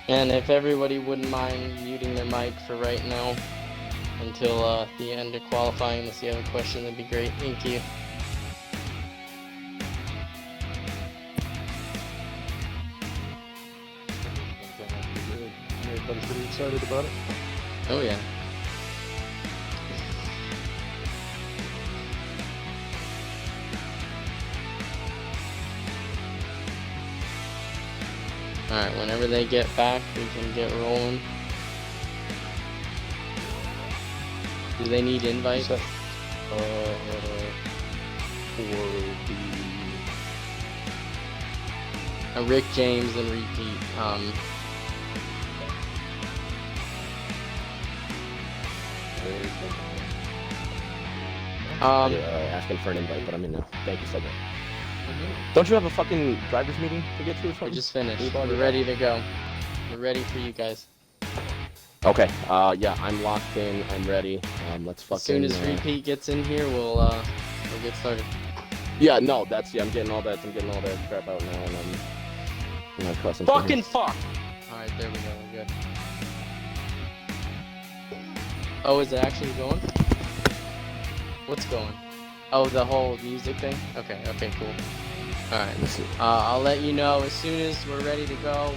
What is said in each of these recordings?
And if everybody wouldn't mind muting their mic for right now until the end of qualifying, unless you have a question, that'd be great. Thank you. Everybody's pretty excited about it. Oh yeah. Alright, whenever they get back, we can get rolling. Do they need invites? For the Rick James and repeat. Asking for an invite, but I'm in now. Thank you so much. Don't you have a fucking driver's meeting to get to or something? We just finished. We're ready to go. We're ready for you guys. Okay. Yeah, I'm locked in. I'm ready. Let's fucking. As soon as repeat gets in here, we'll get started. Yeah, no, that's I'm getting all that crap out now, and I'm crossing. Fucking fuck! Alright, there we go, we're good. Oh, is it actually going? What's going? Oh, the whole music thing? Okay, cool. Alright, I'll let you know as soon as we're ready to go.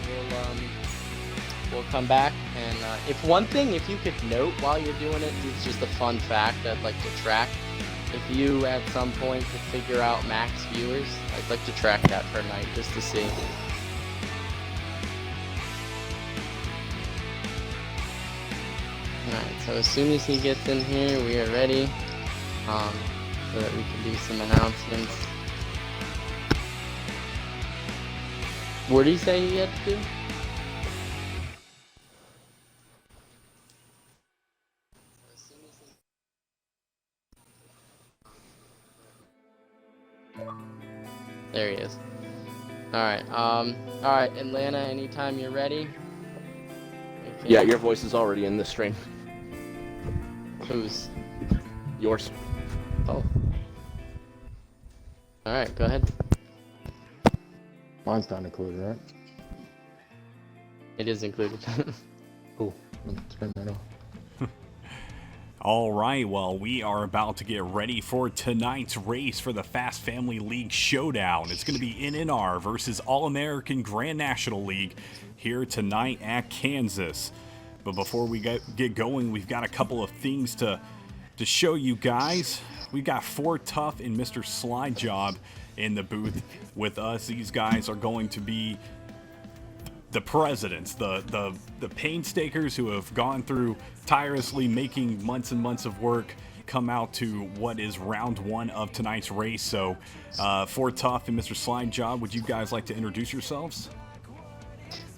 We'll come back, and if you could note while you're doing it, it's just a fun fact I'd like to track. If you at some point could figure out max viewers, I'd like to track that for a night just to see. Alright, so as soon as he gets in here, we are ready, so that we can do some announcements. What did he say he had to do? There he is. Alright, alright, Atlanta, anytime you're ready. Okay. Yeah, your voice is already in this stream. Whose? Yours. Oh. Alright, go ahead. mine's not included, right? It is included. Cool. Let's turn that off. All right, well, we are about to get ready for tonight's race for the Fast Family League Showdown. It's going to be NNR versus All-American Grand National League here tonight at Kansas. But before we get going, we've got a couple of things to show you guys. We've got Ford Tough and Mr. Slide Job in the booth with us. These guys are going to be the presidents, the painstakers who have gone through tirelessly making months and months of work come out to what is round one of tonight's race. So Ford Tough and Mr. Slide Job, would you guys like to introduce yourselves?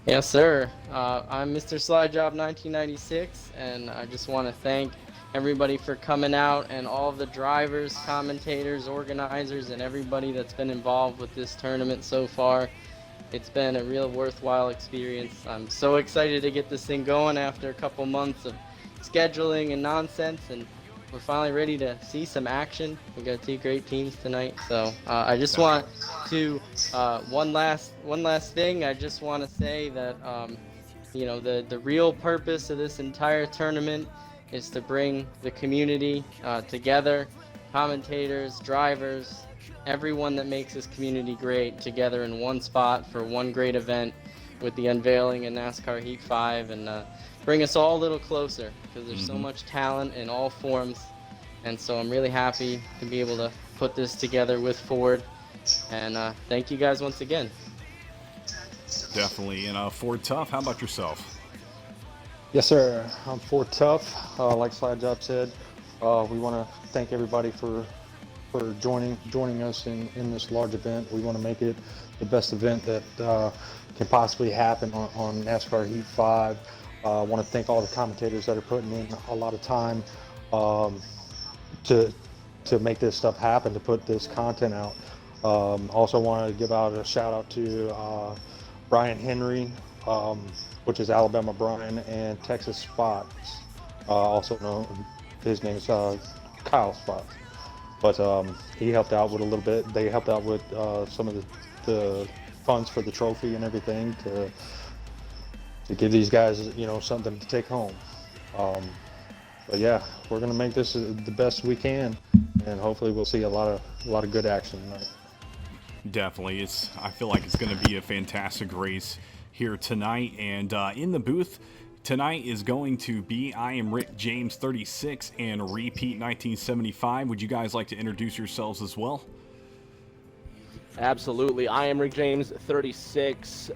Yes, sir. I'm Mr. Slide Job 1996, and I just want to thank everybody for coming out, and all of the drivers, commentators, organizers, and everybody that's been involved with this tournament so far. It's been a real worthwhile experience. I'm so excited to get this thing going after a couple months of scheduling and nonsense, and we're finally ready to see some action. We got two great teams tonight, so I just want to one last thing. I just want to say that you know, the real purpose of this entire tournament is to bring the community together, commentators, drivers, everyone that makes this community great together in one spot for one great event with the unveiling of NASCAR Heat 5, and bring us all a little closer, because there's so much talent in all forms. And so I'm really happy to be able to put this together with Ford, and thank you guys once again. Definitely. And Ford Tough, how about yourself? Yes, sir. I'm Ford Tough. Like Slide Job said, we want to thank everybody for joining us in this large event. We want to make it the best event that can possibly happen on NASCAR Heat 5. I want to thank all the commentators that are putting in a lot of time to make this stuff happen, to put this content out. Also want to give out a shout out to Brian Henry, which is Alabama Brian, and Texas Spots, also known, his name is Kyle Spots. But he helped out with a little bit. They helped out with some of the funds for the trophy and everything to give these guys, something to take home. But yeah, we're gonna make this the best we can, and hopefully we'll see a lot of good action tonight. Definitely. I feel like it's going to be a fantastic race here tonight. And in the booth tonight is going to be I Am Rick James 36 and Repeat 1975. Would you guys like to introduce yourselves as well? Absolutely. I am Rick James 36,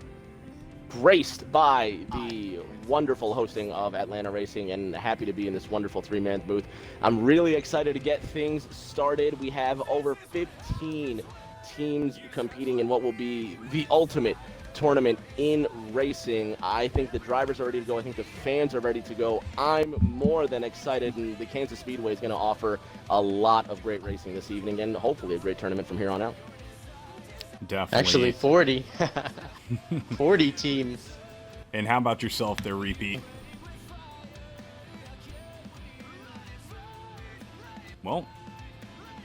graced by the wonderful hosting of Atlanta Racing, and happy to be in this wonderful three-man booth. I'm really excited to get things started. We have over 15 teams competing in what will be the ultimate tournament in racing. I think the drivers are ready to go. I think the fans are ready to go. I'm more than excited, and the Kansas Speedway is going to offer a lot of great racing this evening, and hopefully a great tournament from here on out. Definitely. Actually, 40. 40 teams. And how about yourself there, Repeat? Well,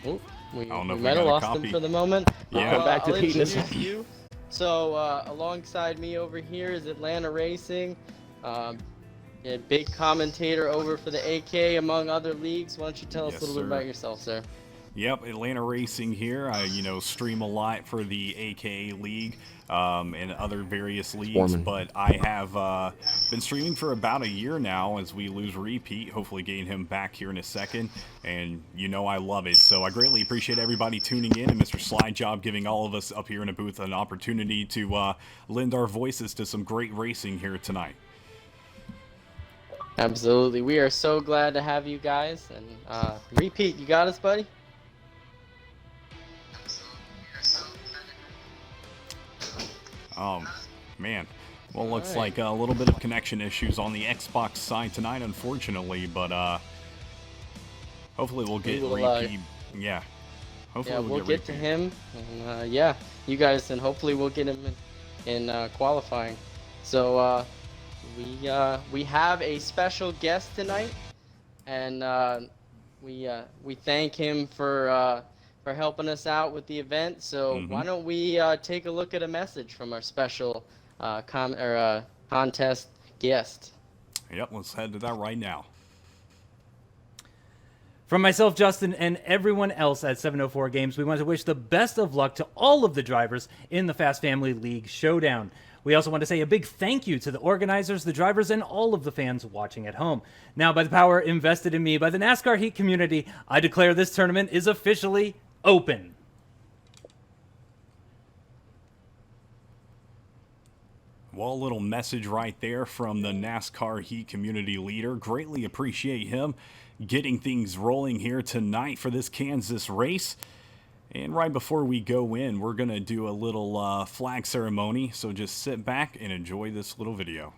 Oh, we don't know if we might have got a lost copy. him for the moment. Yeah. Come back to I'll Pete in a introduce second. you. So alongside me over here is Atlanta Racing. A big commentator over for the AK, among other leagues. Why don't you tell us Yes, a little bit sir. about yourself, sir? Yep, Atlanta Racing here. I, stream a lot for the AKA League and other various leagues, Foreman. but I have been streaming for about a year now as we lose Repeat. Hopefully getting him back here in a second, and I love it. So I greatly appreciate everybody tuning in, and Mr. Slide Job giving all of us up here in a booth an opportunity to lend our voices to some great racing here tonight. Absolutely. We are so glad to have you guys. And Repeat, you got us, buddy? Man. Well, looks Alright. like a little bit of connection issues on the Xbox side tonight, unfortunately, but hopefully we'll get will, Repeat. Yeah. Hopefully Yeah, we'll get to Repeat. him. And yeah, you guys, and hopefully we'll get him in qualifying. So we have a special guest tonight, and we thank him for helping us out with the event. So why don't we take a look at a message from our special contest guest. Yep, let's head to that right now. From myself, Justin, and everyone else at 704 Games, we want to wish the best of luck to all of the drivers in the Fast Family League Showdown. We also want to say a big thank you to the organizers, the drivers, and all of the fans watching at home. Now, by the power invested in me by the NASCAR Heat community, I declare this tournament is officially open. Well, a little message right there from the NASCAR Heat community leader. Greatly appreciate him getting things rolling here tonight for this Kansas race. And right before we go in, we're going to do a little flag ceremony. So just sit back and enjoy this little video.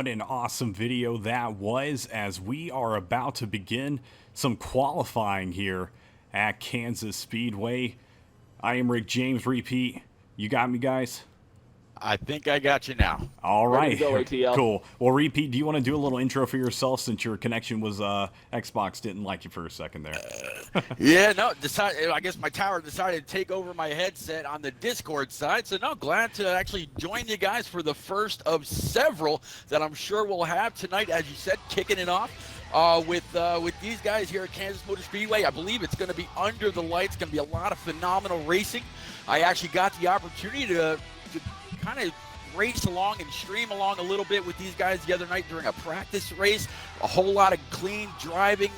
what an awesome video that was, as we are about to begin some qualifying here at Kansas Speedway. I am Rick James. Repeat, you got me, guys? I think I got you now. All Ready right. to go, ATL. Cool. Well, Repeat, do you want to do a little intro for yourself, since your connection was Xbox didn't like you for a second there? Yeah, no, I guess my tower decided to take over my headset on the Discord side. So, no, glad to actually join you guys for the first of several that I'm sure we'll have tonight, as you said, kicking it off with these guys here at Kansas Motor Speedway. I believe it's going to be under the lights. Going to be a lot of phenomenal racing. I actually got the opportunity to kind of race along and stream along a little bit with these guys the other night during a practice race. A whole lot of clean driving.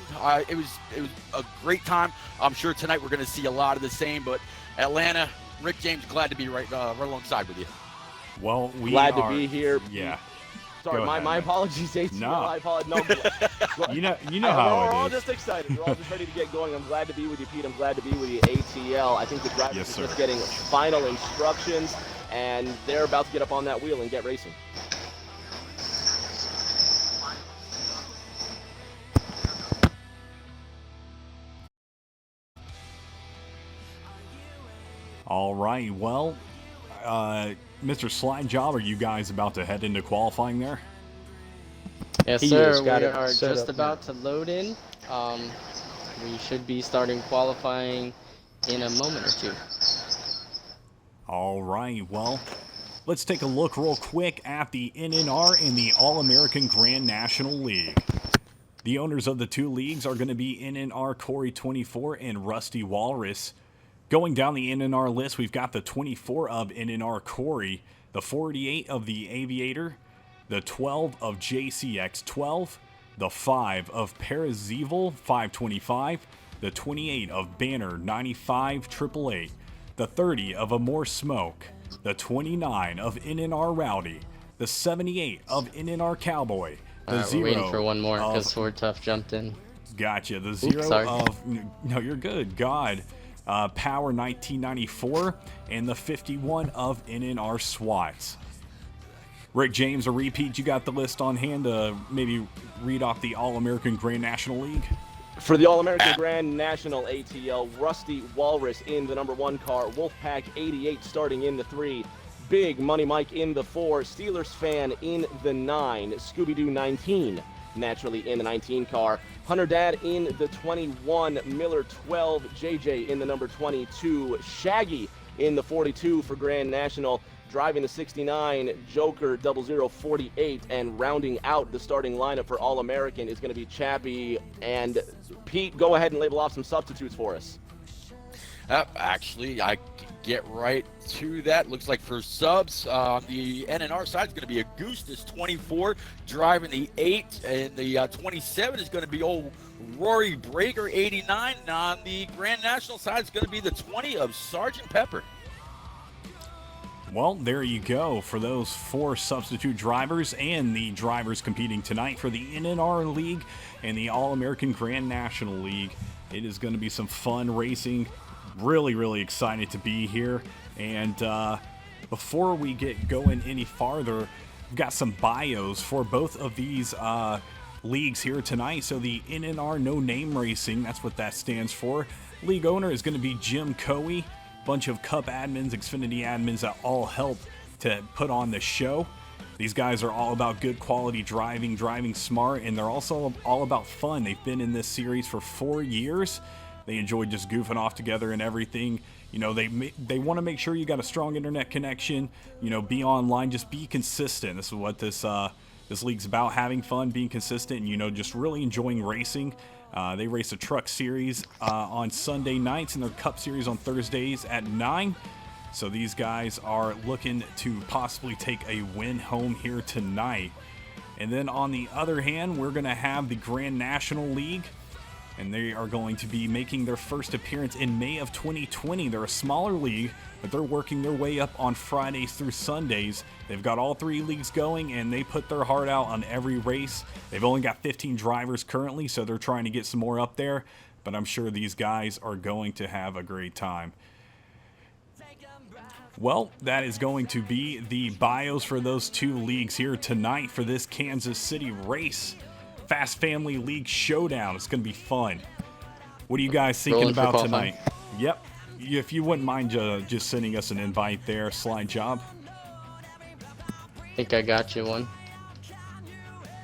It was a great time. I'm sure tonight we're going to see a lot of the same. But Atlanta, Rick James, glad to be right alongside with you. Well, we Glad are, to be here. Yeah. Sorry, Go ahead, my man. apologies, ATL. No. I apologize. No, You know we're how all it is. just excited. We're all just ready to get going. I'm glad to be with you, Pete. I'm glad to be with you, ATL. I think the drivers Yes, are just sir. getting final instructions, and they're about to get up on that wheel and get racing. All right. Well, Mr. Slide Job, are you guys about to head into qualifying there? Yes, He sir. is. We Got it are set just up about to load in. We should be starting qualifying in a moment or two. All right. Well, let's take a look real quick at the NNR and the All-American Grand National League. The owners of the two leagues are going to be NNR Corey 24 and Rusty Walrus. Going down the NNR list, we've got the 24 of NNR Corey, the 48 of the Aviator, the 12 of JCX 12, the 5 of Parazeval 525, the 28 of Banner 95 888, the 30 of Amore Smoke, the 29 of NNR Rowdy, the 78 of NNR Cowboy, the We're 0 waiting for one more of- because Ford Tough jumped in. Gotcha. The 0 sorry. of... No, you're good. God. Power 1994, and the 51 of NNR SWATs. Rick James, a repeat, you got the list on hand to maybe read off the All-American Grand National League? For the All-American Grand National ATL, Rusty Walrus in the number 1 car, Wolfpack 88 starting in the 3, Big Money Mike in the 4, Steelers Fan in the 9, Scooby-Doo 19 naturally in the 19 car, Hunter Dad in the 21, Miller 12, JJ in the number 22, Shaggy in the 42 for Grand National, driving the 69, Joker 0048, and rounding out the starting lineup for All-American is going to be Chappie. And Pete, go ahead and label off some substitutes for us. Actually, I can get right to that. Looks like for subs, on the NNR side is going to be Augustus 24 driving the 8, and the 27 is going to be old Rory Breaker 89. And on the Grand National side, it's going to be the 20 of Sergeant Pepper. Well, there you go for those 4 substitute drivers and the drivers competing tonight for the NNR League and the All-American Grand National League. It is going to be some fun racing. Really, really excited to be here. And before we get going any farther, we've got some bios for both of these leagues here tonight. So the NNR No Name Racing, that's what that stands for. League owner is going to be Jim Coey. Bunch of Cup admins, Xfinity admins that all help to put on the show. These guys are all about good quality driving, driving smart, and they're also all about fun. They've been in this series for 4 years. They enjoy just goofing off together and everything. You know, they want to make sure you got a strong internet connection. You know, be online, just be consistent. This is what this league's about: having fun, being consistent, and, you know, just really enjoying racing. They race a truck series on Sunday nights and their Cup series on Thursdays at 9. So these guys are looking to possibly take a win home here tonight. And then on the other hand, we're going to have the Grand National League, and they are going to be making their first appearance in May of 2020. They're a smaller league, but they're working their way up on Fridays through Sundays. They've got all 3 leagues going, and they put their heart out on every race. They've only got 15 drivers currently, so they're trying to get some more up there, but I'm sure these guys are going to have a great time. Well, that is going to be the bios for those two leagues here tonight for this Kansas City race. Fast Family League Showdown. It's going to be fun. What are you guys thinking Rolling for about qualifying. tonight? Yep. If you wouldn't mind just sending us an invite there, Slide Job. I think I got you one.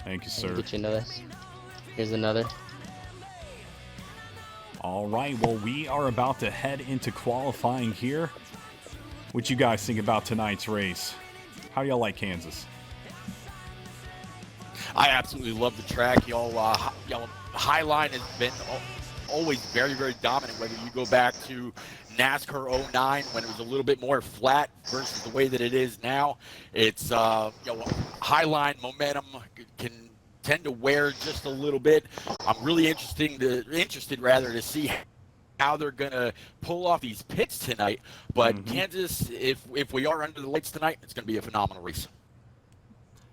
Thank you, Let me sir. get you another. Here's another. All right, well, we are about to head into qualifying here. What you guys think about tonight's race? How do y'all like Kansas? I absolutely love the track. Y'all, Highline has been always very, very dominant. Whether you go back to NASCAR 09 when it was a little bit more flat versus the way that it is now, it's Highline momentum can tend to wear just a little bit. I'm really interested to see how they're going to pull off these pits tonight. But Kansas, if we are under the lights tonight, it's going to be a phenomenal race.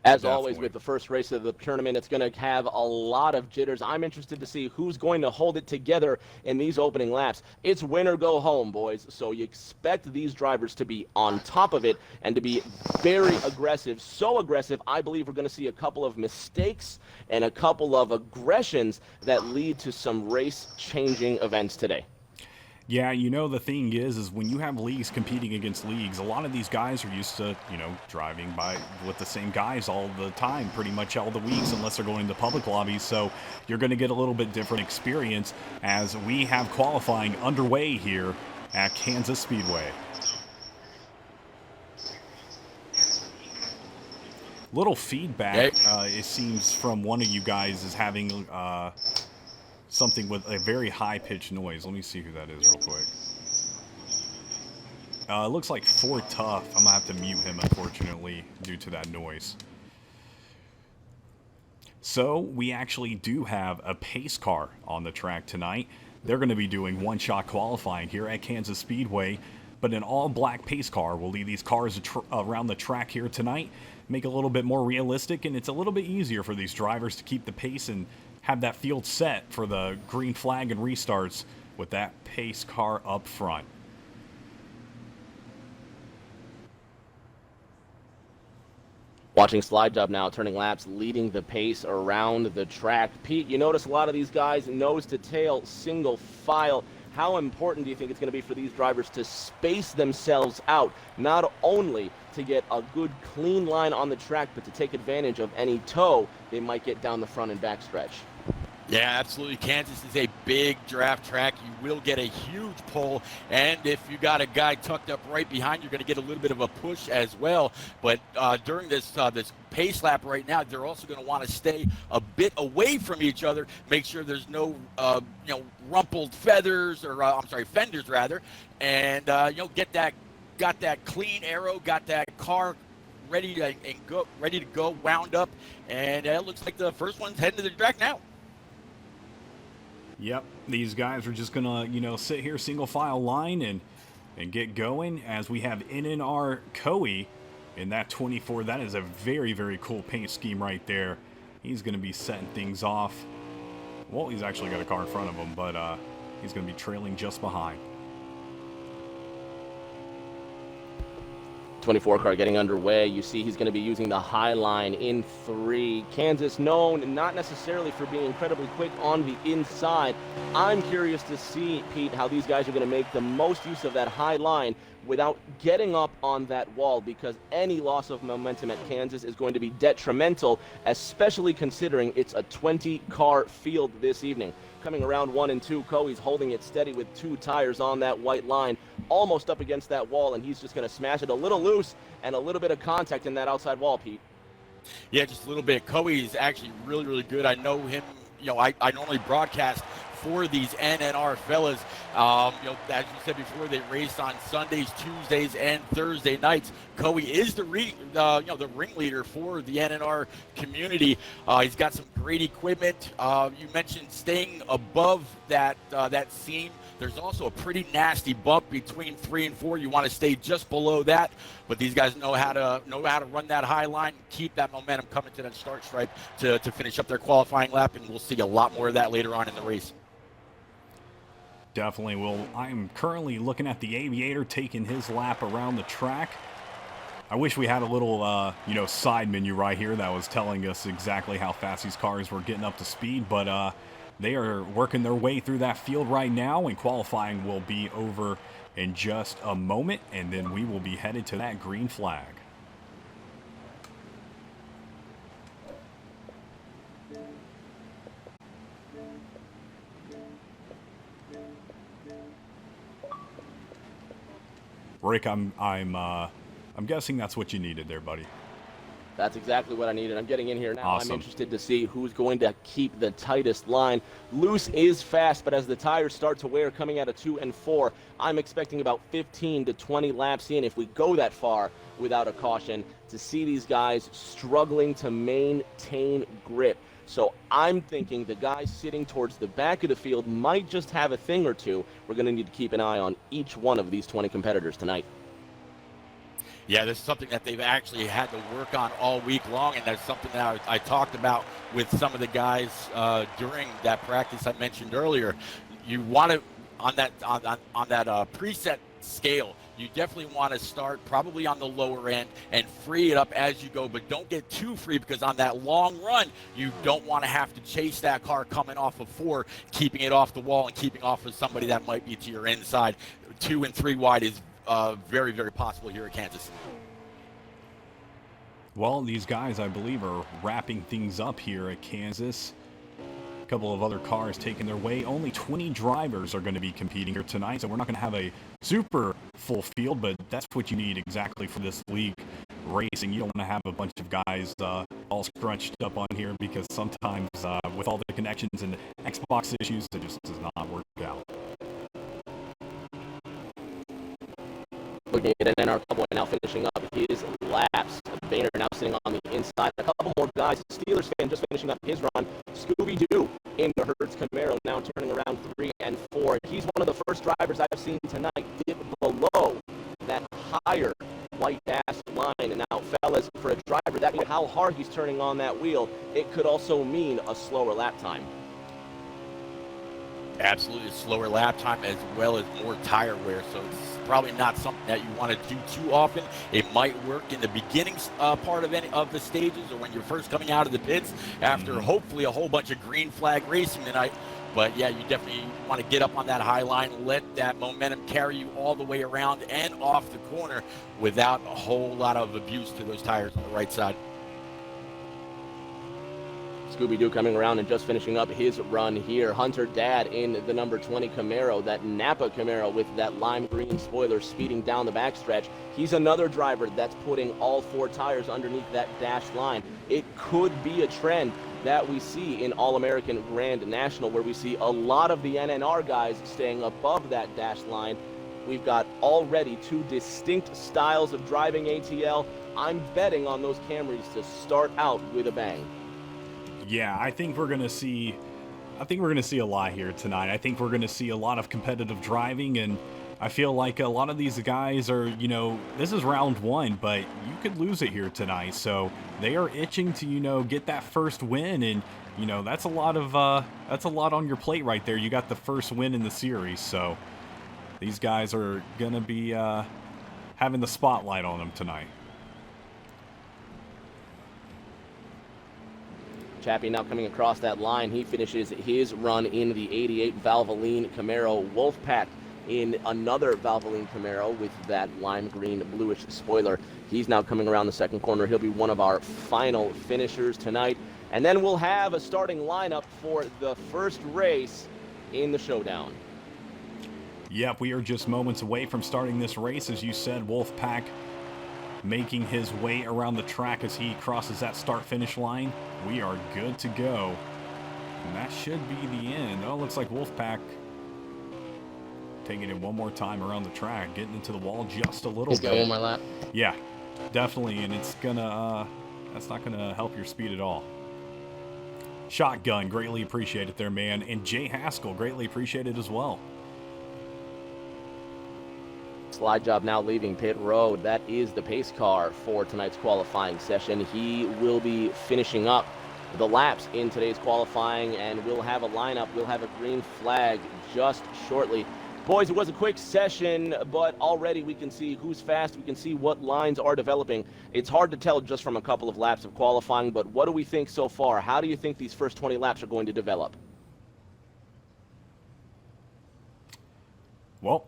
As Definitely. always, with the first race of the tournament, it's going to have a lot of jitters. I'm interested to see who's going to hold it together in these opening laps. It's win or go home, boys. So you expect these drivers to be on top of it and to be very aggressive. So aggressive, I believe we're going to see a couple of mistakes and a couple of aggressions that lead to some race-changing events today. Yeah, you know, the thing is when you have leagues competing against leagues, a lot of these guys are used to, driving with the same guys all the time, pretty much all the weeks, unless they're going to public lobbies. So you're going to get a little bit different experience as we have qualifying underway here at Kansas Speedway. Little feedback, it seems, from one of you guys is having something with a very high-pitched noise. Let me see who that is real quick. It looks like Ford Tough. I'm going to have to mute him, unfortunately, due to that noise. So, we actually do have a pace car on the track tonight. They're going to be doing one-shot qualifying here at Kansas Speedway, but an all-black pace car will lead these cars around the track here tonight, make it a little bit more realistic, and it's a little bit easier for these drivers to keep the pace and have that field set for the green flag and restarts with that pace car up front. Watching Slide Job now, turning laps, leading the pace around the track. Pete, you notice a lot of these guys nose to tail, single file. How important do you think it's going to be for these drivers to space themselves out, not only to get a good clean line on the track, but to take advantage of any tow they might get down the front and back stretch? Yeah, absolutely. Kansas is a big draft track. You will get a huge pull, and if you got a guy tucked up right behind, you're going to get a little bit of a push as well. But during this pace lap right now, they're also going to want to stay a bit away from each other, make sure there's no rumpled feathers or fenders rather, and got that clean aero, got that car ready to go, wound up, and it looks like the first one's heading to the track now. Yep, these guys are just gonna, sit here single file line and get going as we have NNR Coe in that 24. That is a very, very cool paint scheme right there. He's gonna be setting things off. Well, he's actually got a car in front of him, but he's gonna be trailing just behind. 24 car getting underway. You see he's going to be using the high line in 3. Kansas known not necessarily for being incredibly quick on the inside. I'm curious to see, Pete, how these guys are going to make the most use of that high line without getting up on that wall, because any loss of momentum at Kansas is going to be detrimental, especially considering it's a 20-car field this evening. Coming around 1 and 2, Coe's holding it steady with 2 tires on that white line, almost up against that wall, and he's just going to smash it a little loose and a little bit of contact in that outside wall, Pete. Yeah, just a little bit. Coe is actually really, really good. I know him. I normally broadcast for these NNR fellas. As you said before, they race on Sundays, Tuesdays, and Thursday nights. Coe is the ringleader for the NNR community. He's got some great equipment. You mentioned staying above that seam. There's also a pretty nasty bump between 3 and 4. You want to stay just below that, but these guys know how to run that high line, keep that momentum coming to that start stripe to finish up their qualifying lap, and we'll see a lot more of that later on in the race. Definitely. Well, I'm currently looking at the Aviator taking his lap around the track. I wish we had a little, side menu right here that was telling us exactly how fast these cars were getting up to speed, but they are working their way through that field right now, and qualifying will be over in just a moment, and then we will be headed to that green flag. Rick, I'm guessing that's what you needed there, buddy. That's exactly what I needed. I'm getting in here now. Awesome. I'm interested to see who's going to keep the tightest line. Loose is fast, but as the tires start to wear coming out of 2 and 4, I'm expecting about 15 to 20 laps in, if we go that far without a caution, to see these guys struggling to maintain grip. So I'm thinking the guys sitting towards the back of the field might just have a thing or two. We're going to need to keep an eye on each one of these 20 competitors tonight. Yeah, this is something that they've actually had to work on all week long, and that's something that I talked about with some of the guys during that practice I mentioned earlier. You want to, on that preset scale, you definitely want to start probably on the lower end and free it up as you go, but don't get too free, because on that long run, you don't want to have to chase that car coming off of 4, keeping it off the wall and keeping off of somebody that might be to your inside. 2 and 3 wide is very, very possible here at Kansas. Well, these guys, I believe, are wrapping things up here at Kansas. A couple of other cars taking their way. Only 20 drivers are going to be competing here tonight, so we're not going to have a super full field, but that's what you need exactly for this league racing. You don't want to have a bunch of guys all scrunched up on here, because sometimes with all the connections and Xbox issues, it just does not work out. Looking at NNR Cowboy now finishing up his laps. Boehner now sitting on the inside. A couple more guys. Steelers fan just finishing up his run. Scooby-Doo in the Hertz Camaro now turning around 3 and 4. He's one of the first drivers I've seen tonight dip below that higher white dash line. And now, fellas, for a driver, that means how hard he's turning on that wheel. It could also mean a slower lap time. Absolutely, slower lap time as well as more tire wear, so it's probably not something that you want to do too often. It might work in the beginning part of any of the stages, or when you're first coming out of the pits after hopefully a whole bunch of green flag racing tonight. But yeah, you definitely want to get up on that high line, let that momentum carry you all the way around and off the corner without a whole lot of abuse to those tires on the right side. Scooby-Doo coming around and just finishing up his run here. Hunter Dad in the number 20 Camaro, that Napa Camaro with that lime green spoiler speeding down the backstretch. He's another driver that's putting all 4 tires underneath that dash line. It could be a trend that we see in All-American Grand National, where we see a lot of the NNR guys staying above that dash line. We've got already 2 distinct styles of driving ATL. I'm betting on those Camrys to start out with a bang. Yeah, I think we're gonna see a lot here tonight. I think we're gonna see a lot of competitive driving, and I feel like a lot of these guys are, this is round 1, but you could lose it here tonight. So they are itching to, get that first win, and that's a lot on your plate right there. You got the first win in the series, so these guys are gonna be having the spotlight on them tonight. Chappie now coming across that line. He finishes his run in the 88 Valvoline Camaro. Wolfpack in another Valvoline Camaro with that lime green bluish spoiler. He's now coming around the second corner. He'll be one of our final finishers tonight. And then we'll have a starting lineup for the first race in the Showdown. Yep, we are just moments away from starting this race. As you said, Wolfpack making his way around the track as he crosses that start-finish line. We are good to go. And that should be the end. Oh, it looks like Wolfpack taking it one more time around the track, getting into the wall just a little bit. He's got one more lap. Yeah, definitely, and it's gonna, that's not gonna help your speed at all. Shotgun, greatly appreciate it there, man. And Jay Haskell, greatly appreciate it as well. Slide Job now leaving pit road. That is the pace car for tonight's qualifying session. He will be finishing up the laps in today's qualifying, and we'll have a lineup. We'll have a green flag just shortly. Boys, it was a quick session, but already we can see who's fast. We can see what lines are developing. It's hard to tell just from a couple of laps of qualifying, but what do we think so far? How do you think these first 20 laps are going to develop? Well,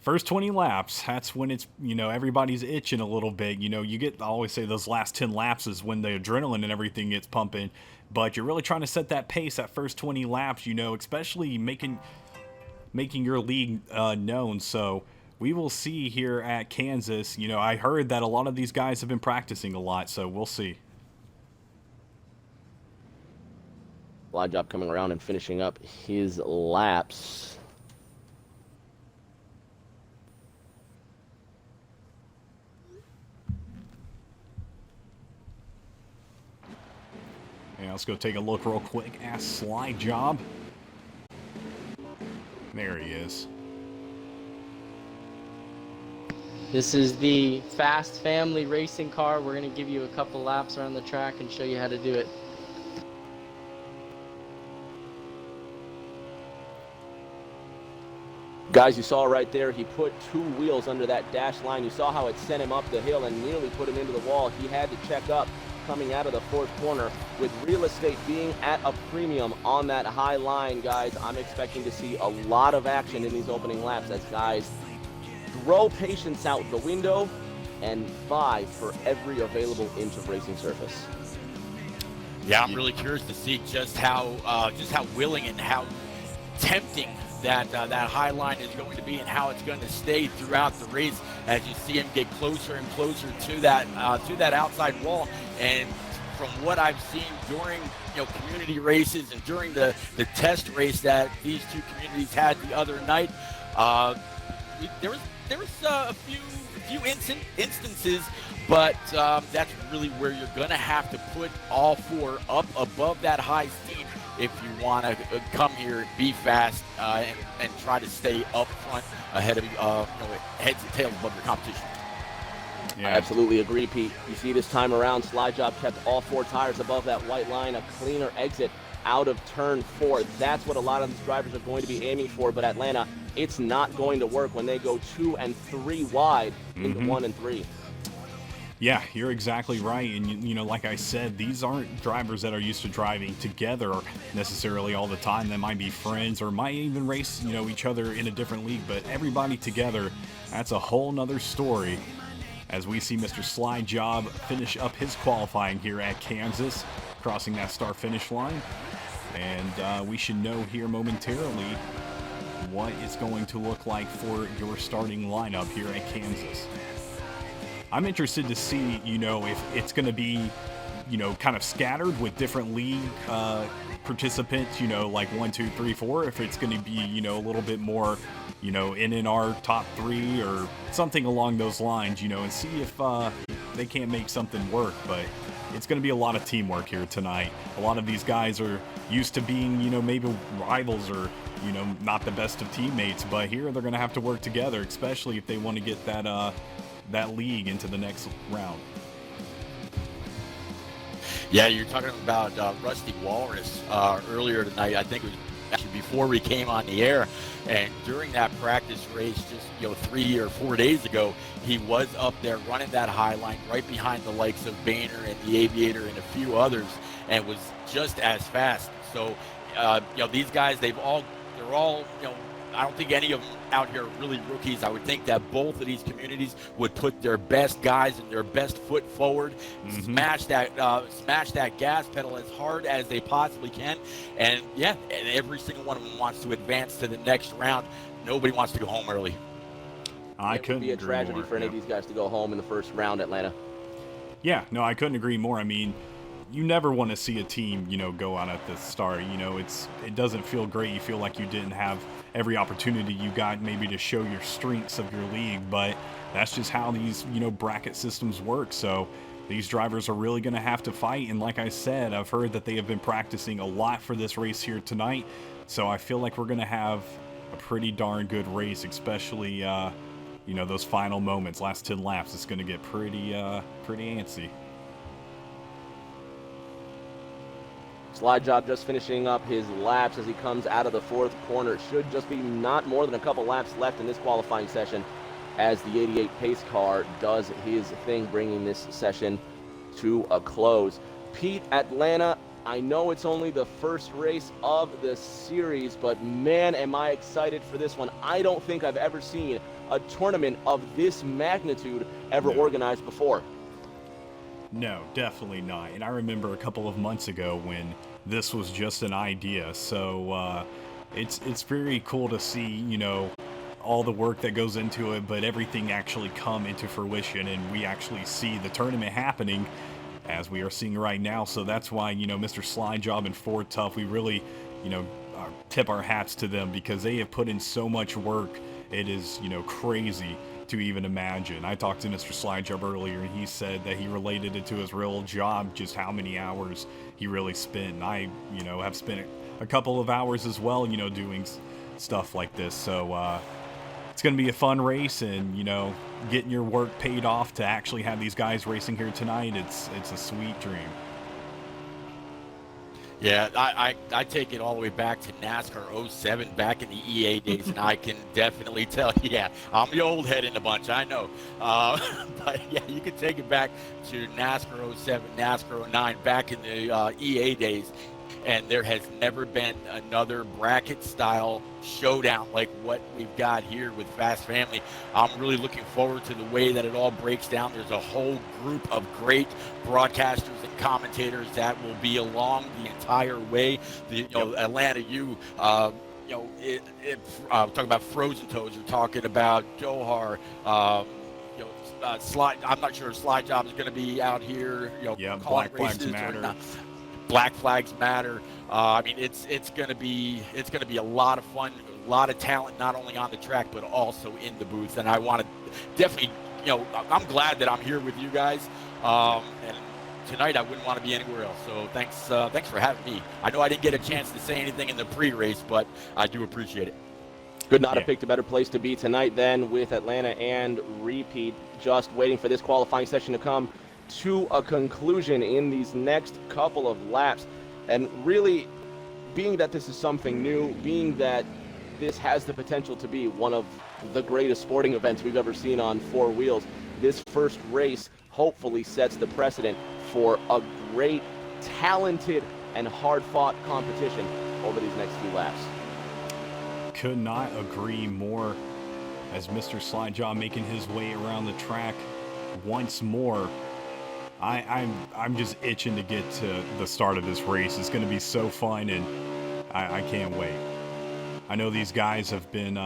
first 20 laps, that's when it's, everybody's itching a little bit. You get, I always say those last 10 laps is when the adrenaline and everything gets pumping, but you're really trying to set that pace, that first 20 laps, especially making your league known. So we will see here at Kansas. I heard that a lot of these guys have been practicing a lot, so we'll see. Slide Job coming around and finishing up his laps. Yeah, let's go take a look real quick at Slide Job. There he is. This is the Fast Family racing car. We're going to give you a couple laps around the track and show you how to do it. Guys, you saw right there, he put 2 wheels under that dash line. You saw how it sent him up the hill and nearly put him into the wall. He had to check up coming out of the 4th corner. With real estate being at a premium on that high line, guys, I'm expecting to see a lot of action in these opening laps as guys throw patience out the window and vie for every available inch of racing surface. Yeah, I'm really curious to see just how willing and how tempting that high line is going to be, and how it's going to stay throughout the race as you see him get closer and closer to that outside wall. And from what I've seen during community races and during the test race that these two communities had the other night, there was a few instances, but that's really where you're going to have to put all 4 up above that high speed if you want to come here, be fast, and try to stay up front ahead of heads and tails above your competition. Yeah. I absolutely agree, Pete. You see this time around, Slide Job kept all 4 tires above that white line, a cleaner exit out of turn 4. That's what a lot of these drivers are going to be aiming for, but Atlanta, it's not going to work when they go 2 and 3 wide into 1 and 3. Yeah, you're exactly right. And, like I said, these aren't drivers that are used to driving together necessarily all the time. They might be friends or might even race, each other in a different league. But everybody together, that's a whole nother story. As we see Mr. Slide Job finish up his qualifying here at Kansas, crossing that start finish line. And we should know here momentarily what it's going to look like for your starting lineup here at Kansas. I'm interested to see, if it's going to be, kind of scattered with different league participants, like 1, 2, 3, 4, if it's going to be, a little bit more, NNR top 3 or something along those lines, and see if they can't make something work. But it's going to be a lot of teamwork here tonight. A lot of these guys are used to being, maybe rivals or, not the best of teammates, but here they're going to have to work together, especially if they want to get that league into the next round. Yeah, you're talking about Rusty Walrus earlier tonight. I think it was actually before we came on the air, and during that practice race just 3 or 4 days ago, he was up there running that high line right behind the likes of Boehner and the Aviator and a few others, and was just as fast. So these guys, they're all I don't think any of them out here are really rookies. I would think that both of these communities would put their best guys and their best foot forward, smash that gas pedal as hard as they possibly can, and every single one of them wants to advance to the next round. Nobody wants to go home early. It would be a tragedy for any of these guys to go home in the first round, Atlanta. Yeah, no, I couldn't agree more. I mean, you never want to see a team, go out at the start. It doesn't feel great. You feel like you didn't have every opportunity you got maybe to show your strengths of your league, but that's just how these, bracket systems work. So these drivers are really going to have to fight. And like I said, I've heard that they have been practicing a lot for this race here tonight. So I feel like we're going to have a pretty darn good race, especially, those final moments, last 10 laps. It's going to get pretty antsy. Slide Job just finishing up his laps as he comes out of the fourth corner. It should just be not more than a couple laps left in this qualifying session as the 88 pace car does his thing, bringing this session to a close. Pete, Atlanta, I know it's only the first race of the series, but man, am I excited for this one. I don't think I've ever seen a tournament of this magnitude ever organized before. No, definitely not. And I remember a couple of months ago when this was just an idea. So it's very cool to see, you know, all the work that goes into it, but everything actually come into fruition, and we actually see the tournament happening as we are seeing right now. So that's why, you know, Mr. Slide Job and Ford Tough, we really, you know, tip our hats to them because they have put in so much work. It is, you know, crazy to even imagine. I talked to Mr. Slide Job earlier, and he said that he related it to his real job, just how many hours he really spent. And I, you know, have spent a couple of hours as well, you know, doing stuff like this. So it's going to be a fun race, and, you know, getting your work paid off to actually have these guys racing here tonight, it's a sweet dream. Yeah, I take it all the way back to NASCAR 07, back in the EA days, and I can definitely tell, yeah, I'm the old head in the bunch, I know. But yeah, you can take it back to NASCAR 07, NASCAR 09, back in the EA days, and there has never been another bracket-style showdown like what we've got here with Fast Family. I'm really looking forward to the way that it all breaks down. There's a whole group of great broadcasters and commentators that will be along the entire way. Atlanta U, talking about Frozen Toes, you're talking about Johar, Slide. I'm not sure if Slide Job is going to be out here, calling Black races Flags Matter. or not. Black Flags Matter. I mean, it's going to be a lot of fun, a lot of talent, not only on the track but also in the booth. And I want to definitely, I'm glad that I'm here with you guys. And tonight I wouldn't want to be anywhere else. So thanks for having me. I know I didn't get a chance to say anything in the pre-race, but I do appreciate it. Could not have picked a better place to be tonight than with Atlanta and repeat. Just waiting for this qualifying session to come to a conclusion in these next couple of laps. And really, being that this is something new, being that this has the potential to be one of the greatest sporting events we've ever seen on four wheels, this first race hopefully sets the precedent for a great, talented, and hard-fought competition over these next few laps. Could not agree more. As Mr. Slide Job making his way around the track once more, I'm just itching to get to the start of this race. It's going to be so fun, and I can't wait. I know these guys have been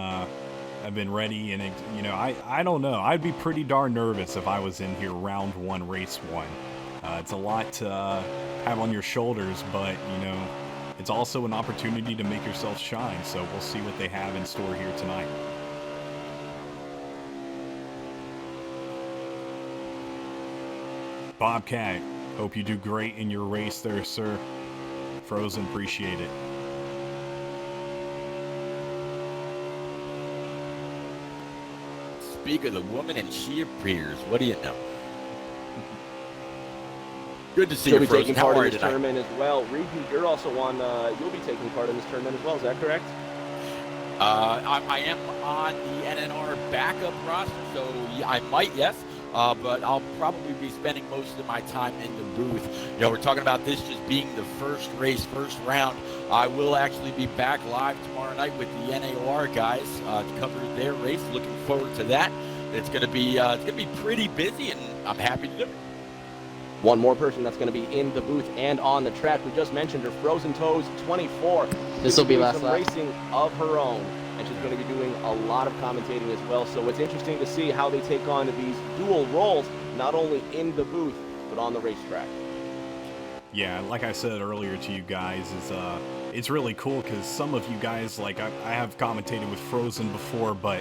ready, and I don't know. I'd be pretty darn nervous if I was in here round one, race one. It's a lot to have on your shoulders, but it's also an opportunity to make yourself shine. So we'll see what they have in store here tonight. Bobcat, hope you do great in your race there, sir. Frozen, appreciate it. Speak of the woman and she appears. What do you know? Good to see you, Frozen. Taking part in this tournament as well. Repeat, you're also on. You'll be taking part in this tournament as well. Is that correct? I am on the NNR backup roster, so yeah, I might, yes. But I'll probably be spending most of my time in the booth. We're talking about this just being the first race, first round. I will actually be back live tomorrow night with the NAR guys to cover their race. Looking forward to that. It's gonna be pretty busy, and I'm happy to do it. One more person that's going to be in the booth and on the track. We just mentioned her, Frozen Toes 24. This will be last some lap. Racing of her own, and she's going to be doing a lot of commentating as well. So it's interesting to see how they take on these dual roles, not only in the booth but on the racetrack. Yeah, like I said earlier to you guys, it's really cool because some of you guys, like I have commentated with Frozen before, but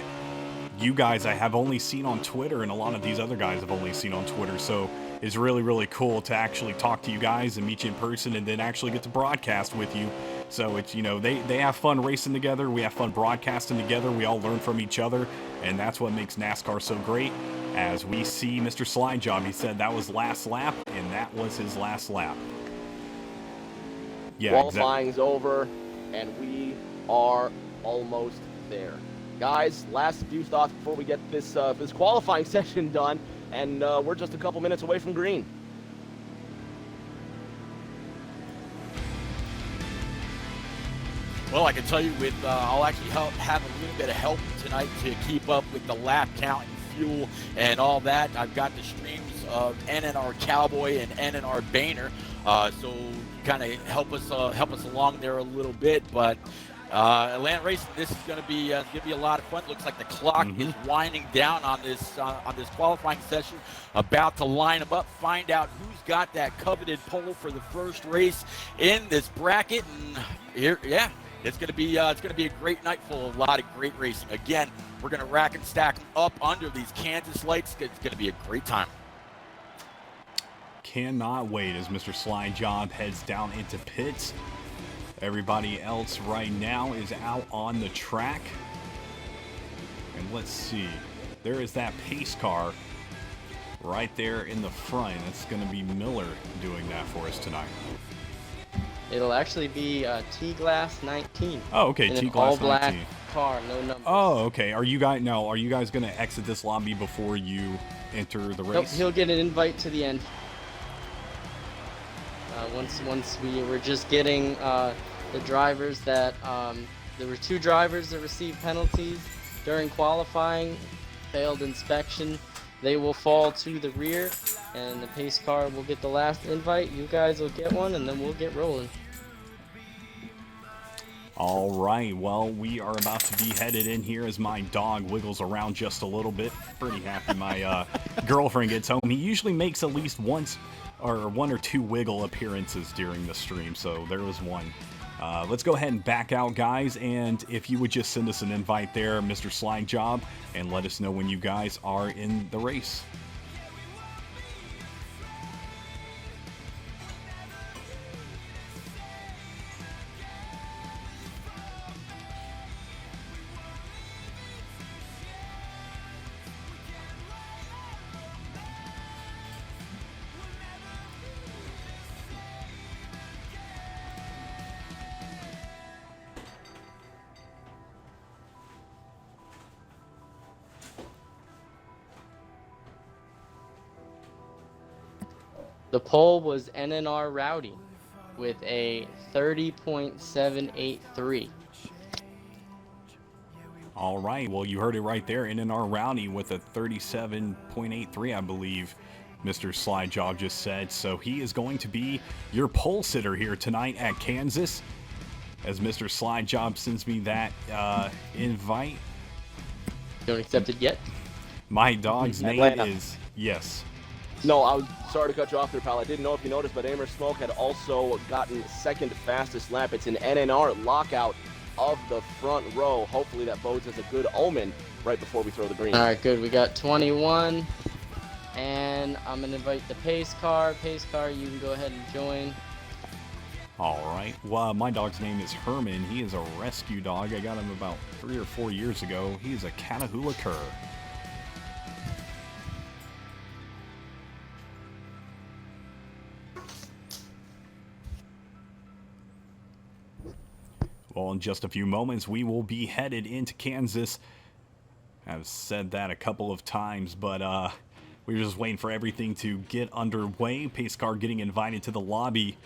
you guys I have only seen on Twitter, and a lot of these other guys have only seen on Twitter. So it's really, really cool to actually talk to you guys and meet you in person, and then actually get to broadcast with you. So it's, they have fun racing together. We have fun broadcasting together. We all learn from each other, and that's what makes NASCAR so great. As we see Mr. Slide Job, he said that was last lap, and that was his last lap. Yeah, Qualifying's over, and we are almost there. Guys, last few thoughts before we get this this qualifying session done, and we're just a couple minutes away from green. Well, I can tell you I'll actually have a little bit of help tonight to keep up with the lap count and fuel and all that. I've got the streams of NNR Cowboy and NNR Boehner, so kind of help us along there a little bit. But Atlanta Racing, this is going to be a lot of fun. Looks like the clock is winding down on this qualifying session. About to line them up, find out who's got that coveted pole for the first race in this bracket. And here, yeah. It's gonna be a great night full of a lot of great racing. Again, we're gonna rack and stack them up under these Kansas lights. It's gonna be a great time. Cannot wait as Mr. Slide Job heads down into pits. Everybody else right now is out on the track. And let's see. There is that pace car right there in the front. It's going to be Miller doing that for us tonight. It'll actually be T-Glass 19. Oh, okay. In T-Glass 19. All black car, no numbers. Oh, okay. Are you guys going to exit this lobby before you enter the race? Nope, he'll get an invite to the end. Once we were just getting the drivers that there were 2 drivers that received penalties during qualifying, failed inspection. They will fall to the rear, and the pace car will get the last invite. You guys will get one, and then we'll get rolling. All right, well, we are about to be headed in here as my dog wiggles around just a little bit. Pretty happy my girlfriend gets home. He usually makes at least one or two wiggle appearances during the stream, so there was one. Let's go ahead and back out, guys, and if you would just send us an invite there, Mr. Slide Job, and let us know when you guys are in the race. The pole was NNR Rowdy with a 30.783. All right, well, you heard it right there. NNR Rowdy with a 37.83, I believe Mr. Slide Job just said. So he is going to be your pole sitter here tonight at Kansas. As Mr. Slide Job sends me that invite. Don't accept it yet? My dog's name Atlanta. is... Yes. No, I was sorry to cut you off there, pal. I didn't know if you noticed, but Amer Smoke had also gotten second fastest lap. It's an NNR lockout of the front row. Hopefully that bodes as a good omen right before we throw the green. All right, good. We got 21, and I'm going to invite the pace car. Pace car, you can go ahead and join. All right. Well, my dog's name is Herman. He is a rescue dog. I got him about 3 or 4 years ago. He's a Catahoula cur. Well, in just a few moments, we will be headed into Kansas. I've said that a couple of times, but we're just waiting for everything to get underway. Pace car getting invited to the lobby.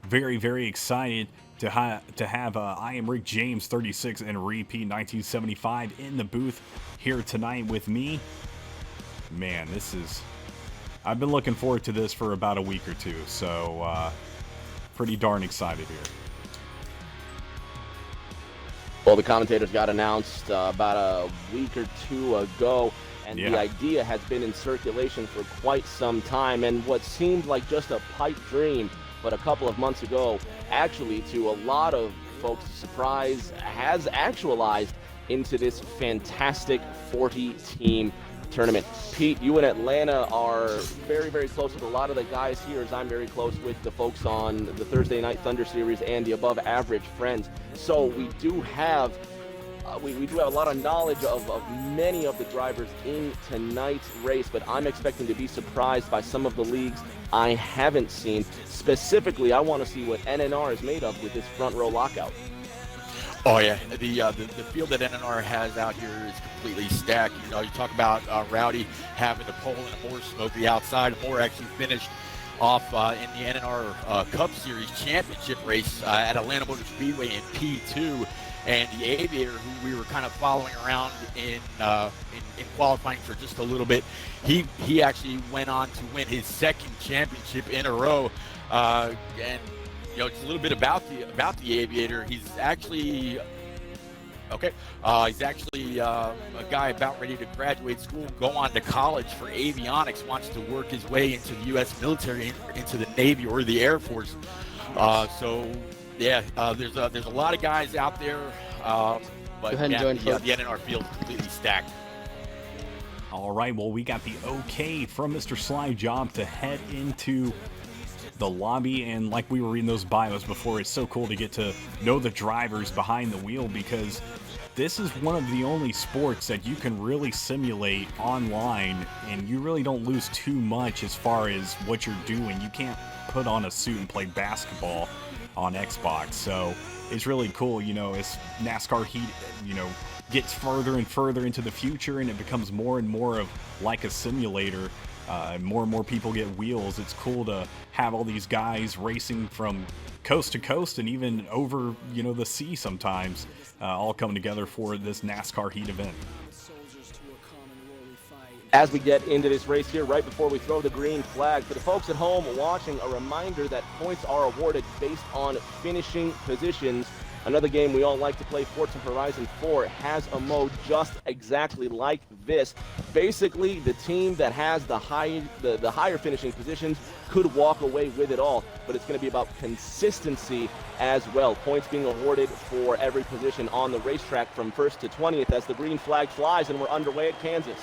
Very, very excited to have I Am Rick James 36 and repeat 1975 in the booth here tonight with me. Man, I've been looking forward to this for about a week or two, so pretty darn excited here. Well, the commentators got announced about a week or two ago, and the idea has been in circulation for quite some time, and what seemed like just a pipe dream, but a couple of months ago, actually, to a lot of folks' surprise, has actualized into this fantastic 40-team tournament. Pete, you and Atlanta are very, very close with a lot of the guys here, as I'm very close with the folks on the Thursday Night Thunder Series and the Above Average Friends. So we do have we do have a lot of knowledge of many of the drivers in tonight's race, but I'm expecting to be surprised by some of the leagues I haven't seen. Specifically, I want to see what NNR is made of with this front row lockout. Oh yeah, the field that NNR has out here is completely stacked. You know, you talk about Rowdy having the pole and Moore smoke the outside. Moore actually finished off in the NNR Cup Series championship race at Atlanta Motor Speedway in P2, and the Aviator, who we were kind of following around in qualifying for just a little bit, he actually went on to win his second championship in a row, and you know, just a little bit about the Aviator. He's actually a guy about ready to graduate school, go on to college for avionics, wants to work his way into the U.S. military, into the Navy or the Air Force. So yeah, there's a lot of guys out there, but ahead and yeah, join the NNR field is completely stacked. All right, well, we got the okay from Mr. Sly Job to head into the lobby, and like we were reading those bios before, it's so cool to get to know the drivers behind the wheel, because this is one of the only sports that you can really simulate online, and you really don't lose too much as far as what you're doing. You can't put on a suit and play basketball on Xbox, so it's really cool. You know, as NASCAR Heat, you know, gets further and further into the future, and it becomes more and more of like a simulator. More and more people get wheels. It's cool to have all these guys racing from coast to coast and even over, you know, the sea sometimes, all coming together for this NASCAR Heat event. As we get into this race here, right before we throw the green flag, for the folks at home watching, a reminder that points are awarded based on finishing positions. Another game we all like to play, Forza Horizon 4, has a mode just exactly like this. Basically, the team that has the higher finishing positions could walk away with it all, but it's going to be about consistency as well. Points being awarded for every position on the racetrack from 1st to 20th as the green flag flies, and we're underway at Kansas.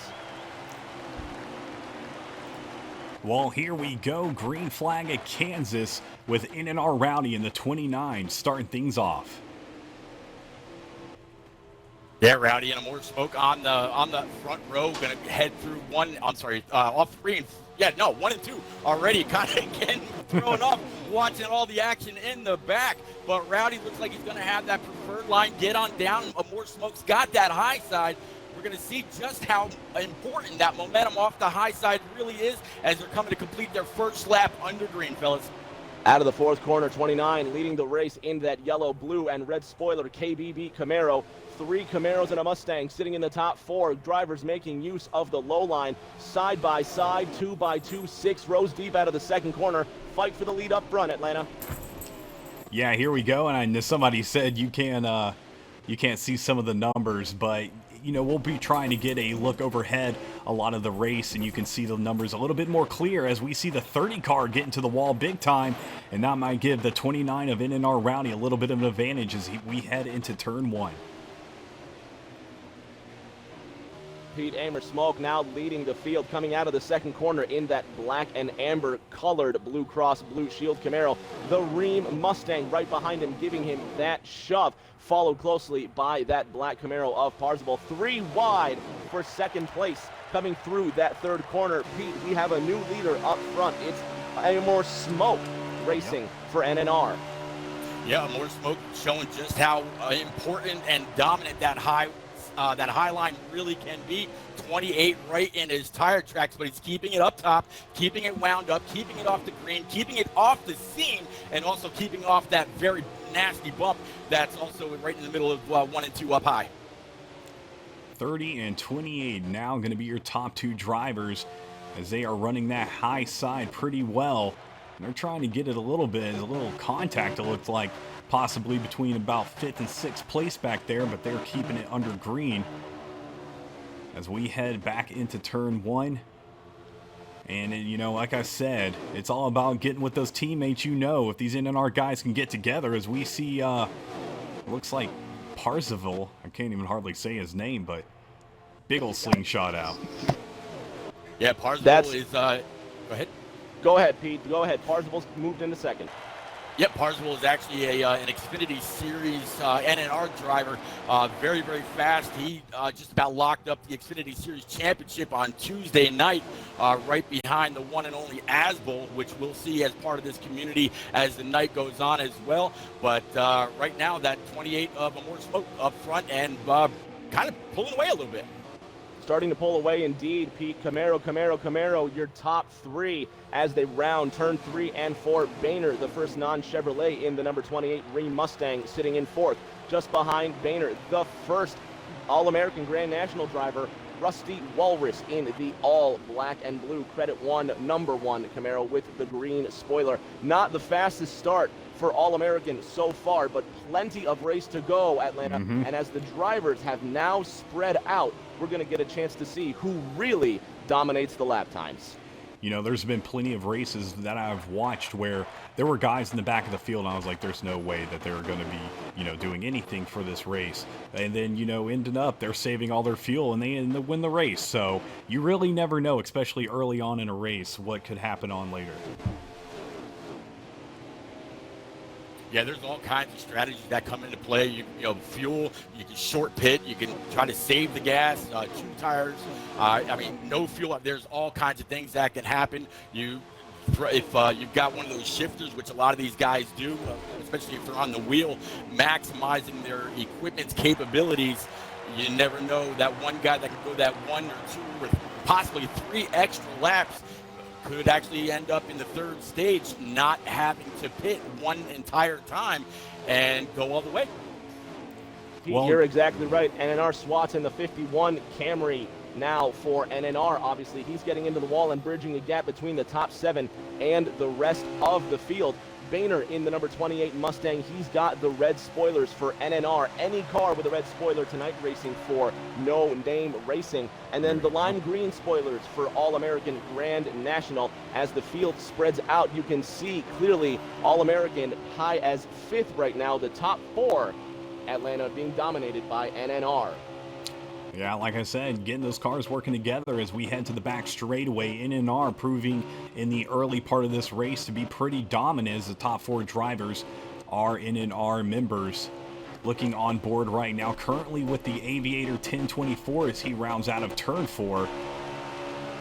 Well, here we go. Green flag at Kansas with NNR Rowdy in the 29 starting things off. Yeah, Rowdy and Moore smoke on the front row, going to head through off 3 and 1 and 2 already, kind of getting thrown off, watching all the action in the back. But Rowdy looks like he's going to have that preferred line, get on down. Moore smoke's got that high side. We're going to see just how important that momentum off the high side really is as they're coming to complete their first lap under green, fellas. Out of the fourth corner, 29 leading the race in that yellow, blue, and red spoiler KBB Camaro. 3 Camaros and a Mustang sitting in the top 4. Drivers making use of the low line. Side by side, 2 by 2, 6 rows deep out of the second corner. Fight for the lead up front, Atlanta. Yeah, here we go. And I know somebody said you can't see some of the numbers, but you know, we'll be trying to get a look overhead a lot of the race, and you can see the numbers a little bit more clear as we see the 30 car getting to the wall big time, and that might give the 29 of NNR Rowdy a little bit of an advantage as we head into turn 1. Pete Amer Smoke now leading the field, coming out of the second corner in that black and amber colored Blue Cross Blue Shield Camaro. The Ream Mustang right behind him, giving him that shove, followed closely by that black Camaro of Parzival. 3 wide for second place. Coming through that third corner, Pete, we have a new leader up front. It's Amer Smoke racing for NNR. Yeah, Moore Smoke showing just how important and dominant that high line really can be. 28 right in his tire tracks, but he's keeping it up top, keeping it wound up, keeping it off the green, keeping it off the seam, and also keeping off that very nasty bump that's also right in the middle of 1 and 2 up high. 30 and 28 now going to be your top 2 drivers as they are running that high side pretty well. And they're trying to get it a little contact, it looks like, possibly between about 5th and 6th place back there, but they're keeping it under green as we head back into turn 1. And, you know, like I said, it's all about getting with those teammates. You know, if these NNR guys can get together, as we see, looks like Parzival, I can't even hardly say his name, but big old slingshot out. Yeah, Parzival is, go ahead. Go ahead, Pete. Go ahead. Parzival's moved into second. Yep, Parswell is actually an Xfinity Series NNR driver. Very, very fast. He just about locked up the Xfinity Series championship on Tuesday night, right behind the one and only Asbull, which we'll see as part of this community as the night goes on as well. But right now, that 28 of more smoke up front and kind of pulling away a little bit. Starting to pull away indeed, Pete. Camaro, your top three as they round turn 3 and 4. Boehner, the first non-Chevrolet in the number 28 Rim Mustang, sitting in 4th. Just behind Boehner, the first All-American Grand National driver, Rusty Walrus, in the all black and blue Credit One number 1 Camaro with the green spoiler. Not the fastest start for All-American so far, but plenty of race to go, Atlanta. And as the drivers have now spread out, we're going to get a chance to see who really dominates the lap times. You know, there's been plenty of races that I've watched where there were guys in the back of the field, and I was like, there's no way that they're going to be, you know, doing anything for this race. And then, you know, ended up, they're saving all their fuel, and they end up win the race. So you really never know, especially early on in a race, what could happen on later. Yeah, there's all kinds of strategies that come into play. You know, fuel, you can short pit, you can try to save the gas, 2 tires. I mean, no fuel. There's all kinds of things that can happen. If you've got one of those shifters, which a lot of these guys do, especially if they're on the wheel, maximizing their equipment's capabilities, you never know that one guy that can go that 1 or 2 or possibly 3 extra laps could actually end up in the 3rd stage not having to pit one entire time and go all the way. Well, you're exactly right. NNR swats in the 51 Camry now for NNR. Obviously, he's getting into the wall and bridging a gap between the top 7 and the rest of the field. Boehner in the number 28 Mustang, he's got the red spoilers for NNR. Any car with a red spoiler tonight racing for No Name Racing. And then the lime green spoilers for All-American Grand National. As the field spreads out, you can see clearly All-American high as 5th right now. The top 4, Atlanta, being dominated by NNR. Yeah, like I said, getting those cars working together as we head to the back straightaway. NNR proving in the early part of this race to be pretty dominant as the top 4 drivers are NNR members. Looking on board right now, currently with the Aviator 1024 as he rounds out of turn 4.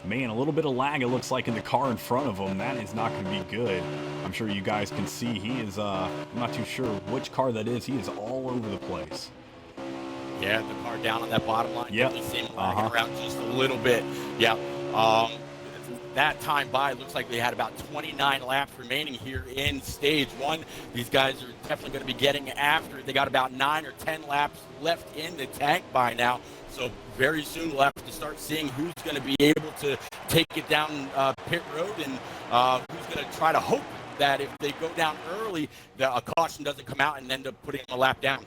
Man, a little bit of lag, it looks like, in the car in front of him. That is not going to be good. I'm sure you guys can see he is, I'm not too sure which car that is. He is all over the place. Yeah, the car down on that bottom line. Yep. You see him lagging around just a little bit. Yeah. That time by, looks like they had about 29 laps remaining here in stage 1. These guys are definitely going to be getting after it. They got about 9 or 10 laps left in the tank by now. So very soon we'll have to start seeing who's going to be able to take it down pit road and who's going to try to hope that if they go down early, that a caution doesn't come out and end up putting a lap down.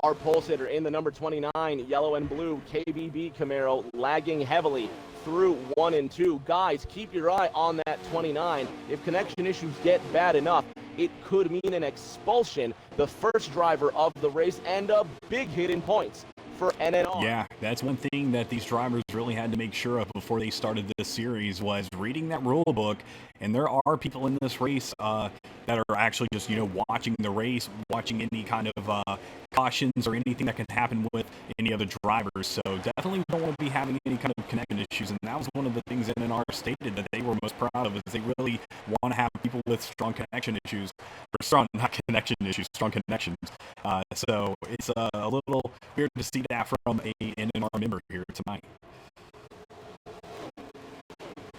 Our pole sitter in the number 29 yellow and blue KBB Camaro, lagging heavily through 1 and 2. Guys, keep your eye on that 29. If connection issues get bad enough, it could mean an expulsion. The first driver of the race and a big hit in points for NNR. Yeah, that's one thing that these drivers really had to make sure of before they started this series was reading that rule book. And there are people in this race that are actually just, you know, watching the race, watching any kind of cautions or anything that can happen with any other drivers. So definitely don't want to be having any kind of connection issues. And that was one of the things NNR stated that they were most proud of, is they really want to have people with strong connection issues, or strong, not connection issues, strong connections. So it's a little weird to see that from a NNR member here tonight.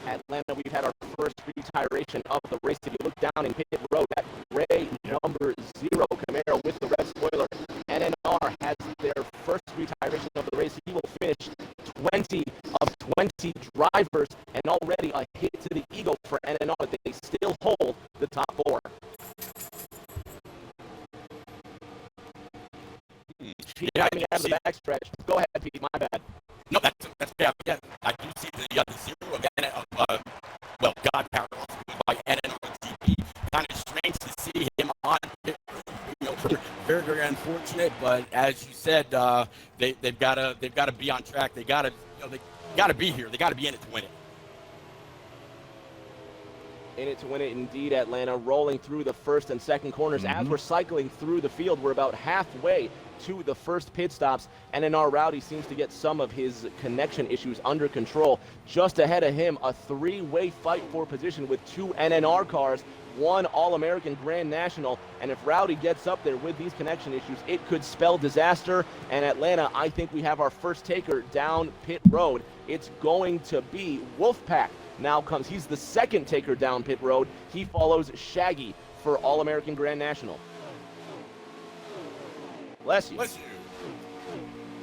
Atlanta, we've had our first retiration of the race. If you look down in pit road, that gray number 0 Camaro with the red spoiler, NNR has their first retiration of the race. He will finish 20 of 20 drivers, and already a hit to the ego for NNR. They still hold the top 4. Pete, Yeah, coming out of the backstretch. Go ahead, Pete. My bad. No, that's yeah. I do see the 0 again. Well, God Power by NNR GP. Kind of strange to see him on pit road. You know, very, very unfortunate. But as you said, they've got to be on track. They got to be here. They got to be in it to win it. In it to win it indeed, Atlanta, rolling through the first and second corners. As we're cycling through the field, we're about halfway to the first pit stops. NNR Rowdy seems to get some of his connection issues under control. Just ahead of him, a three-way fight for position with two NNR cars, one All-American Grand National, and if Rowdy gets up there with these connection issues, it could spell disaster. And Atlanta, I think we have our first taker down pit road. It's going to be Wolfpack. Now comes, he's the second taker down pit road. He follows Shaggy for All-American Grand National. Bless you. Bless you.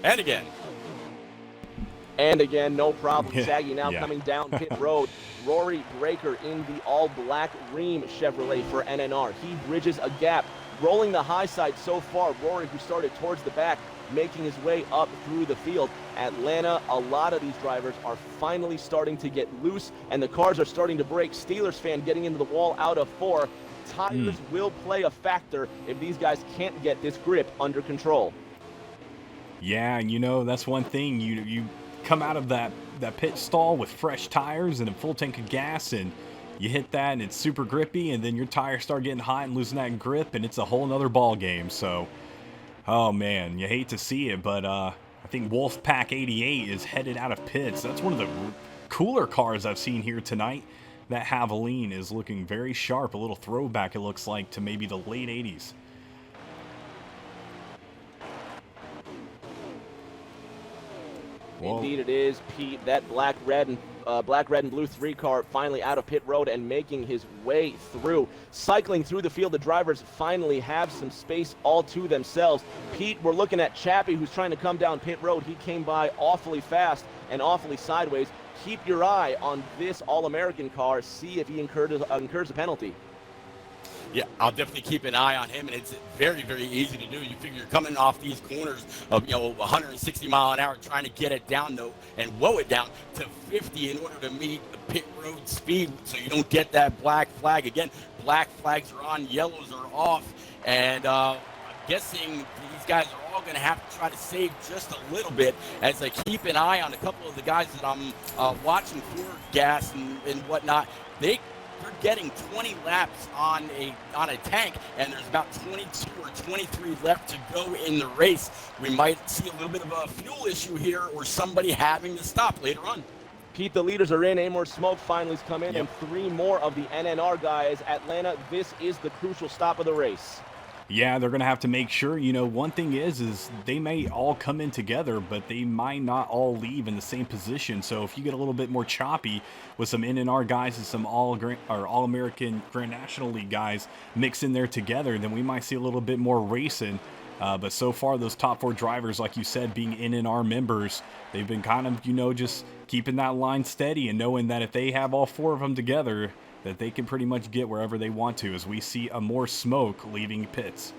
And again. And again, no problem. Yeah. Shaggy now Yeah. coming down pit road. Rory Breaker in the all-black Ream Chevrolet for NNR. He bridges a gap, rolling the high side so far. Rory, who started towards the back, making his way up through the field. Atlanta, a lot of these drivers are finally starting to get loose, and the cars are starting to break. Steelers fan getting into the wall out of 4. Tires will play a factor if these guys can't get this grip under control. Yeah, and you know, that's one thing. You come out of that pit stall with fresh tires and a full tank of gas, and you hit that and it's super grippy, and then your tires start getting hot and losing that grip, and it's a whole nother ball game. So, oh man, you hate to see it, but I think Wolfpack 88 is headed out of pits. That's one of the cooler cars I've seen here tonight. That Javelin is looking very sharp, a little throwback it looks like to maybe the late 80s. Whoa. Indeed it is, Pete. That black, red, and blue 3 car finally out of pit road and making his way through. Cycling through the field, the drivers finally have some space all to themselves. Pete, we're looking at Chappie, who's trying to come down pit road. He came by awfully fast and awfully sideways. Keep your eye on this All-American car. See if he incurs a penalty. Yeah, I'll definitely keep an eye on him, and it's very, very easy to do. You figure you're coming off these corners of 160 mile an hour, trying to get it down though and low it down to 50 in order to meet the pit road speed, so you don't get that black flag again. Black flags are on, yellows are off, and I'm guessing these guys are all going to have to try to save just a little bit as I keep an eye on a couple of the guys that I'm watching for gas and whatnot. They're getting 20 laps on a tank, and there's about 22 or 23 left to go in the race. We might see a little bit of a fuel issue here or somebody having to stop later on. Pete, the leaders are in. Amor Smoke finally's come in, and 3 more of the NNR guys. Atlanta, this is the crucial stop of the race. Yeah, they're going to have to make sure, one thing is they may all come in together, but they might not all leave in the same position. So if you get a little bit more choppy with some NNR guys and some All-American Grand National League guys mixed in there together, then we might see a little bit more racing. But so far, those top 4 drivers, like you said, being NNR members, they've been kind of, just keeping that line steady and knowing that if they have all 4 of them together, that they can pretty much get wherever they want to, as we see a more smoke leaving pits.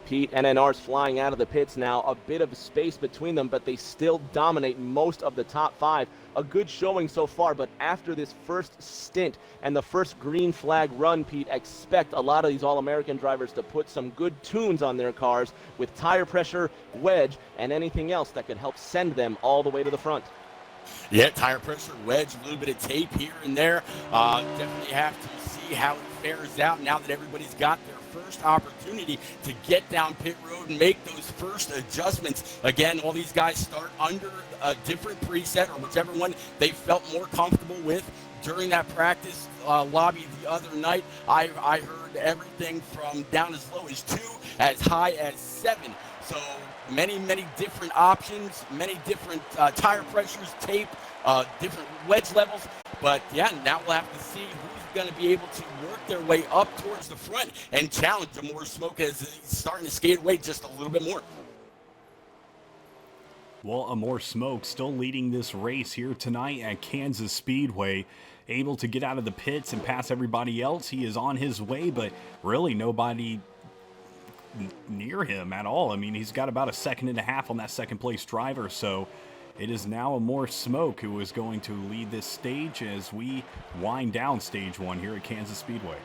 Pete, NNR's flying out of the pits now. A bit of space between them, but they still dominate most of the top 5. A good showing so far, but after this first stint and the first green flag run, Pete, expect a lot of these All-American drivers to put some good tunes on their cars with tire pressure, wedge, and anything else that could help send them all the way to the front. Yeah, tire pressure, wedge, a little bit of tape here and there. Definitely have to see how it fares out now that everybody's got their first opportunity to get down pit road and make those first adjustments. Again, all these guys start under a different preset or whichever one they felt more comfortable with during that practice lobby the other night. I heard everything from down as low as 2 as high as 7. So many different options, many different tire pressures, tape, different wedge levels. But yeah, now we'll have to see who's going to be able to work their way up towards the front and challenge Amor Smoke as he's starting to skate away just a little bit more. Well, Amor Smoke still leading this race here tonight at Kansas Speedway, able to get out of the pits and pass everybody else. He is on his way, but really nobody near him at all. I mean, he's got about a second and a half on that second place driver, so it is now Amor Smoke who is going to lead this stage as we wind down stage 1 here at Kansas Speedway.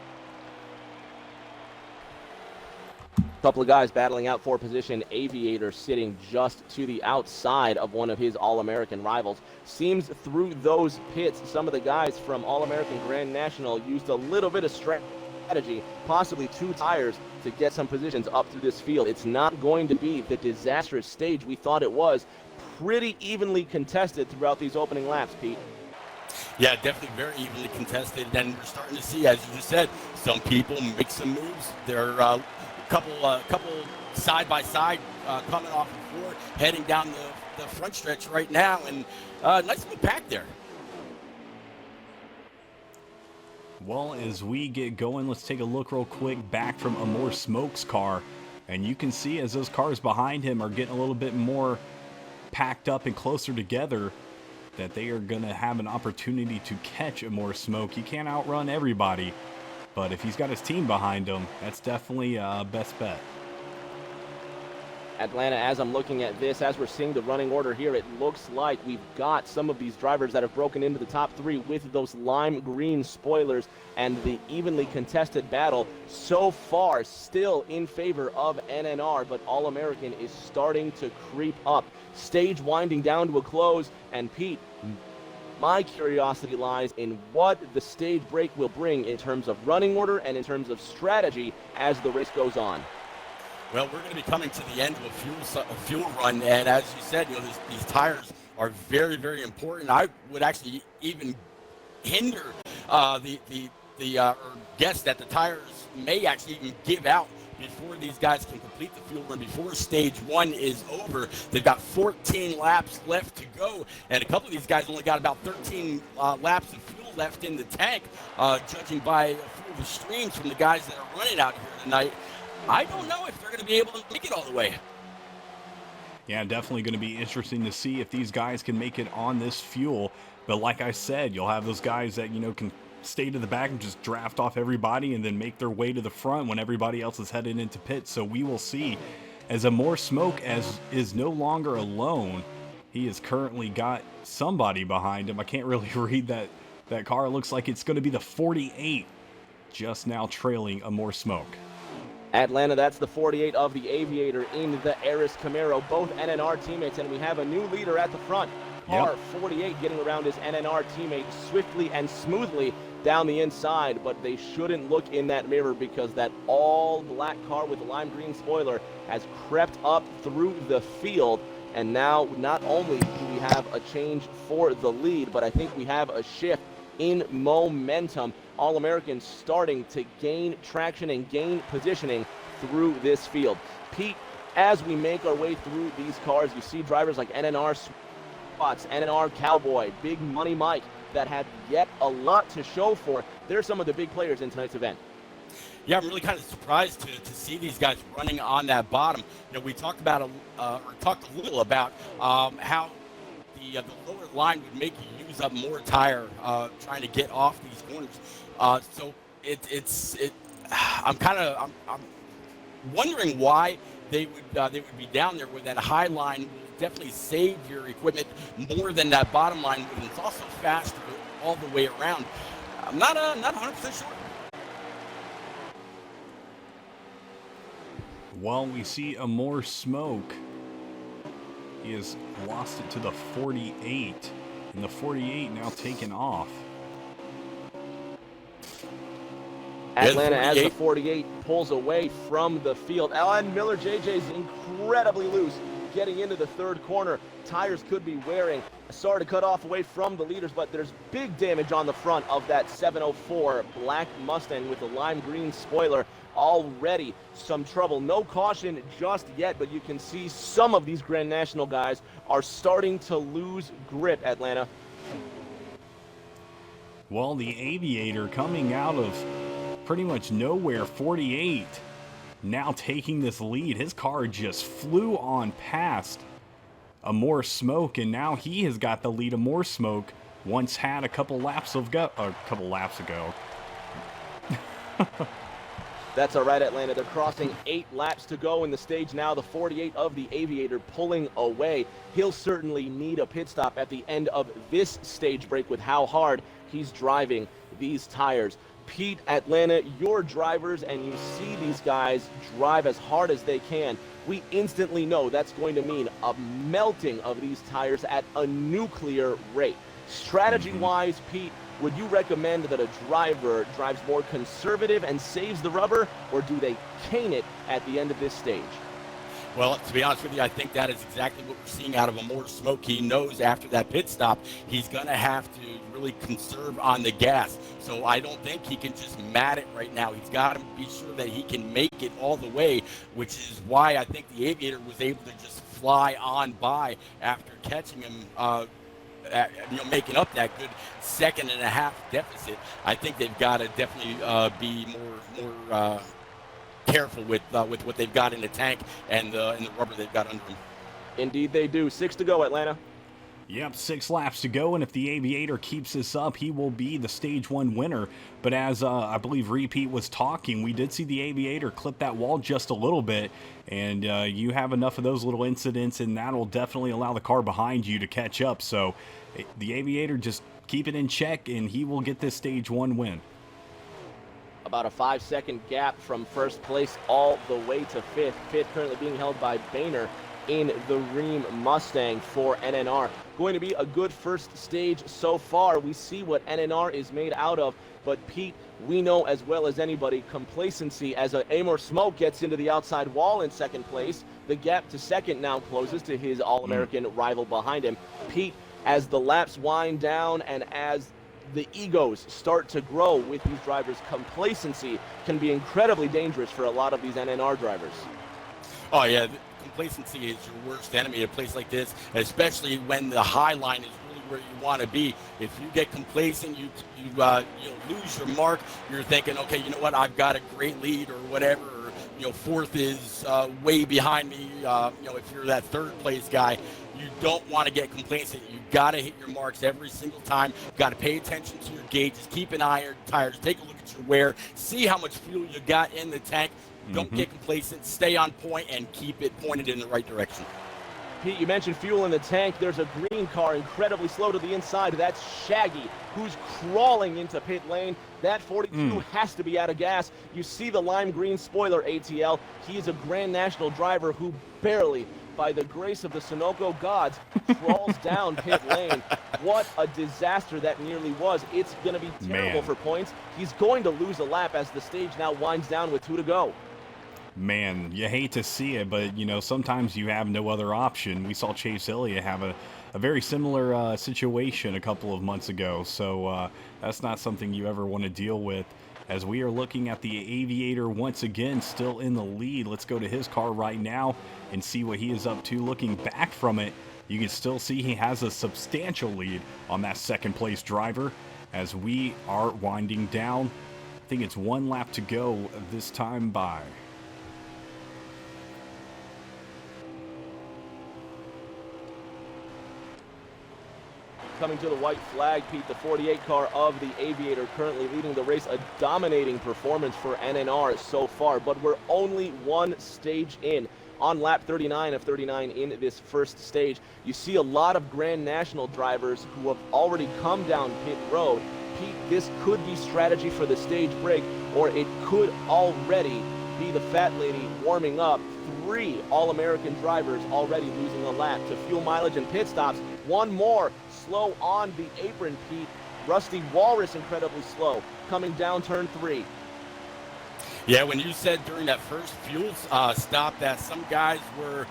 Couple of guys battling out for position. Aviator sitting just to the outside of one of his All-American rivals. Seems through those pits, some of the guys from All-American Grand National used a little bit of strategy, possibly 2 tires, to get some positions up through this field. It's not going to be the disastrous stage we thought it was. Pretty evenly contested throughout these opening laps, Pete. Yeah, definitely very evenly contested, and we're starting to see, as you just said, some people make some moves. There are couple side by side coming off the floor, heading down the front stretch right now, and nice little pack there. Well, as we get going, let's take a look real quick back from Amor Smoke's car, and you can see as those cars behind him are getting a little bit more packed up and closer together, that they are going to have an opportunity to catch Amor Smoke. He can't outrun everybody, but if he's got his team behind him, that's definitely best bet. Atlanta, as I'm looking at this, as we're seeing the running order here, it looks like we've got some of these drivers that have broken into the top 3 with those lime green spoilers, and the evenly contested battle so far still in favor of NNR, but All-American is starting to creep up. Stage winding down to a close, and Pete, my curiosity lies in what the stage break will bring in terms of running order and in terms of strategy as the race goes on. Well, we're going to be coming to the end of a fuel run, and as you said, these tires are very, very important. I would actually even hinder or guess that the tires may actually even give out before these guys can complete the fuel run, before stage 1 is over. They've got 14 laps left to go, and a couple of these guys only got about 13 laps of fuel left in the tank, judging by a few of the streams from the guys that are running out here tonight. I don't know if they're going to be able to make it all the way. Yeah, definitely going to be interesting to see if these guys can make it on this fuel. But like I said, you'll have those guys that, can stay to the back and just draft off everybody and then make their way to the front when everybody else is headed into pits. So we will see, as Amor Smoke is no longer alone. He has currently got somebody behind him. I can't really read that car. It looks like it's going to be the 48 just now trailing Amor Smoke. Atlanta, that's the 48 of the Aviator in the Eris Camaro, both NNR teammates, and we have a new leader at the front. Car 48 getting around his NNR teammate swiftly and smoothly down the inside, but they shouldn't look in that mirror because that all-black car with the lime green spoiler has crept up through the field, and now not only do we have a change for the lead, but I think we have a shift in momentum. All-Americans starting to gain traction and gain positioning through this field. Pete, as we make our way through these cars, you see drivers like NNR Spots, NNR Cowboy, Big Money Mike that have yet a lot to show for. They're some of the big players in tonight's event. Yeah, I'm really kind of surprised to see these guys running on that bottom. We talked about talked a little about how the lower line would make you use up more tire trying to get off these corners. So I'm wondering why they would be down there with that high line. Will definitely save your equipment more than that bottom line, and it's also faster all the way around. I'm not 100% sure. Well, we see Amor Smoke. He has lost it to the 48, and the 48 now taken off. Atlanta, as the 48 pulls away from the field. Alan Miller JJ's incredibly loose, getting into the third corner. Tires could be wearing. Sorry to cut off away from the leaders, but there's big damage on the front of that 704 black Mustang with the lime green spoiler. Already some trouble. No caution just yet, but you can see some of these Grand National guys are starting to lose grip, Atlanta. Well, the Aviator coming out of pretty much nowhere, 48, now taking this lead. His car just flew on past Amor Smoke, and now he has got the lead. Amor Smoke once had a couple laps ago. That's all right, Atlanta. They're crossing 8 laps to go in the stage now. The 48 of the Aviator pulling away. He'll certainly need a pit stop at the end of this stage break with how hard he's driving these tires. Pete, Atlanta, your drivers, and you see these guys drive as hard as they can. We instantly know that's going to mean a melting of these tires at a nuclear rate. Strategy-wise, Pete, would you recommend that a driver drives more conservative and saves the rubber, or do they cane it at the end of this stage? Well, to be honest with you, I think that is exactly what we're seeing out of Amor Smoke. He knows after that pit stop, he's going to have to really conserve on the gas. So I don't think he can just mat it right now. He's got to be sure that he can make it all the way, which is why I think the Aviator was able to just fly on by after catching him, making up that good 1.5 second deficit. I think they've got to definitely be more careful with what they've got in the tank and the rubber they've got under them. Indeed they do. 6 to go, Atlanta. Yep, 6 laps to go, and if the Aviator keeps this up, he will be the Stage 1 winner. But as I believe Repeat was talking, we did see the Aviator clip that wall just a little bit, and you have enough of those little incidents, and that'll definitely allow the car behind you to catch up. So the Aviator, just keep it in check, and he will get this Stage 1 win. About a 5-second gap from first place all the way to fifth. Fifth currently being held by Boehner in the Ream Mustang for NNR. Going to be a good first stage so far. We see what NNR is made out of, but Pete, we know as well as anybody, complacency as Amor Smoke gets into the outside wall in second place. The gap to second now closes to his All-American rival behind him. Pete, as the laps wind down and as the egos start to grow with these drivers, complacency can be incredibly dangerous for a lot of these NNR drivers. Oh yeah, complacency is your worst enemy at a place like this, especially when the high line is really where you want to be. If you get complacent, you lose your mark. You're thinking, okay, you know what, I've got a great lead or whatever. Or, fourth is way behind me. If you're that third place guy, you don't want to get complacent. You got to hit your marks every single time. You got to pay attention to your gauges. Keep an eye on your tires. Take a look at your wear. See how much fuel you got in the tank. Don't get complacent. Stay on point and keep it pointed in the right direction. Pete, you mentioned fuel in the tank. There's a green car incredibly slow to the inside. That's Shaggy, who's crawling into pit lane. That 42 has to be out of gas. You see the lime green spoiler, ATL. He is a Grand National driver who barely, by the grace of the Sunoco gods, crawls down pit lane. What a disaster that nearly was. It's going to be terrible for points. He's going to lose a lap as the stage now winds down with 2 to go. Man, you hate to see it, but, sometimes you have no other option. We saw Chase Elliott have a very similar situation a couple of months ago, so that's not something you ever want to deal with. As we are looking at the Aviator once again, still in the lead. Let's go to his car right now and see what he is up to. Looking back from it, you can still see he has a substantial lead on that second place driver as we are winding down. I think it's 1 lap to go this time by. Coming to the white flag, Pete, the 48 car of the Aviator currently leading the race. A dominating performance for NNR so far, but we're only 1 stage in. On lap 39 of 39 in this first stage, you see a lot of Grand National drivers who have already come down pit road. Pete, this could be strategy for the stage break, or it could already be the fat lady warming up. 3 All-American drivers already losing a lap to fuel mileage and pit stops. 1 more slow on the apron, Pete. Rusty Walrus incredibly slow coming down turn 3. Yeah, when you said during that first fuel stop that some guys were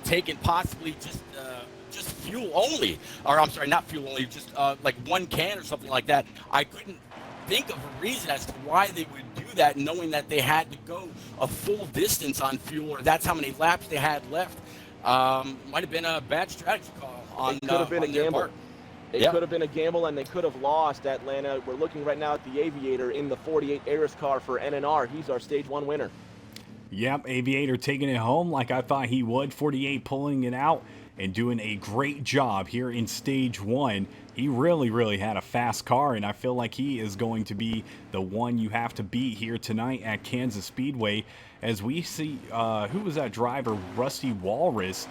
taking possibly just fuel only, or I'm sorry, not fuel only, just like 1 can or something like that, I couldn't think of a reason as to why they would do that, knowing that they had to go a full distance on fuel, or that's how many laps they had left. Might have been a bad strategy call on It could have been a gamble. part. It could have been a gamble, and they could have lost Atlanta. We're looking right now at the Aviator in the 48 Aris car for NNR. He's our stage 1 winner. Yep, Aviator taking it home like I thought he would. 48 pulling it out and doing a great job here in stage 1. He really had a fast car, and I feel like he is going to be the one you have to beat here tonight at Kansas Speedway. As we see, who was that driver? Rusty Walrus,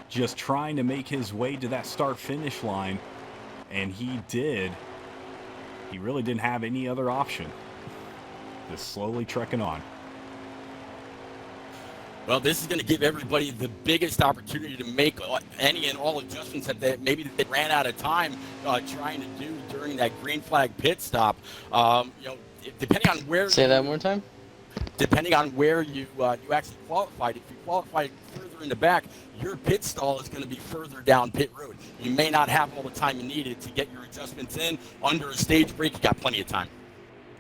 just trying to make his way to that start-finish line, and he did. he really didn't have any other option. Just slowly trekking on. Well, this is going to give everybody the biggest opportunity to make any and all adjustments that maybe they ran out of time trying to do during that green flag pit stop. Depending on where. Say that one more time. Depending on where you actually qualified, if you qualified further in the back, your pit stall is going to be further down pit road. You may not have all the time you needed to get your adjustments in under a stage break. You got plenty of time.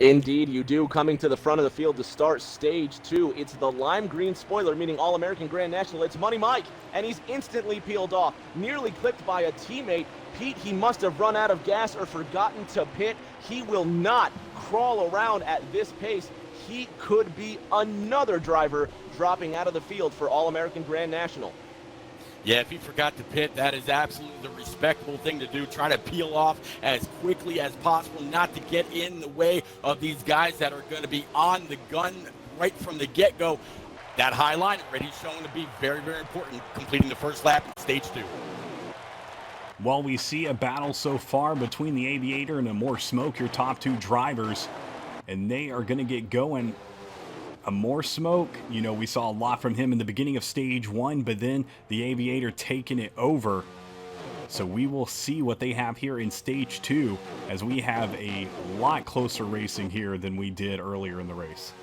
Indeed, you do. Coming to the front of the field to start stage 2, it's the lime green spoiler, meaning All-American Grand National. It's Money Mike, and he's instantly peeled off, nearly clipped by a teammate. Pete, he must have run out of gas or forgotten to pit. He will not crawl around at this pace. He could be another driver dropping out of the field for All-American Grand National. Yeah, if he forgot to pit, that is absolutely the respectable thing to do. Try to peel off as quickly as possible, not to get in the way of these guys that are going to be on the gun right from the get-go. That high line already shown to be very, very important, completing the first lap in stage 2. Well, we see a battle so far between the Aviator and a More Smoke, your top 2 drivers, and they are going to get going. A More Smoke, you know, we saw a lot from him in the beginning of stage 1, but then the Aviator taking it over. So we will see what they have here in stage 2, as we have a lot closer racing here than we did earlier in the race.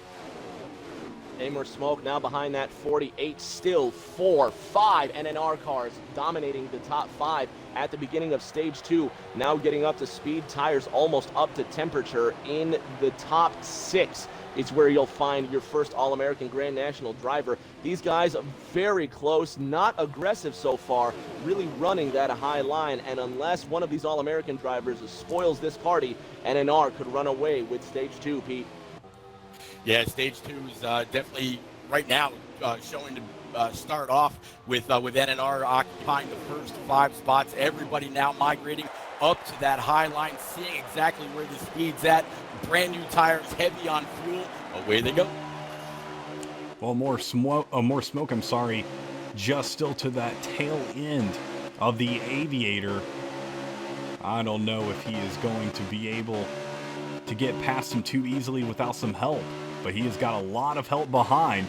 More Smoke now behind that 48, still 4, 5 NNR cars dominating the top 5 at the beginning of stage 2. Now getting up to speed, tires almost up to temperature in the top 6. It's where you'll find your first All-American Grand National driver. These guys are very close, not aggressive so far, really running that high line. And unless one of these All-American drivers spoils this party, NNR could run away with stage 2, Pete. Yeah, stage 2 is definitely right now showing to start off with NNR occupying the first 5 spots. Everybody now migrating up to that high line, seeing exactly where the speed's at. Brand new tires, heavy on fuel. Away they go. Well, More Smoke, just still to that tail end of the Aviator. I don't know if he is going to be able to get past him too easily without some help, but he has got a lot of help behind.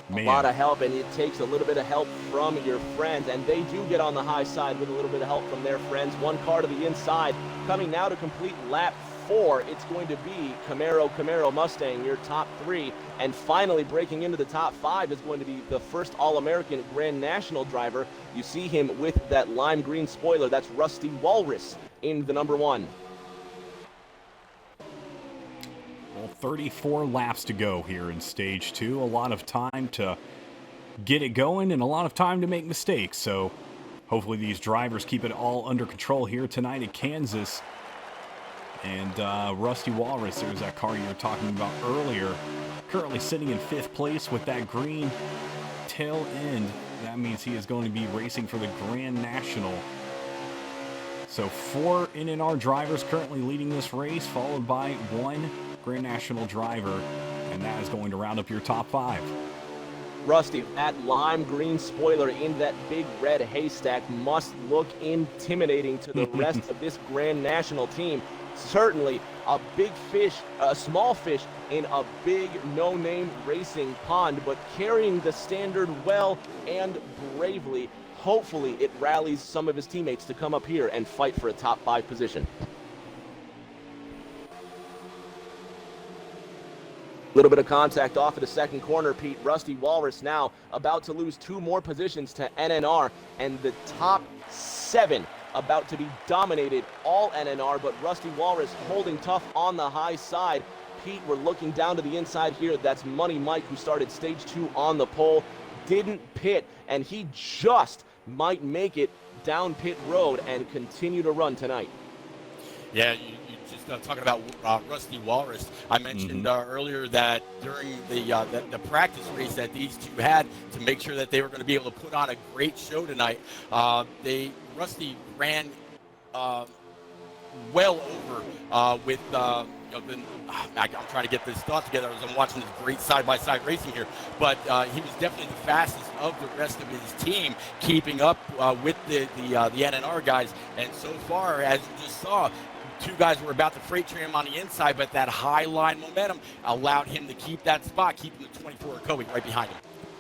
Man. A lot of help, and it takes a little bit of help from your friends, and they do get on the high side with a little bit of help from their friends. One car to the inside, coming now to complete lap 4. It's going to be Camaro Mustang, your top 3, and finally breaking into the top 5 is going to be the first All-American Grand National driver. You see him with that lime green spoiler. That's Rusty Walrus in the number 1. Well, 34 laps to go here in stage 2. A lot of time to get it going and a lot of time to make mistakes. So hopefully these drivers keep it all under control here tonight at Kansas. And Rusty Walrus, there's that car you were talking about earlier, currently sitting in 5th place with that green tail end. That means he is going to be racing for the Grand National. So 4 NNR drivers currently leading this race, followed by 1 Grand National driver, and that is going to round up your top 5. Rusty, that lime green spoiler in that big red haystack must look intimidating to the rest of this Grand National team. Certainly a big fish, a small fish in a big no-name racing pond, but carrying the standard well and bravely. Hopefully it rallies some of his teammates to come up here and fight for a top 5 position. Little bit of contact off of the second corner, Pete. Rusty Walrus now about to lose 2 more positions to NNR, and the top 7 about to be dominated, all NNR, but Rusty Walrus holding tough on the high side. Pete, we're looking down to the inside here. That's Money Mike, who started stage 2 on the pole, didn't pit, and he just might make it down pit road and continue to run tonight. Yeah, you just talking about Rusty Walrus. I mentioned earlier that during the practice race that these two had to make sure that they were going to be able to put on a great show tonight, Rusty ran well over with I'm trying to get this thought together as I'm watching this great side-by-side racing here, but he was definitely the fastest of the rest of his team, keeping up with the NNR guys. And so far, as you just saw, two guys were about to freight train him on the inside, but that high line momentum allowed him to keep that spot, keeping the 24 Kobe right behind him.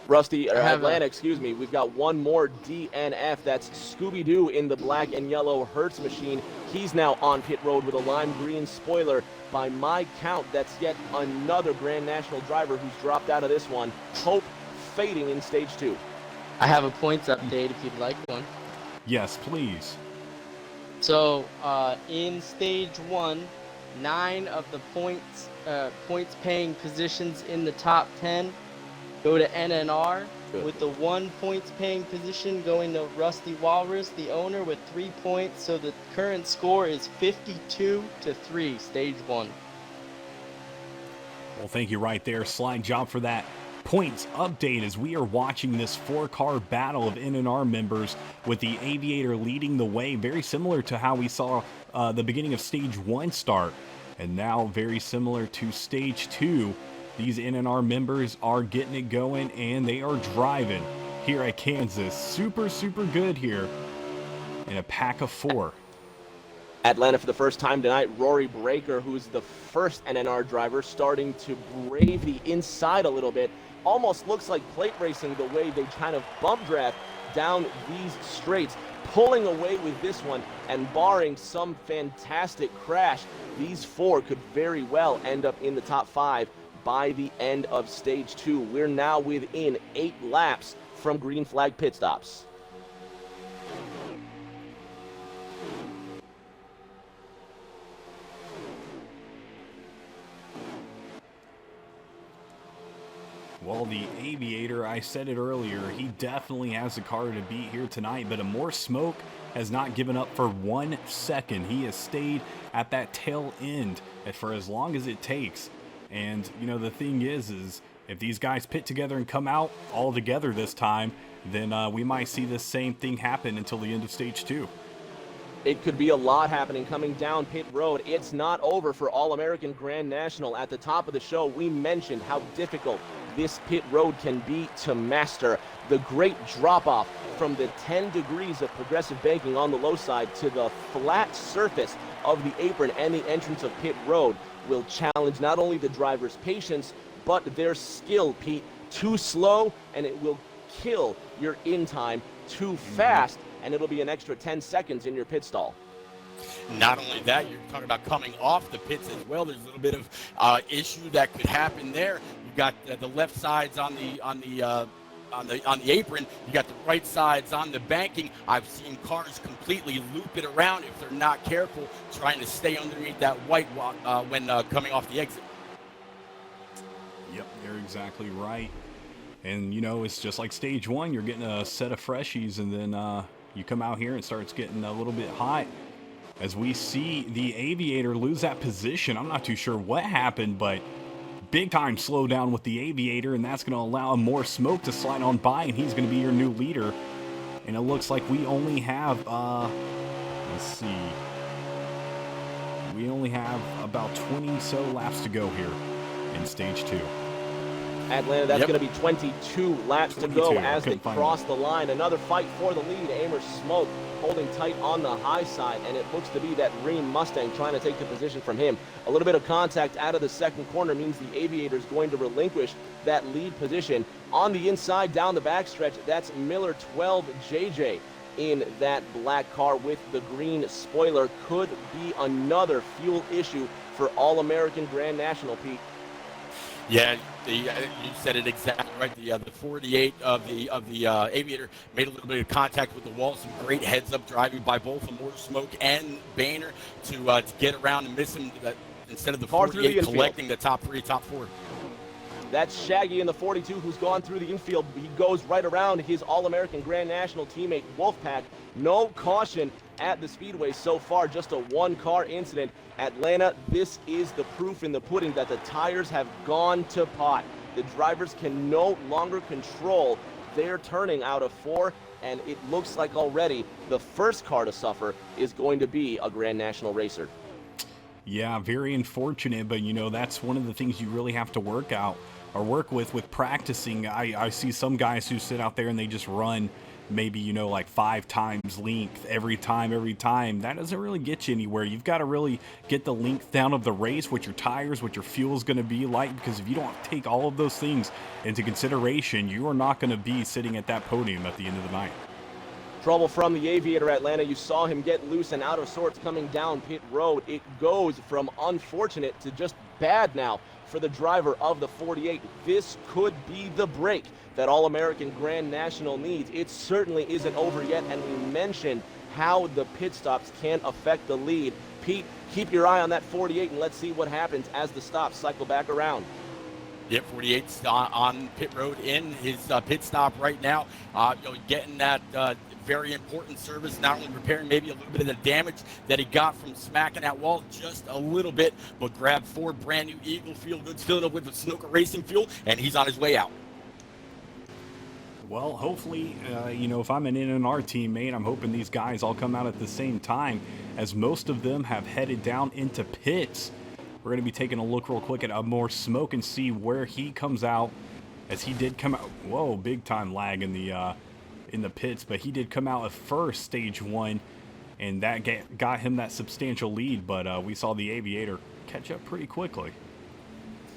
Rusty, or Atlanta, excuse me, we've got one more DNF. That's Scooby-Doo in the black and yellow Hertz machine. He's now on pit road with a lime green spoiler. By my count, that's yet another Grand National driver who's dropped out of this one. Hope fading in stage 2. I have a points update if you'd like one. Yes, please. So in stage 1, 9 of the points paying positions in the top 10 go to NNR. Good. With the 1 points paying position going to Rusty Walrus, the owner, with 3 points. So the current score is 52-3, stage 1. Well, thank you right there, Slide Job, for that points update as we are watching this 4-car battle of NNR members with the Aviator leading the way, very similar to how we saw the beginning of stage 1 start, and now very similar to stage 2. These NNR members are getting it going, and they are driving here at Kansas. Super, super good here in a pack of 4. Atlanta for the first time tonight, Rory Breaker, who's the first NNR driver, starting to brave the inside a little bit. Almost looks like plate racing the way they kind of bump draft down these straights, pulling away with this one, and barring some fantastic crash, these 4 could very well end up in the top 5 by the end of stage 2. We're now within 8 laps from green flag pit stops. Well, the Aviator, I said it earlier, he definitely has a car to beat here tonight, but More Smoke has not given up for 1 second. He has stayed at that tail end for as long as it takes. And, you know, the thing is if these guys pit together and come out all together this time, then we might see the same thing happen until the end of stage 2. It could be a lot happening coming down pit road. It's not over for All-American Grand National. At the top of the show, we mentioned how difficult this pit road can be to master. The great drop-off from the 10 degrees of progressive banking on the low side to the flat surface of the apron and the entrance of pit road will challenge not only the driver's patience, but their skill, Pete. Too slow, and it will kill your in time. Too fast, and it'll be an extra 10 seconds in your pit stall. Not only that, you're talking about coming off the pits as well. There's a little bit of issue that could happen there. You got the left sides on the apron. You got the right sides on the banking. I've seen cars completely loop it around if they're not careful, trying to stay underneath that white when coming off the exit. Yep, you're exactly right. And, you know, it's just like stage 1. You're getting a set of freshies, and then you come out here and it starts getting a little bit hot. As we see the Aviator lose that position, I'm not too sure what happened, but big time slow down with the Aviator, and that's going to allow More Smoke to slide on by, and he's going to be your new leader. And it looks like we only have, let's see, we only have about 20 so laps to go here in stage 2. Atlanta, that's going to be 22 laps to go as they cross the line. Another fight for the lead. Amer Smoke holding tight on the high side, and it looks to be that green Mustang trying to take the position from him. A little bit of contact out of the second corner means the Aviator is going to relinquish that lead position. On the inside, down the backstretch, that's Miller 12 JJ in that black car with the green spoiler. Could be another fuel issue for All-American Grand National, Pete. Yeah, you said it exactly right. The 48 of the Aviator made a little bit of contact with the wall. Some great heads-up driving by both More Smoke and Boehner to get around and miss him instead of the 48 collecting the top 3, top 4. That's Shaggy in the 42 who's gone through the infield. He goes right around his All-American Grand National teammate Wolfpack. No caution at the speedway so far, just a 1-car incident. Atlanta, this is the proof in the pudding that the tires have gone to pot. The drivers can no longer control their turning out of 4, and it looks like already the first car to suffer is going to be a Grand National racer. Yeah, very unfortunate, but you know, that's one of the things you really have to work with practicing. I see some guys who sit out there and they just run maybe, you know, like 5 times length every time, that doesn't really get you anywhere. You've got to really get the length down of the race, what your tires, what your fuel is going to be like, because if you don't take all of those things into consideration, you are not going to be sitting at that podium at the end of the night. Trouble from the Aviator, Atlanta. You saw him get loose and out of sorts coming down pit road. It goes from unfortunate to just bad now for the driver of the 48. This could be the break that All-American Grand National needs. It certainly isn't over yet, and we mentioned how the pit stops can affect the lead. Pete, keep your eye on that 48, and let's see what happens as the stops cycle back around. Yep, 48's on pit road in his pit stop right now. Getting that very important service, not only repairing maybe a little bit of the damage that he got from smacking that wall just a little bit, but grabbed 4 brand new Eagle Feel Goods, filled up with the Sunoco Racing fuel, and he's on his way out. Well, hopefully, you know, if I'm an NNR teammate, I'm hoping these guys all come out at the same time, as most of them have headed down into pits. We're going to be taking a look real quick at More Smoke and see where he comes out, as he did come out. Whoa, big time lag in the pits, but he did come out at first, stage 1, and that got him that substantial lead, but we saw the Aviator catch up pretty quickly.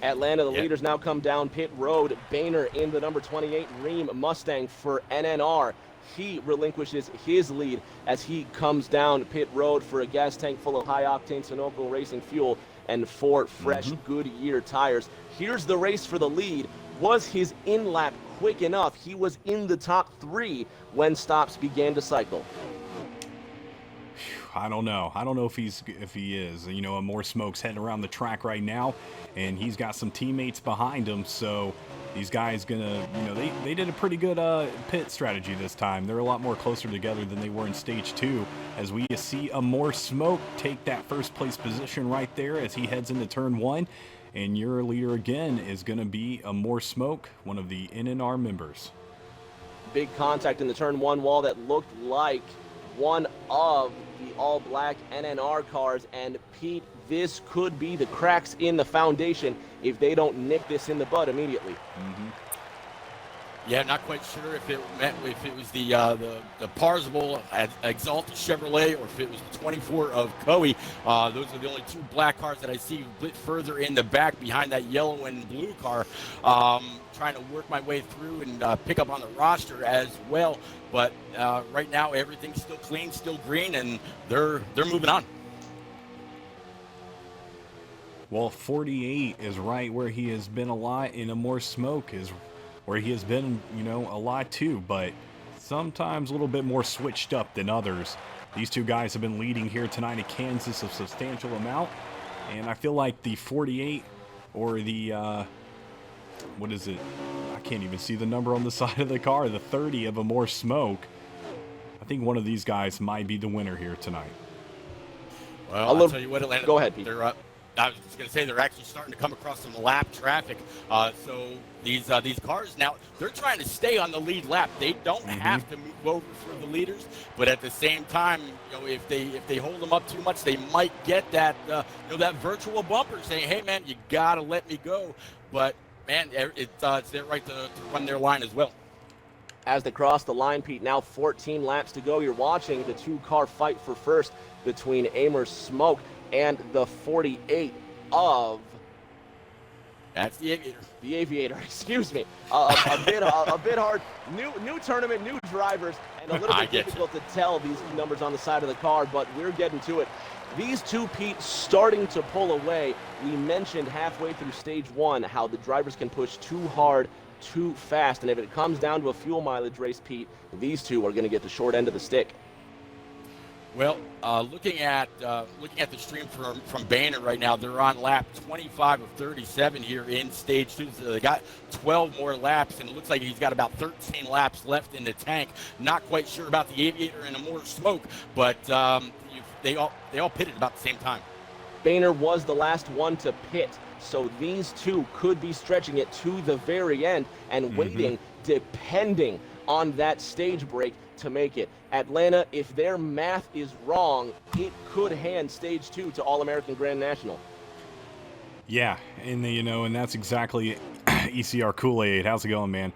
Atlanta, the leaders now come down pit road. Boehner in the number 28 Ream Mustang for NNR. He relinquishes his lead as he comes down pit road for a gas tank full of high-octane Sunoco Racing fuel and 4 fresh Goodyear tires. Here's the race for the lead. Was his in-lap quick enough? He was in the top 3 when stops began to cycle. I don't know. I don't know if he is. You know, More Smoke's heading around the track right now, and he's got some teammates behind him. So these guys gonna, you know, they did a pretty good pit strategy this time. They're a lot more closer together than they were in stage 2. As we see More Smoke take that first place position right there as he heads into turn 1. And your leader again is going to be More Smoke, one of the NNR members. Big contact in the turn 1 wall that looked like one of the all-black NNR cars. And Pete, this could be the cracks in the foundation if they don't nick this in the bud immediately. Yeah, not quite sure if it was the Parzival at Exalted Chevrolet or if it was the 24 of Coe. Those are the only 2 black cars that I see a bit further in the back behind that yellow and blue car. Trying to work my way through and pick up on the roster as well. But right now everything's still clean, still green, and they're moving on. Well, 48 is right where he has been a lot, and More Smoke is where he has been, you know, a lot too, but sometimes a little bit more switched up than others. These 2 guys have been leading here tonight at Kansas a substantial amount, and I feel like the 48 or the, what is it? I can't even see the number on the side of the car, the 30 of More Smoke. I think one of these guys might be the winner here tonight. Well, I'll tell you what, Atlanta. Go ahead, Pete. I was just going to say they're actually starting to come across some lap traffic. So these cars now, they're trying to stay on the lead lap. They don't have to move over for the leaders, but at the same time, you know, if they hold them up too much, they might get that that virtual bumper saying, "Hey man, you got to let me go." But man, it's their right to run their line as well. As they cross the line, Pete, now 14 laps to go. You're watching the 2-car fight for first between More Smoke and the 48 of... That's the Aviator. The Aviator, excuse me. A bit hard. New tournament, new drivers, and a little bit difficult to tell these numbers on the side of the car, but we're getting to it. These 2, Pete, starting to pull away. We mentioned halfway through stage 1 how the drivers can push too hard, too fast, and if it comes down to a fuel mileage race, Pete, these 2 are going to get the short end of the stick. Well, looking at the stream from Boehner right now, they're on lap 25 of 37 here in stage 2. So they got 12 more laps, and it looks like he's got about 13 laps left in the tank. Not quite sure about the Aviator and More Smoke, but they all pitted about the same time. Boehner was the last one to pit, so these 2 could be stretching it to the very end and waiting, depending on that stage break to make it. Atlanta, if their math is wrong, it could hand stage 2 to All-American Grand National. Yeah, and you know, and that's exactly ECR Kool-Aid. How's it going, man?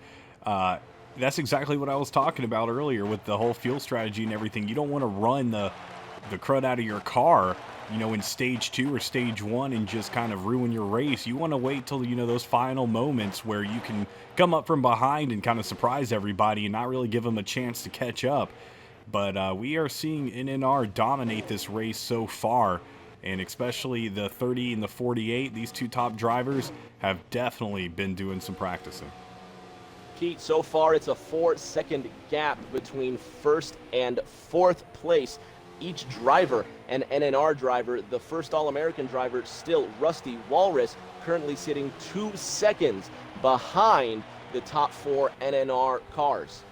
That's exactly what I was talking about earlier with the whole fuel strategy and everything. You don't want to run the crud out of your car, in stage 2 or stage 1 and just kind of ruin your race. You want to wait till, those final moments where you can come up from behind and kind of surprise everybody and not really give them a chance to catch up. But we are seeing NNR dominate this race so far, and especially the 30 and the 48. These two top drivers have definitely been doing some practicing. Pete, so far it's a 4-second gap between first and fourth place. Each driver, an NNR driver, the first All-American driver, still Rusty Walrus, currently sitting 2 seconds behind the top 4 NNR cars.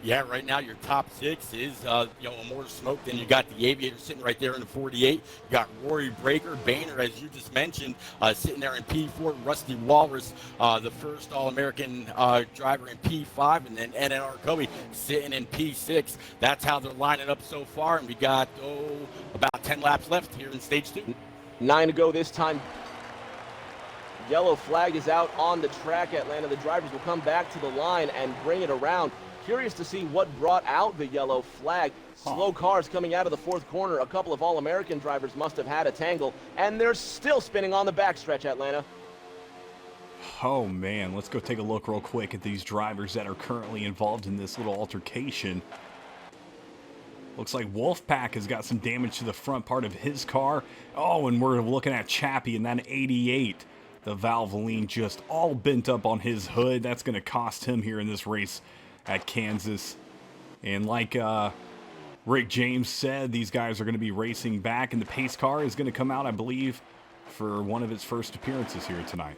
Yeah, right now your top 6 is more smoke than you got the Aviator sitting right there in the 48. You got Rory Breaker, Boehner, as you just mentioned, sitting there in P4. Rusty Walrus, the first All-American driver in P5, and then NNR Kobe sitting in P6. That's how they're lining up so far, and we got about 10 laps left here in stage 2. 9 to go this time. Yellow flag is out on the track, Atlanta. The drivers will come back to the line and bring it around. Curious to see what brought out the yellow flag. Slow cars coming out of the fourth corner. A couple of All-American drivers must have had a tangle, and they're still spinning on the backstretch, Atlanta. Oh man, let's go take a look real quick at these drivers that are currently involved in this little altercation. Looks like Wolfpack has got some damage to the front part of his car. Oh, and we're looking at Chappie in that 88. The Valvoline just all bent up on his hood. That's going to cost him here in this race at Kansas. And like Rick James said, these guys are going to be racing back, and the pace car is going to come out, I believe, for one of its first appearances here tonight.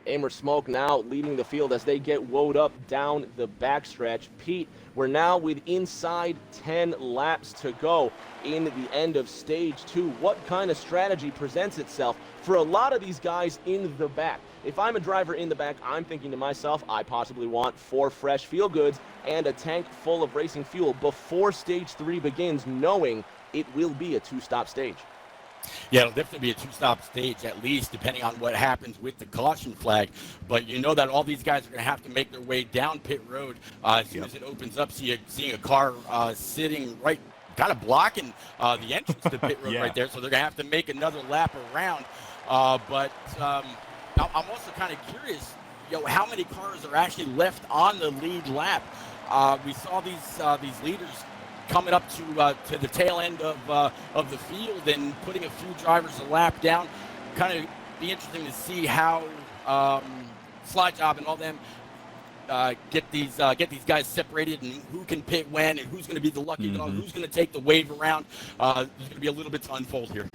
Amer Smoke now leading the field as they get woed up down the backstretch. Pete, we're now with inside 10 laps to go in the end of stage 2. What kind of strategy presents itself for a lot of these guys in the back? If I'm a driver in the back, I'm thinking to myself, I possibly want 4 fresh feel goods and a tank full of racing fuel before stage 3 begins, knowing it will be a 2-stop stage. Yeah, it'll definitely be a 2-stop stage at least, depending on what happens with the caution flag. But you know that all these guys are going to have to make their way down pit road as soon as it opens up. Seeing a car sitting right, kind of blocking the entrance to pit road right there. So they're going to have to make another lap around. But I'm also kind of curious, how many cars are actually left on the lead lap? We saw these leaders coming up to the tail end of the field and putting a few drivers a lap down. Kind of be interesting to see how Slide Job and all them get these guys separated, and who can pit when, and who's going to be the lucky dog, who's going to take the wave around. There's going to be a little bit to unfold here.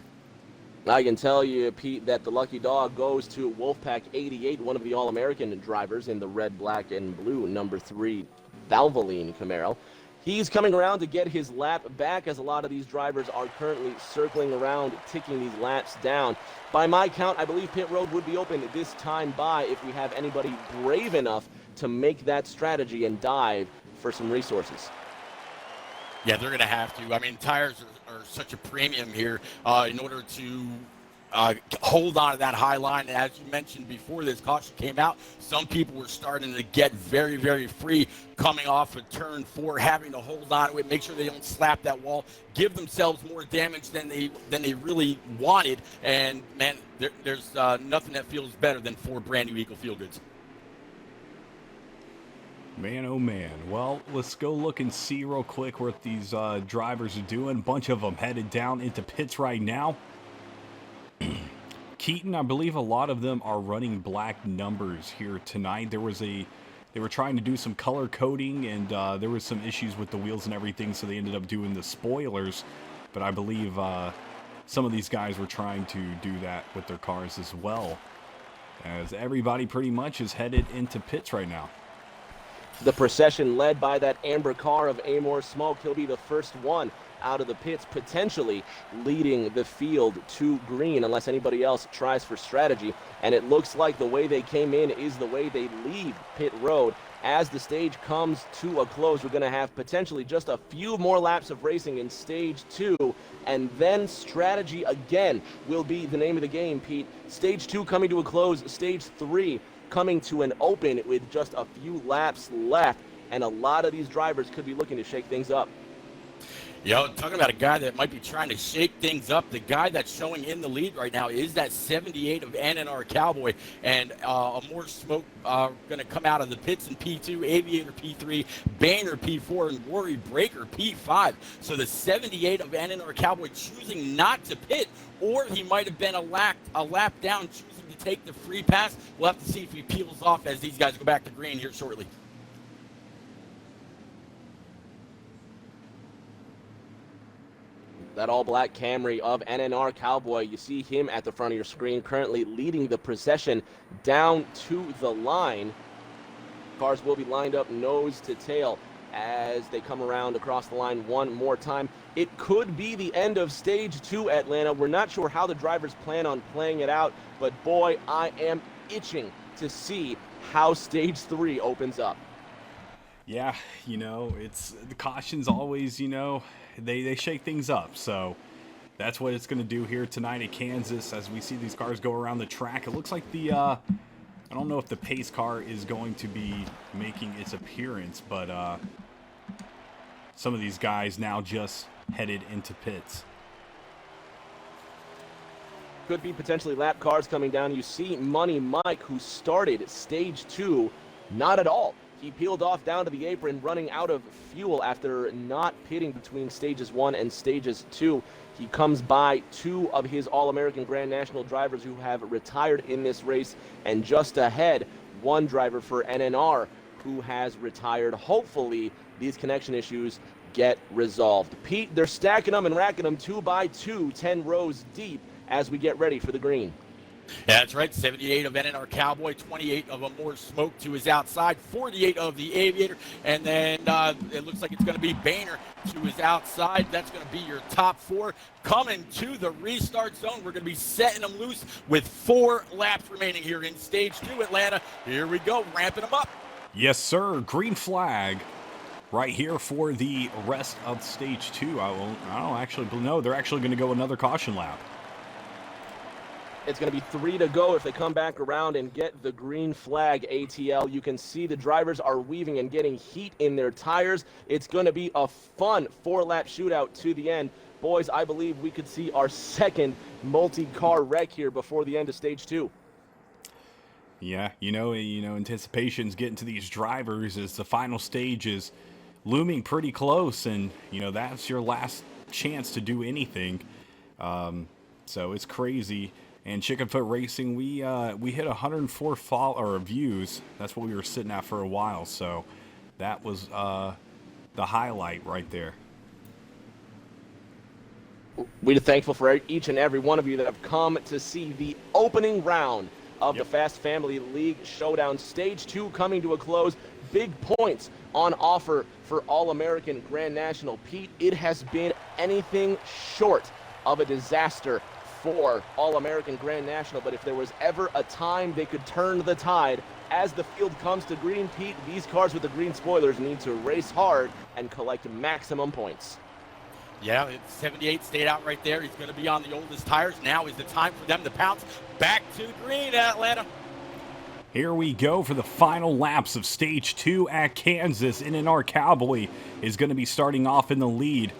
I can tell you, Pete, that the lucky dog goes to Wolfpack 88, one of the All-American drivers in the red, black, and blue number 3 Valvoline Camaro. He's coming around to get his lap back, as a lot of these drivers are currently circling around, ticking these laps down. By my count, I believe pit road would be open this time by if we have anybody brave enough to make that strategy and dive for some resources. Yeah, they're going to have to. I mean, tires are such a premium here in order to hold on to that high line. And as you mentioned before this caution came out, some people were starting to get very, very free coming off of turn 4, having to hold on to it, make sure they don't slap that wall, give themselves more damage than they really wanted. And man, there's nothing that feels better than 4 brand new Eagle Feel Goods. Man, oh man. Well, let's go look and see real quick what these drivers are doing. A bunch of them headed down into pits right now. Keaton, I believe a lot of them are running black numbers here tonight. They were trying to do some color coding, and there was some issues with the wheels and everything, so they ended up doing the spoilers. But I believe some of these guys were trying to do that with their cars as well, as everybody pretty much is headed into pits right now. The procession led by that amber car of Amer Smoke. He'll be the first one out of the pits, potentially leading the field to green unless anybody else tries for strategy. And it looks like the way they came in is the way they leave pit road. as the stage comes to a close. We're going to have potentially just a few more laps of racing in stage 2, and then strategy again will be the name of the game, Pete. Stage 2 coming to a close, stage 3 coming to an open with just a few laps left, and a lot of these drivers could be looking to shake things up. Talking about a guy that might be trying to shake things up, the guy that's showing in the lead right now is that 78 of NNR Cowboy, and more smoke going to come out of the pits in P2, Aviator P3, Banner P4, and Rory Breaker P5. So the 78 of NNR Cowboy choosing not to pit, or he might have been a lap down, choosing to take the free pass. We'll have to see if he peels off as these guys go back to green here shortly. That all-black Camry of NNR Cowboy, you see him at the front of your screen, currently leading the procession down to the line. Cars will be lined up nose to tail as they come around across the line one more time. It could be the end of stage 2, Atlanta. We're not sure how the drivers plan on playing it out, but boy, I am itching to see how stage 3 opens up. Yeah, it's the caution's always, they shake things up. So that's what it's going to do here tonight at Kansas as we see these cars go around the track. It looks like I don't know if the pace car is going to be making its appearance, but some of these guys now just headed into pits. Could be potentially lap cars coming down. You see Money Mike, who started stage 2, not at all. He peeled off down to the apron, running out of fuel after not pitting between stages 1 and stages 2. He comes by 2 of his All-American Grand National drivers who have retired in this race, and just ahead, 1 driver for NNR who has retired. Hopefully, these connection issues get resolved. Pete, they're stacking them and racking them 2 by 2, 10 rows deep as we get ready for the green. Yeah, that's right. 78 of NNR Cowboy, 28 of More Smoke to his outside, 48 of the Aviator, and then it looks like it's going to be Boehner to his outside. That's going to be your top 4. Coming to the restart zone, we're going to be setting them loose with 4 laps remaining here in stage 2, Atlanta. Here we go, ramping them up. Yes, sir. Green flag right here for the rest of stage 2. I don't actually know. They're actually going to go another caution lap. It's going to be 3 to go if they come back around and get the green flag, ATL. You can see the drivers are weaving and getting heat in their tires. It's going to be a fun 4-lap shootout to the end. Boys, I believe we could see our second multi-car wreck here before the end of stage 2. Yeah, anticipation's getting to these drivers as the final stage is looming pretty close, and, that's your last chance to do anything. So it's crazy. And Chickenfoot Racing, we hit 104 views. That's what we were sitting at for a while. So that was the highlight right there. We're thankful for each and every one of you that have come to see the opening round of the Fast Family League Showdown. Stage 2 coming to a close. Big points on offer for All-American Grand National. Pete, it has been anything short of a disaster for All-American Grand National, but if there was ever a time they could turn the tide as the field comes to green, Pete, these cars with the green spoilers need to race hard and collect maximum points. Yeah, 78 stayed out right there. He's going to be on the oldest tires. Now is the time for them to pounce back to green, Atlanta. Here we go for the final laps of stage 2 at Kansas. NNR Cowboy is going to be starting off in the lead.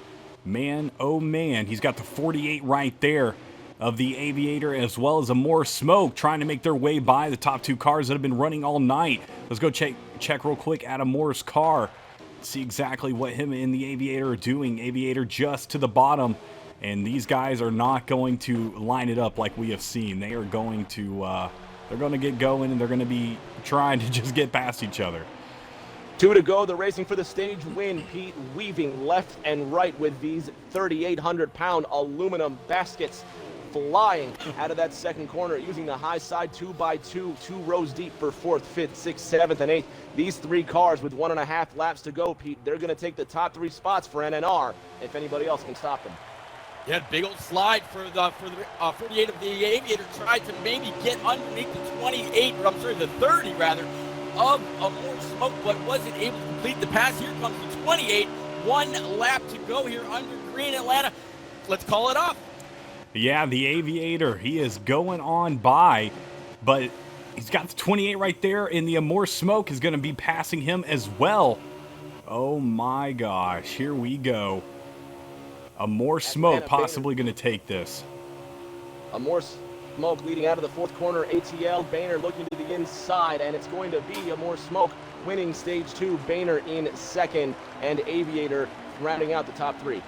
Man, oh man, he's got the 48 right there of the Aviator, as well as More Smoke, trying to make their way by the top 2 cars that have been running all night. Let's go check real quick at Moore's car, see exactly what him and the Aviator are doing. Aviator just to the bottom, and these guys are not going to line it up like we have seen. They are going to they're going to get going, and they're going to be trying to just get past each other. 2 to go. They're racing for the stage win. Pete weaving left and right with these 3,800-pound aluminum baskets, flying out of that second corner using the high side 2 by 2, 2 rows deep for 4th, 5th, 6th, 7th, and 8th. These 3 cars with 1.5 laps to go, Pete, they're going to take the top 3 spots for NNR if anybody else can stop them. Yeah, big old slide for the 48 of the Aviator. Tried to maybe get underneath the 28, or I'm sorry, the 30 rather. of Amore Smoke, but wasn't able to complete the pass. Here comes the 28. 1 lap to go here under green Atlanta. Let's call it off. Yeah, the Aviator, he is going on by, but he's got the 28 right there, and the Amore Smoke is going to be passing him as well. Oh my gosh, here we go. Amore Smoke possibly going to take this. Amore Smoke leading out of the 4th corner. ATL, Boehner looking to the inside, and it's going to be Amore Smoke winning stage 2. Boehner in 2nd, and Aviator rounding out the top 3.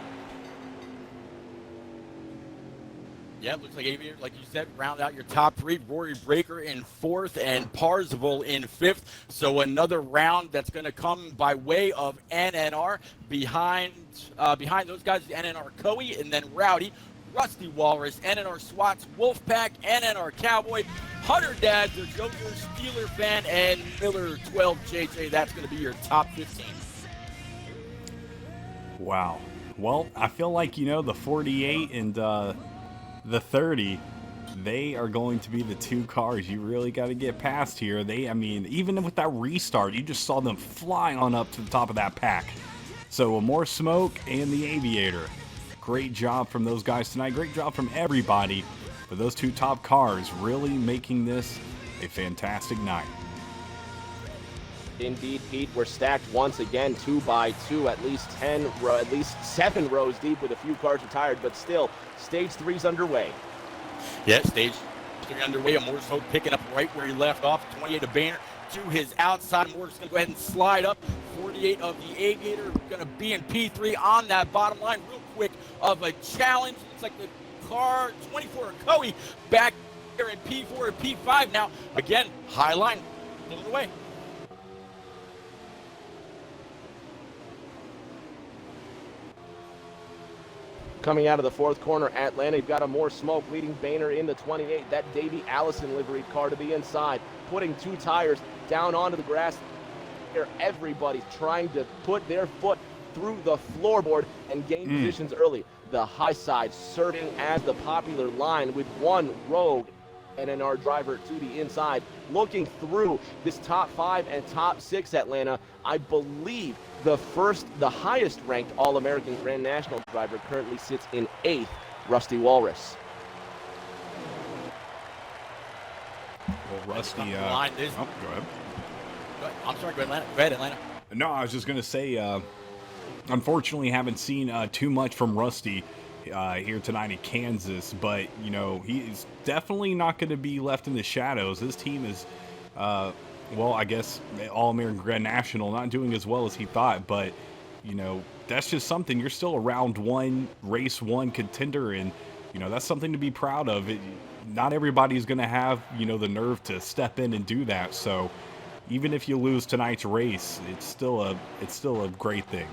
Yeah, looks like Aviator, like you said, round out your top 3. Rory Breaker in 4th and Parzival in 5th. So another round that's going to come by way of NNR. Behind those guys, NNR Coey, and then Rowdy, Rusty Walrus, NNR Swats, Wolfpack, NNR Cowboy, Hunter Dad, the Joker, Steeler Fan, and Miller 12 JJ. That's going to be your top 15. Wow. Well, I feel like, the 48 and the 30, they are going to be the 2 cars you really got to get past here. Even with that restart, you just saw them flying on up to the top of that pack. So Amore Smoke and the Aviator. Great job from those guys tonight. Great job from everybody. But those 2 top cars really making this a fantastic night. Indeed, Pete, we're stacked once again, 2 by 2, at least 7 rows deep with a few cars retired, but still, stage 3's underway. Yeah, stage 3 underway. Amore Smoke picking up right where he left off. 28 of Boehner to his outside. Amore's going to go ahead and slide up. 48 of the Aviator going to be in P3 on that bottom line. Real quick of a challenge. Looks like the car 24 of Coey back here in P4 and P5 now. Again, high line, pulling away. Coming out of the 4th corner, Atlanta, you've got Amore Smoke leading Boehner in the 28. That Davey Allison liveried car to the inside, putting 2 tires down onto the grass. Here, everybody's trying to put their foot through the floorboard and gain positions early. The high side serving as the popular line with 1 rogue NNR driver to the inside. Looking through this top 5 and top 6 Atlanta, I believe the highest ranked All-American Grand National driver currently sits in 8th, Rusty Walrus. Well, Rusty, go ahead. I'm sorry, go ahead, Atlanta. No, I was just going to say, unfortunately haven't seen too much from Rusty here tonight in Kansas, but, he's definitely not going to be left in the shadows. His team is, I guess All-American Grand National, not doing as well as he thought, but, that's just something. You're still a round 1, race 1 contender, and, that's something to be proud of. Not everybody's going to have, the nerve to step in and do that, so even if you lose tonight's race, it's still a great thing.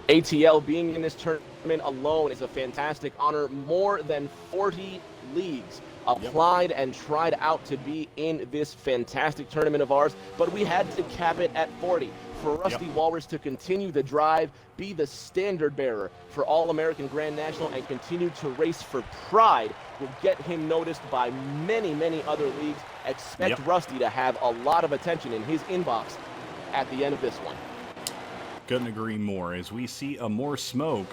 ATL being in this tournament alone is a fantastic honor. More than 40 leagues applied and tried out to be in this fantastic tournament of ours, but we had to cap it at 40. For Rusty Walrus to continue the drive, be the standard bearer for All-American Grand National, and continue to race for pride will get him noticed by many, many other leagues. Expect Rusty to have a lot of attention in his inbox at the end of this one. Couldn't agree more. As we see Amore Smoke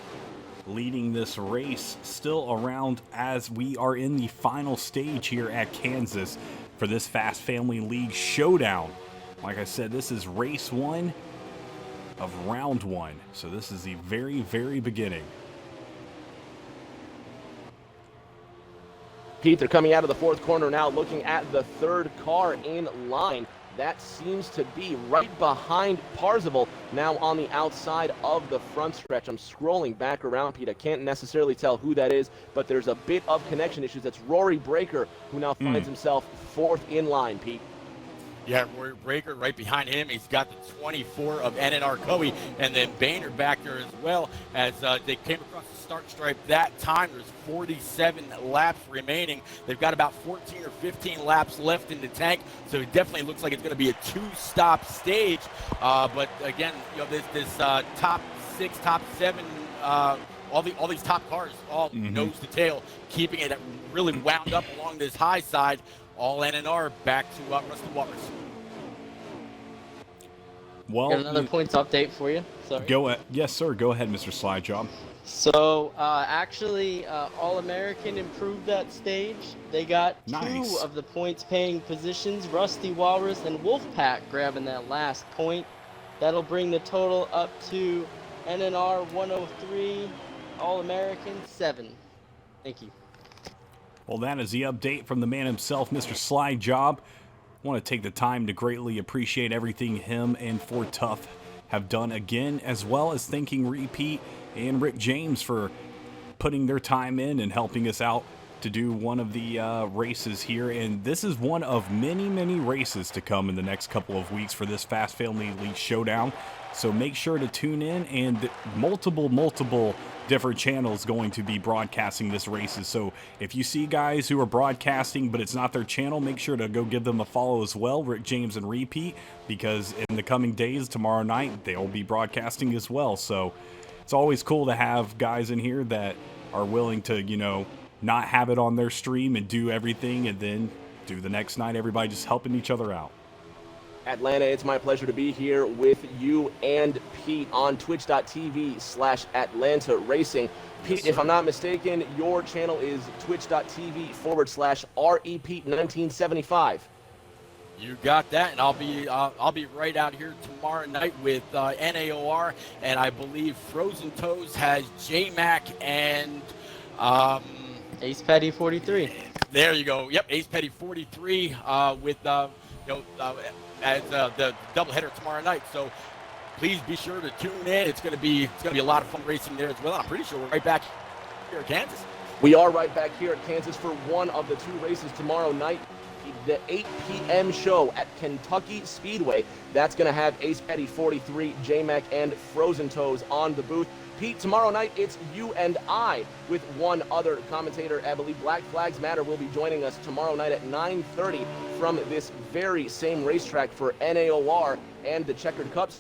leading this race still around as we are in the final stage here at Kansas for this Fast Family League Showdown. Like I said, this is race 1 of round 1. So this is the very, very beginning. Pete, they're coming out of the 4th corner now, looking at the 3rd car in line. That seems to be right behind Parzival, now on the outside of the front stretch. I'm scrolling back around, Pete. I can't necessarily tell who that is, but there's a bit of connection issues. That's Rory Breaker, who now finds himself 4th in line, Pete. Yeah, Rory Breaker right behind him. He's got the 24 of NNR Coey, and then Boehner back there as well as they came across the start stripe that time. There's 47 laps remaining. They've got about 14 or 15 laps left in the tank, so it definitely looks like it's going to be a 2-stop stage. But again, this top 6, top 7, all these top cars, all nose to tail, keeping it really wound up along this high side. All NNR back to Rusty Walrus. Well, Got another points update for you. Sorry. Yes, sir. Go ahead, Mr. Slide Job. So, actually, All-American improved that stage. They got Nice. 2 of the points-paying positions, Rusty Walrus and Wolfpack grabbing that last point. That'll bring the total up to NNR 103, All-American 7. Thank you. Well, that is the update from the man himself, Mr. Slide Job. I want to take the time to greatly appreciate everything him and Fort Tough have done again, as well as thanking Repeat and Rick James for putting their time in and helping us out to do one of the races here. And this is one of many, many races to come in the next couple of weeks for this Fast Family League Showdown. So make sure to tune in, and multiple different channels going to be broadcasting this races. So if you see guys who are broadcasting but it's not their channel, make sure to go give them a follow as well, Rick James and Repeat, because in the coming days, tomorrow night, they'll be broadcasting as well. So it's always cool to have guys in here that are willing to, you know, not have it on their stream and do everything, and then do the next night, everybody just helping each other out. Atlanta, it's my pleasure to be here with you and Pete on twitch.tv/Atlanta Racing. Pete, if I'm not mistaken, your channel is twitch.tv/REPete1975. You got that, and I'll be right out here tomorrow night with NAOR, and I believe Frozen Toes has J-Mac and Ace Petty 43. There you go. Yep, Ace Petty 43 with as the doubleheader tomorrow night. So please be sure to tune in. It's gonna be a lot of fun racing there as well. I'm pretty sure we're right back here in Kansas. We are right back here at Kansas for one of the 2 races tomorrow night. The 8 p.m. show at Kentucky Speedway. That's going to have Ace Petty 43, J-Mac, and Frozen Toes on the booth. Pete, tomorrow night, it's you and I with one other commentator. I believe Black Flags Matter will be joining us tomorrow night at 9:30 from this very same racetrack for NAOR and the Checkered Cup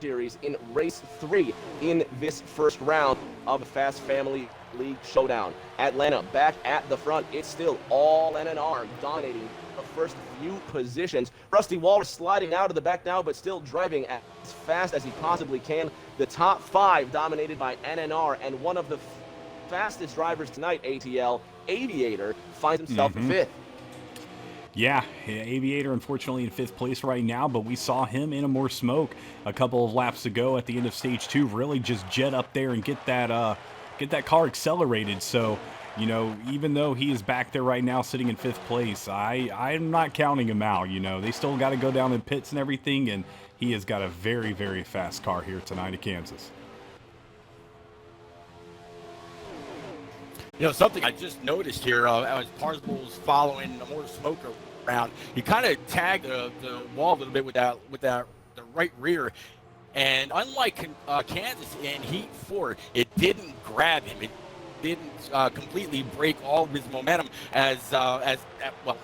Series in Race 3 in this first round of the Fast Family League Showdown. Atlanta back at the front. It's still all NNR dominating the first few positions. Rusty Walrus sliding out of the back now, but still driving as fast as he possibly can. The top 5 dominated by NNR, and one of the fastest drivers tonight, ATL, Aviator, finds himself in 5th. Yeah, Aviator unfortunately in 5th place right now, but we saw him in a more smoke a couple of laps ago at the end of stage 2, really just jet up there and get that car accelerated. So, you know, even though he is back there right now sitting in 5th place, I'm not counting him out. You know, they still got to go down in pits and everything, and he has got a very, very fast car here tonight at Kansas. You know, something I just noticed here, as Parsable was following more smoke around, he kind of tagged the wall a little bit with the right rear. And unlike Kansas in Heat 4, it didn't grab him. It didn't completely break all of his momentum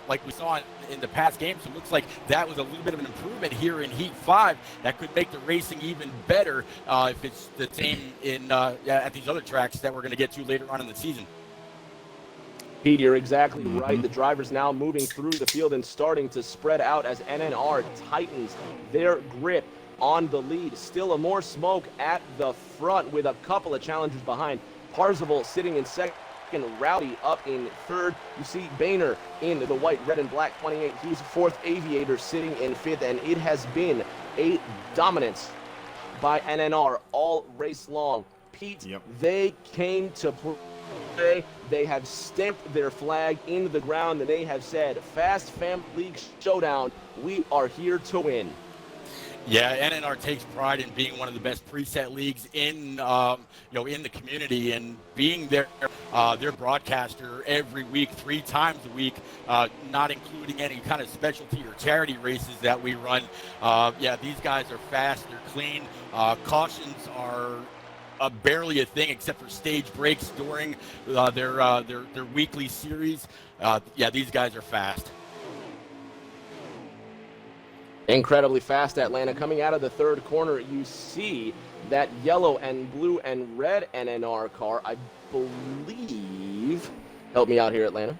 like we saw in the past games. So it looks like that was a little bit of an improvement here in Heat 5 that could make the racing even better if it's the same at these other tracks that we're going to get to later on in the season. Pete, you're exactly right. The drivers now moving through the field and starting to spread out as NNR tightens their grip on the lead. Still a more smoke at the front with a couple of challengers behind. Parzival sitting in second, Rowdy up in 3rd. You see Boehner in the white, red, and black 28. He's 4th. Aviator sitting in 5th, and it has been a dominance by NNR all race long. Pete, They came to play. They have stamped their flag into the ground, and they have said, Fast Family League Showdown, we are here to win. Yeah, NNR takes pride in being one of the best preset leagues in the community, and being their broadcaster every week, 3 times a week, not including any kind of specialty or charity races that we run. These guys are fast, they're clean. Cautions are barely a thing except for stage breaks during their weekly series. These guys are fast. Incredibly fast, Atlanta. Coming out of the 3rd corner, you see that yellow and blue and red NNR car, I believe. Help me out here, Atlanta.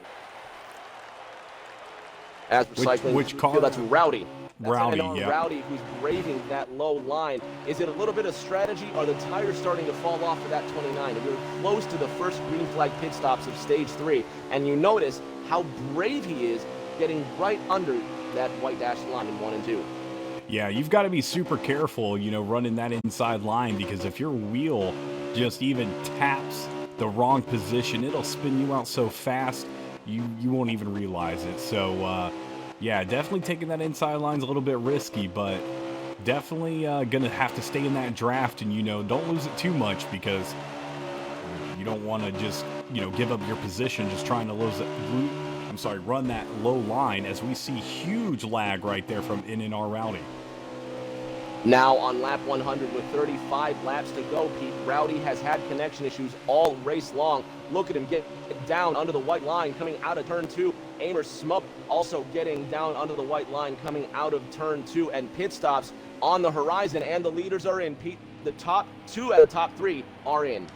As recycling, which car? That's Rowdy. Rowdy, NNR yeah. Rowdy, who's braving that low line. Is it a little bit of strategy? Are the tires starting to fall off for that 29? And we're close to the first green flag pit stops of stage 3. And you notice how brave he is getting right under that white dashed line in 1 and 2. Yeah, you've got to be super careful, running that inside line, because if your wheel just even taps the wrong position, it'll spin you out so fast you won't even realize it. So, yeah, definitely taking that inside line's a little bit risky, but definitely going to have to stay in that draft and, don't lose it too much, because you don't want to just, give up your position just trying to run that low line, as we see huge lag right there from NNR Rowdy. Now on lap 100 with 35 laps to go, Pete, Rowdy has had connection issues all race long. Look at him get down under the white line coming out of turn 2. Amer Smoke also getting down under the white line coming out of turn 2, and pit stops on the horizon, and the leaders are in, Pete. The top 2 out of the top 3 are in.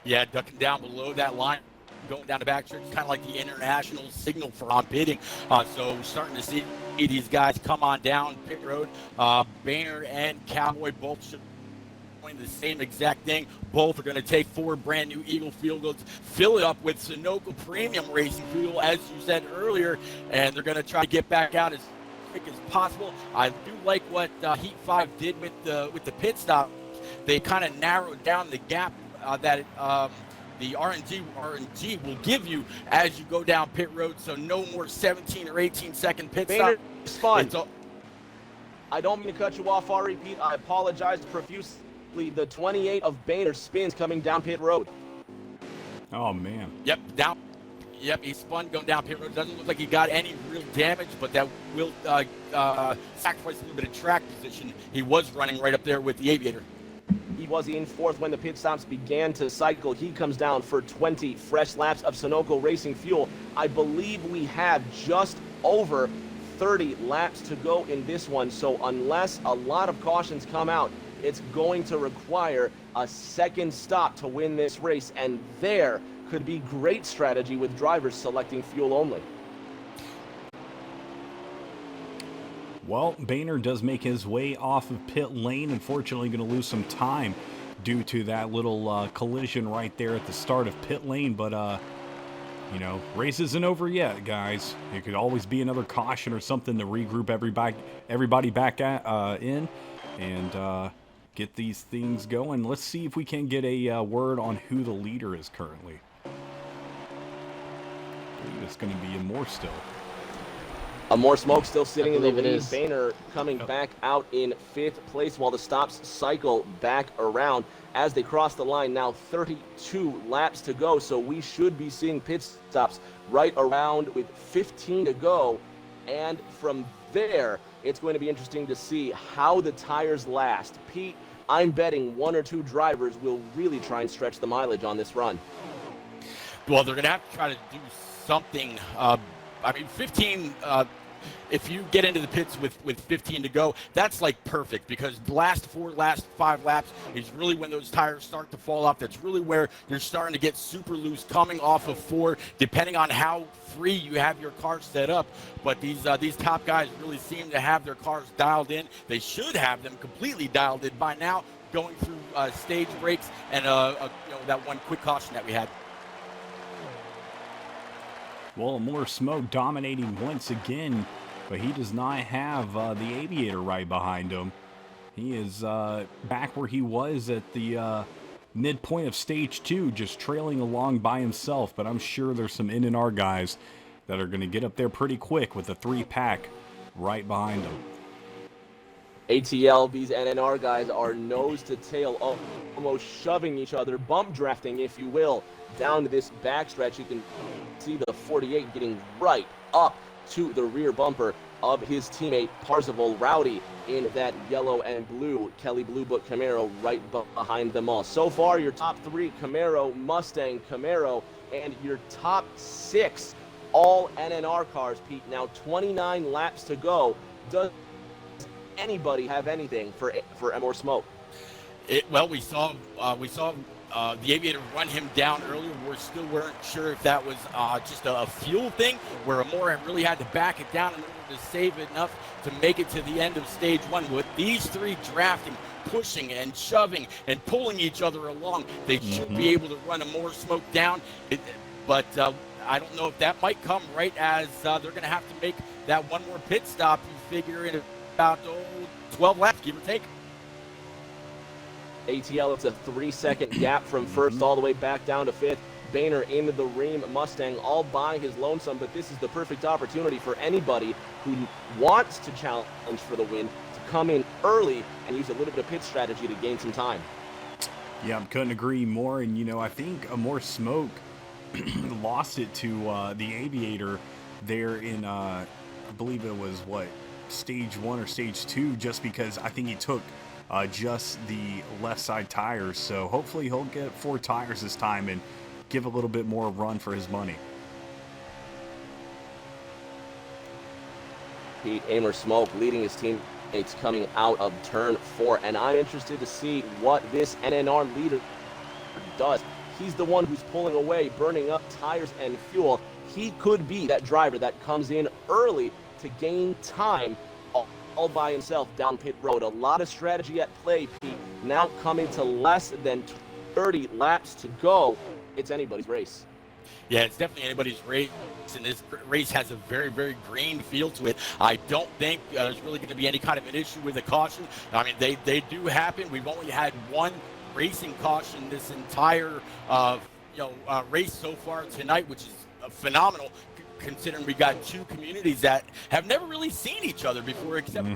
Yeah, ducking down below that line, going down the back stretch, kind of like the international signal for on pitting. So we're starting to see these guys come on down pit road. Boehner and Cowboy both should doing the same exact thing. Both are going to take 4 brand new Eagle fuel goods, fill it up with Sunoco premium racing fuel, as you said earlier, and they're going to try to get back out as quick as possible. I do like what Heat 5 did with the pit stop. They kind of narrowed down the gap that the RNG will give you as you go down pit road, so no more 17 or 18 second pit stop. Spun. I don't mean to cut you off, Ari, Pete. I apologize profusely. The 28 of Boehner spins coming down pit road. Oh, man. Yep, down. Yep, he spun going down pit road. Doesn't look like he got any real damage, but that will sacrifice a little bit of track position. He was running right up there with the Aviator. He was in 4th when the pit stops began to cycle. He comes down for 20 fresh laps of Sunoco racing fuel. I believe we have just over 30 laps to go in this one. So unless a lot of cautions come out, it's going to require a second stop to win this race. And there could be great strategy with drivers selecting fuel only. Well, Boehner does make his way off of pit lane. Unfortunately, going to lose some time due to that little collision right there at the start of pit lane. But, race isn't over yet, guys. It could always be another caution or something to regroup everybody back in and get these things going. Let's see if we can get a word on who the leader is currently. I believe it's going to be more still. More Smoke still sitting in the lead. Is. Boehner coming back out in 5th place while the stops cycle back around as they cross the line. Now 32 laps to go, so we should be seeing pit stops right around with 15 to go. And from there, it's going to be interesting to see how the tires last. Pete, I'm betting 1 or 2 drivers will really try and stretch the mileage on this run. Well, they're going to have to try to do something. 15, if you get into the pits with 15 to go, that's like perfect, because the last 5 laps is really when those tires start to fall off. That's really where you're starting to get super loose coming off of 4, depending on how free you have your car set up. But these top guys really seem to have their cars dialed in. They should have them completely dialed in by now, going through stage breaks and that one quick caution that we had. Well, more Smoke dominating once again, but he does not have the Aviator right behind him. He is back where he was at the midpoint of stage 2, just trailing along by himself, but I'm sure there's some NNR guys that are going to get up there pretty quick with the 3-pack right behind him. ATL, these NNR guys are nose to tail, almost shoving each other, bump drafting, if you will, down to this backstretch. You can see the 48 getting right up to the rear bumper of his teammate Parzival Rowdy in that yellow and blue Kelly Blue Book Camaro right behind them all. So far, your top 3, Camaro, Mustang, Camaro, and your top 6, all NNR cars, Pete. Now 29 laps to go. Does anybody have anything for more Smoke? Well, we saw the Aviator run him down earlier. We weren't sure if that was just a fuel thing, where Amore really had to back it down in order to save it enough to make it to the end of stage one. With these three drafting, pushing and shoving and pulling each other along, they should be able to run Amore Smoke down. But I don't know if that might come right as they're going to have to make that one more pit stop. You figure in about 12 laps, give or take. ATL, it's a 3-second gap from first all the way back down to fifth. Boehner into the Ream Mustang all by his lonesome, but this is the perfect opportunity for anybody who wants to challenge for the win to come in early and use a little bit of pit strategy to gain some time. Yeah, I couldn't agree more. And, I think Amore Smoke lost it to the Aviator there in, I believe it was, stage 1 or stage 2, just because I think he took just the left side tires. So hopefully he'll get 4 tires this time and give a little bit more run for his money. Pete Amer Smoke leading his teammates coming out of turn 4, and I'm interested to see what this NNR leader does. He's the one who's pulling away, burning up tires and fuel. He could be that driver that comes in early to gain time all by himself down pit road. A lot of strategy at play, Pete. Now coming to less than 30 laps to go. It's anybody's race. Yeah, it's definitely anybody's race, and this race has a very, very green feel to it. I don't think there's really going to be any kind of an issue with a caution. I mean, they do happen. We've only had one racing caution this entire race so far tonight, which is phenomenal, considering we got two communities that have never really seen each other before, except for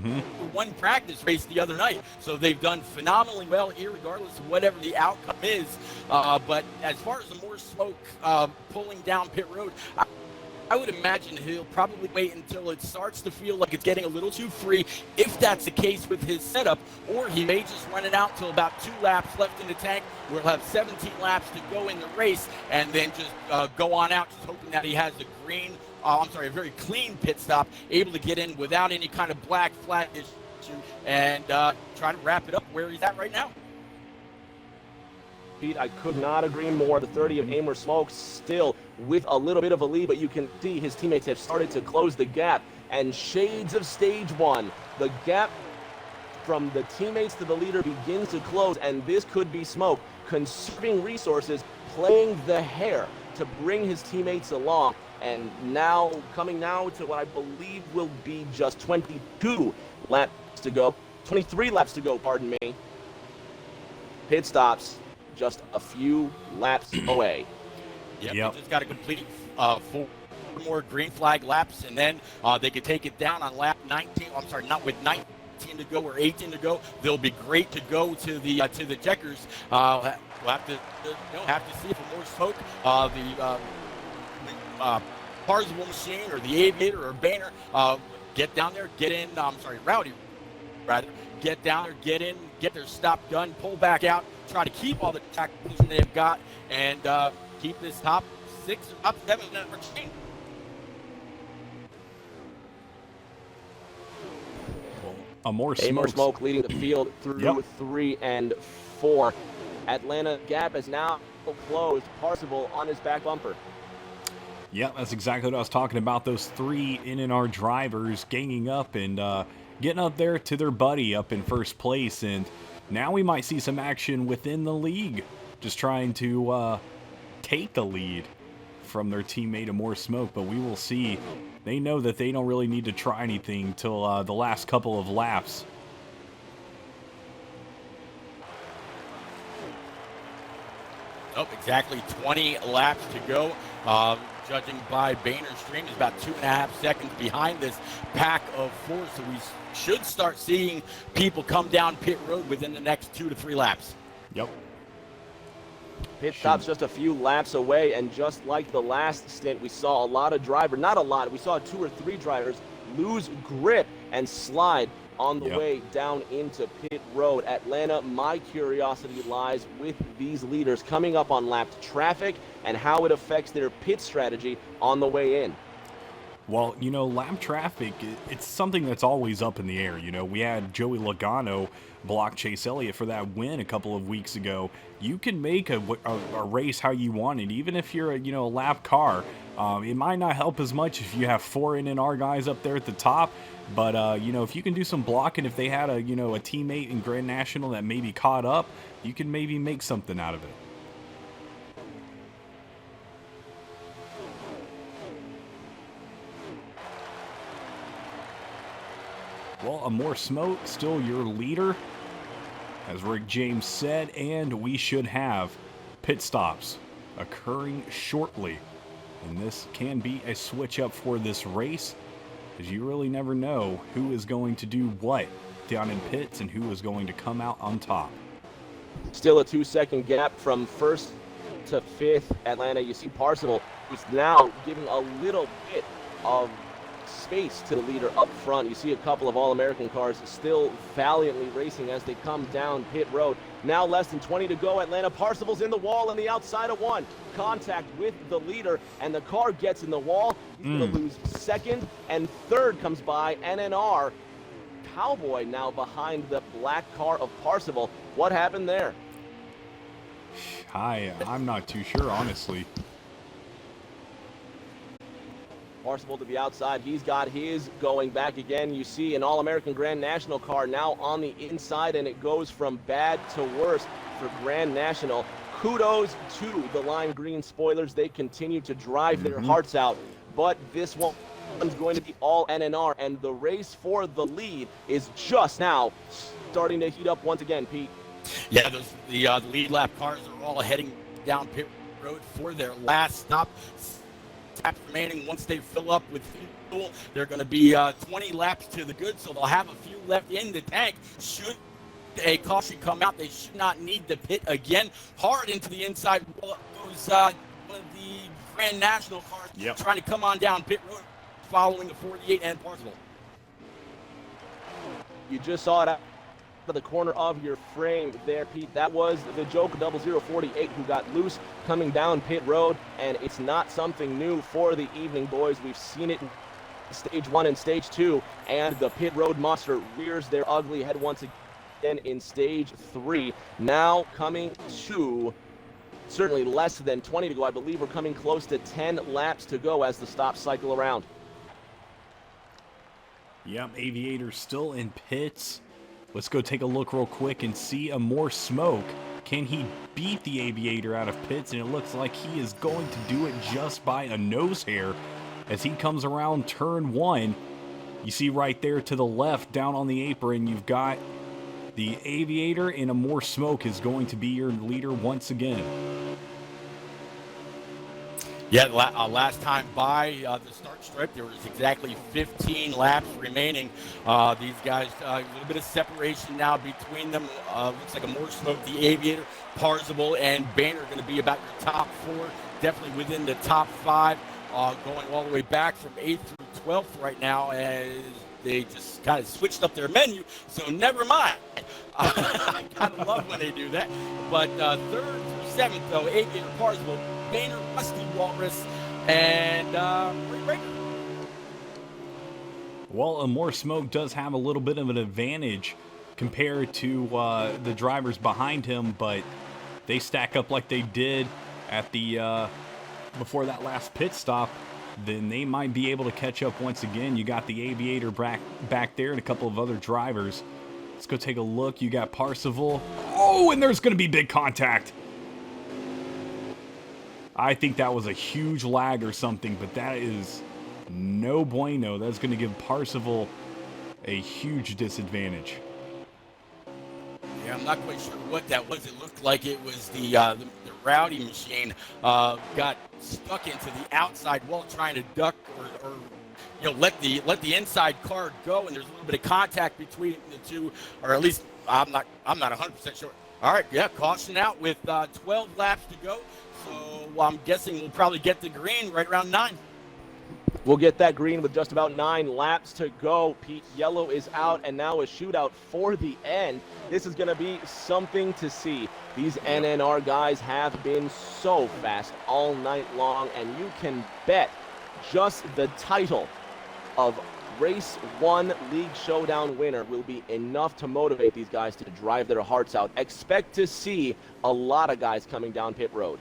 one practice race the other night. So they've done phenomenally well, irregardless of whatever the outcome is. But as far as the more smoke pulling down pit road, I would imagine he'll probably wait until it starts to feel like it's getting a little too free, if that's the case with his setup, or he may just run it out till about 2 laps left in the tank. We'll have 17 laps to go in the race, and then just go on out, just hoping that he has a very clean pit stop, able to get in without any kind of black flag issue, and try to wrap it up where he's at right now. Pete, I could not agree more. The 30 of Amer Smoke still with a little bit of a lead, but you can see his teammates have started to close the gap. And shades of stage 1, the gap from the teammates to the leader begins to close, and this could be Smoke conserving resources, playing the hair to bring his teammates along. And now, coming now to what I believe will be just 23 laps to go, pardon me. Pit stops just a few laps away. Yep. They just got to complete 4 more green flag laps, and then they could take it down on lap 19. I'm sorry, not with 19 to go or 18 to go. They'll be great to go to the checkers. We'll have to see if more smoke the Parzival machine or the Aviator or Boehner get down there, get in. Rowdy, rather. Get down there, get in, get their stop done, pull back out, try to keep all the track position they've got, and keep this top 6 or top 7 chain. Amore Smoke leading the field through 3 and 4. Atlanta gap is now closed. Parzival on his back bumper. Yeah, that's exactly what I was talking about. Those 3 NNR drivers ganging up and getting up there to their buddy up in first place. And now we might see some action within the league, just trying to take the lead from their teammate Amore Smoke. But we will see. They know that they don't really need to try anything till the last couple of laps. Oh, exactly 20 laps to go. Judging by Boehner's stream, is about 2.5 seconds behind this pack of 4. So we should start seeing people come down pit road within the next 2 to 3 laps. Yep. Pit stop's just a few laps away, and just like the last stint, we saw a lot of drivers, not a lot, we saw 2 or 3 drivers lose grip and slide on the way down into pit road. Atlanta, my curiosity lies with these leaders coming up on lapped traffic and how it affects their pit strategy on the way in. Well, lap traffic, it's something that's always up in the air. We had Joey Logano block Chase Elliott for that win a couple of weeks ago. You can make a race how you want it, even if you're a lap car. It might not help as much if you have 4 NNR guys up there at the top, but if you can do some blocking, if they had a teammate in Grand National that maybe caught up, you can maybe make something out of it. Well, a more smoke, still your leader, as Rick James said, and we should have pit stops occurring shortly. And this can be a switch up for this race, as you really never know who is going to do what down in pits and who is going to come out on top. Still a 2-second gap from first to fifth. Atlanta, you see Parsival, who's now giving a little bit of space to the leader up front. You see a couple of All-American cars still valiantly racing as they come down pit road. Now less than 20 to go. Atlanta, Parsival's in the wall on the outside of one. Contact with the leader, and the car gets in the wall. He's going to lose second, and third comes by NNR. Cowboy now behind the black car of Parsival. What happened there? I'm not too sure, honestly. Parsival to the outside. He's got his going back again. You see an All-American Grand National car now on the inside, and it goes from bad to worse for Grand National. Kudos to the lime green spoilers. They continue to drive their hearts out, but this one's going to be all NNR, and the race for the lead is just now starting to heat up once again, Pete. Yeah, the lead lap cars are all heading down pit road for their last stop. Laps remaining. Once they fill up with fuel, they're going to be 20 laps to the good, so they'll have a few left in the tank. Should a caution come out, they should not need to pit again. Hard into the inside wall goes one of the Grand National cars trying to come on down pit road, following the 48 and Parsival. You just saw it out of the corner of your frame there, Pete. That was the Joker 0048 who got loose coming down pit road, and it's not something new for the evening, boys. We've seen it in stage 1 and stage 2, and the pit road monster rears their ugly head once again in stage 3. Now coming to certainly less than 20 to go. I believe we're coming close to 10 laps to go as the stops cycle around. Yep, Aviator still in pits. Let's go take a look real quick and see a more smoke. Can he beat the Aviator out of pits? And it looks like he is going to do it just by a nose hair as he comes around turn 1. You see right there to the left down on the apron, you've got the Aviator, and a more smoke is going to be your leader once again. Yeah, last time by the start strip, there was exactly 15 laps remaining. These guys, a little bit of separation now between them. Looks like a more smoke. The Aviator, Parsival, and Boehner are going to be about your top 4, definitely within the top 5, going all the way back from 8th through 12th right now, as they just kind of switched up their menu, so never mind. I kind of love when they do that. But 3rd through 7th, though, Aviator, Parsival, Boehner, Rusty Walrus, and Ray Breaker. Well, a more smoke does have a little bit of an advantage compared to the drivers behind him, but they stack up like they did at the before that last pit stop. Then they might be able to catch up once again. You got the Aviator back there and a couple of other drivers. Let's go take a look. You got Parsival. Oh, and there's going to be big contact. I think that was a huge lag or something, but that is no bueno. That's going to give Parsival a huge disadvantage. Yeah, I'm not quite sure what that was. It looked like it was the Rowdy machine got stuck into the outside wall trying to duck or let the inside car go, and there's a little bit of contact between the two, or at least I'm not 100% sure. All right, yeah, caution out with 12 laps to go. So I'm guessing we'll probably get the green right around 9. We'll get that green with just about 9 laps to go. Pete, yellow is out, and now a shootout for the end. This is going to be something to see. These NNR guys have been so fast all night long, and you can bet just the title of Race 1 League Showdown winner will be enough to motivate these guys to drive their hearts out. Expect to see a lot of guys coming down pit road.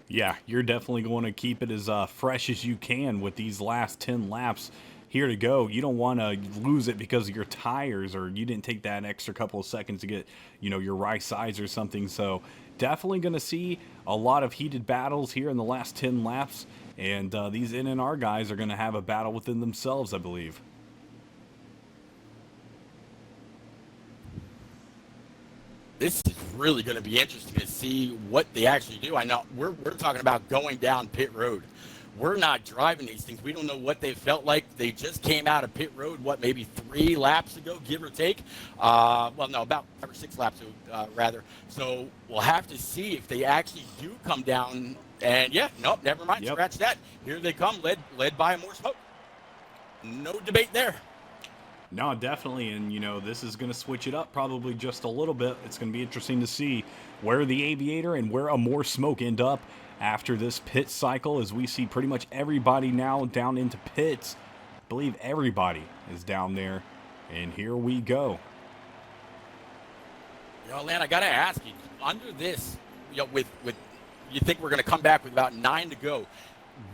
Yeah, you're definitely going to keep it as fresh as you can with these last 10 laps here to go. You don't want to lose it because of your tires, or you didn't take that extra couple of seconds to get, your right sides or something. So definitely going to see a lot of heated battles here in the last 10 laps. And these NNR guys are going to have a battle within themselves, I believe. This is really going to be interesting to see what they actually do. I know we're talking about going down pit road. We're not driving these things. We don't know what they felt like. They just came out of pit road, maybe 3 laps ago, give or take. Well, no, about 5 or 6 laps ago, rather. So we'll have to see if they actually do come down. And yeah, nope, never mind. Yep. Scratch that. Here they come, led by more smoke. No debate there. No, definitely, and this is going to switch it up probably just a little bit. It's going to be interesting to see where the Aviator and where a More Smoke end up after this pit cycle, as we see pretty much everybody now down into pits. I believe everybody is down there, and here we go. Lan, I got to ask you, under this, with you think we're going to come back with about 9 to go,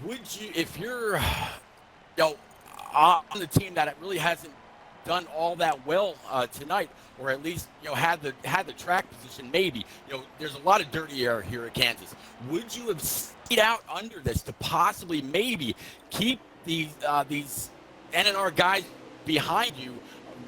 would you, if you're, on the team that it really hasn't done all that well tonight, or at least had the track position, maybe there's a lot of dirty air here at Kansas. Would you have stayed out under this to possibly maybe keep these NNR guys behind you,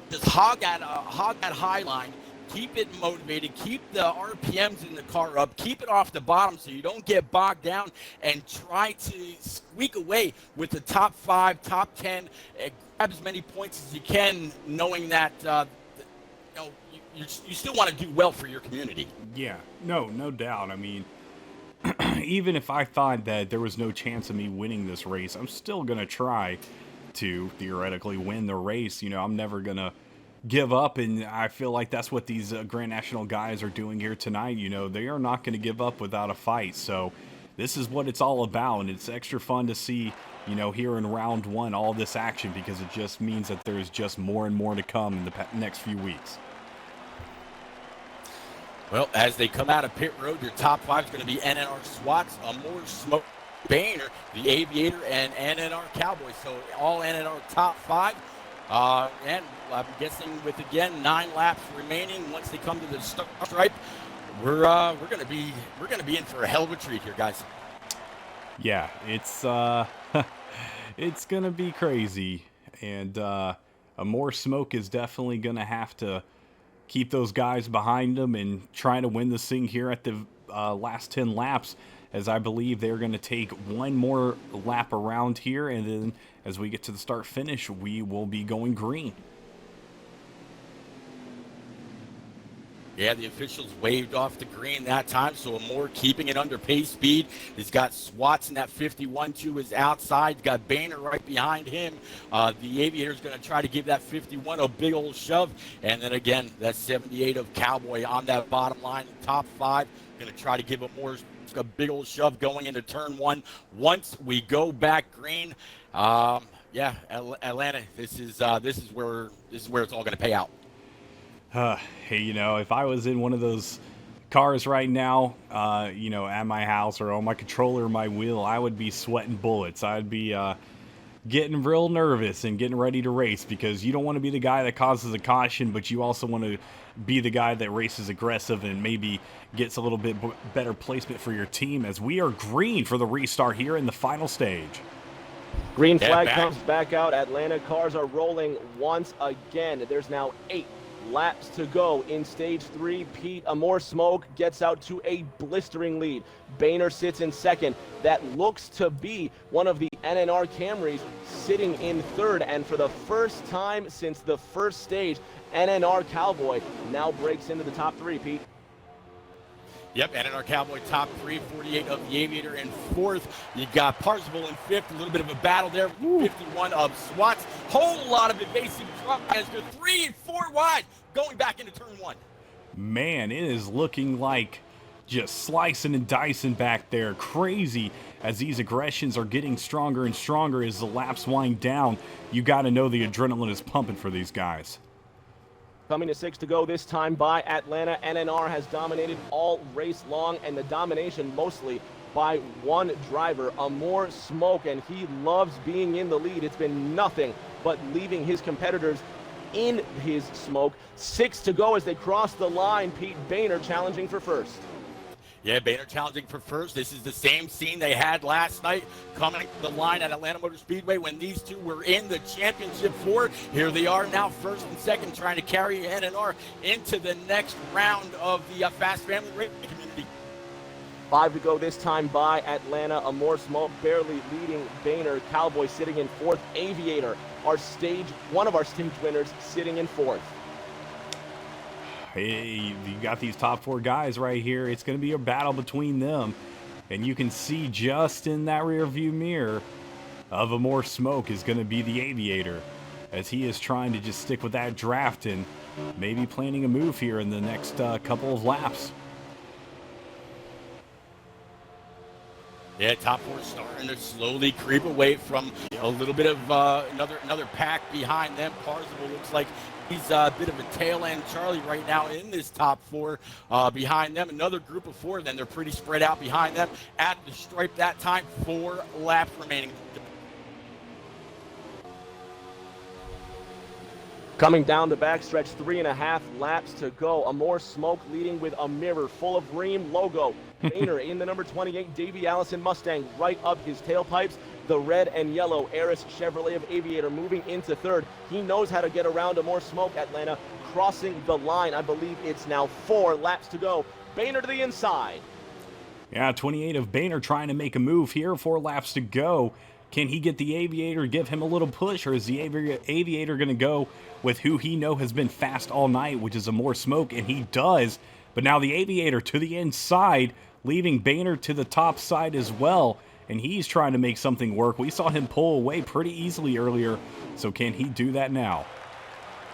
just hog that high line, keep it motivated, keep the RPMs in the car up, keep it off the bottom so you don't get bogged down, and try to squeak away with the top 5, top 10, grab as many points as you can, knowing that you still want to do well for your community. Yeah, no doubt. I mean, even if I thought that there was no chance of me winning this race, I'm still going to try to theoretically win the race. I'm never going to give up, and I feel like that's what these Grand National guys are doing here tonight. They are not going to give up without a fight. So this is what it's all about, and it's extra fun to see here in round 1 all this action, because it just means that there's just more and more to come in the next few weeks. Well, as they come out of pit road, your top 5 is going to be NNR SWATs, a More Smoke, Boehner, the Aviator, and NNR Cowboys. So all NNR top 5. And I'm guessing with, again, 9 laps remaining, once they come to the start stripe, we're going to be in for a hell of a treat here, guys. Yeah, it's it's going to be crazy, and a More Smoke is definitely going to have to keep those guys behind them and try to win this thing here at the last 10 laps, as I believe they're going to take one more lap around here, and then as we get to the start finish, we will be going green. Yeah, the officials waved off the green that time, so Moore keeping it under pace speed. He's got Swats in that 51 to his outside. He's got Boehner right behind him. The Aviator's going to try to give that 51 a big old shove. And then again, that 78 of Cowboy on that bottom line, top 5. Going to try to give it more a big old shove going into turn 1. Once we go back green, yeah, Atlanta, this is where it's all going to pay out. Hey, if I was in one of those cars right now, at my house or on my controller or my wheel, I would be sweating bullets. I'd be getting real nervous and getting ready to race, because you don't want to be the guy that causes a caution, but you also want to be the guy that races aggressive and maybe gets a little bit better placement for your team, as we are green for the restart here in the final stage. Green flag comes back out. Atlanta cars are rolling once again. There's now 8 laps to go in stage 3. Pete, a More Smoke gets out to a blistering lead. Boehner sits in second. That looks to be one of the NNR Camrys sitting in third. And for the first time since the first stage, NNR Cowboy now breaks into the top 3, Pete. Yep, NNR Cowboy top 3, 48 of the Aviator in 4th. You got Parzival in 5th, a little bit of a battle there. 51 of Swats. Whole lot of evasive truck as they're 3 and 4 wide going back into turn 1. Man, it is looking like just slicing and dicing back there. Crazy as these aggressions are getting stronger and stronger as the laps wind down. You got to know the adrenaline is pumping for these guys. Coming to 6 to go this time by Atlanta. NNR has dominated all race long, and the domination mostly by one driver, Amor Smoke, and he loves being in the lead. It's been nothing but leaving his competitors in his smoke. 6 to go as they cross the line. Pete Boehner challenging for first. Yeah, Boehner challenging for first. This is the same scene they had last night coming to the line at Atlanta Motor Speedway when these two were in the championship four. Here they are now first and second, trying to carry NNR into the next round of the Fast Family Racing Community. 5 to go this time by Atlanta. Amor Smoke barely leading Boehner. Cowboy sitting in fourth. Aviator, one of our stage winners, sitting in fourth. Hey, you got these top 4 guys right here. It's going to be a battle between them. And you can see just in that rear view mirror of Amor Smoke is going to be the Aviator, as he is trying to just stick with that draft and maybe planning a move here in the next couple of laps. Yeah, top 4 starting to slowly creep away from a little bit of another pack behind them. Parzival looks like he's a bit of a tail end Charlie right now in this top 4. Behind them, another group of 4. Then they're pretty spread out behind them. At the stripe that time, 4 laps remaining. Coming down the backstretch, 3.5 laps to go. Amor Smoke leading with a mirror full of Ream logo. Boehner in the number 28 Davey Allison Mustang right up his tailpipes. The red and yellow Eris Chevrolet of Aviator moving into third. He knows how to get around Amor Smoke. Atlanta crossing the line. I believe it's now 4 laps to go. Boehner to the inside. Yeah, 28 of Boehner trying to make a move here. 4 laps to go. Can he get the Aviator, give him a little push, or is the Aviator going to go with who he know has been fast all night, which is Amor Smoke? And he does. But now the Aviator to the inside, leaving Boehner to the top side as well. And he's trying to make something work. We saw him pull away pretty easily earlier. So can he do that now?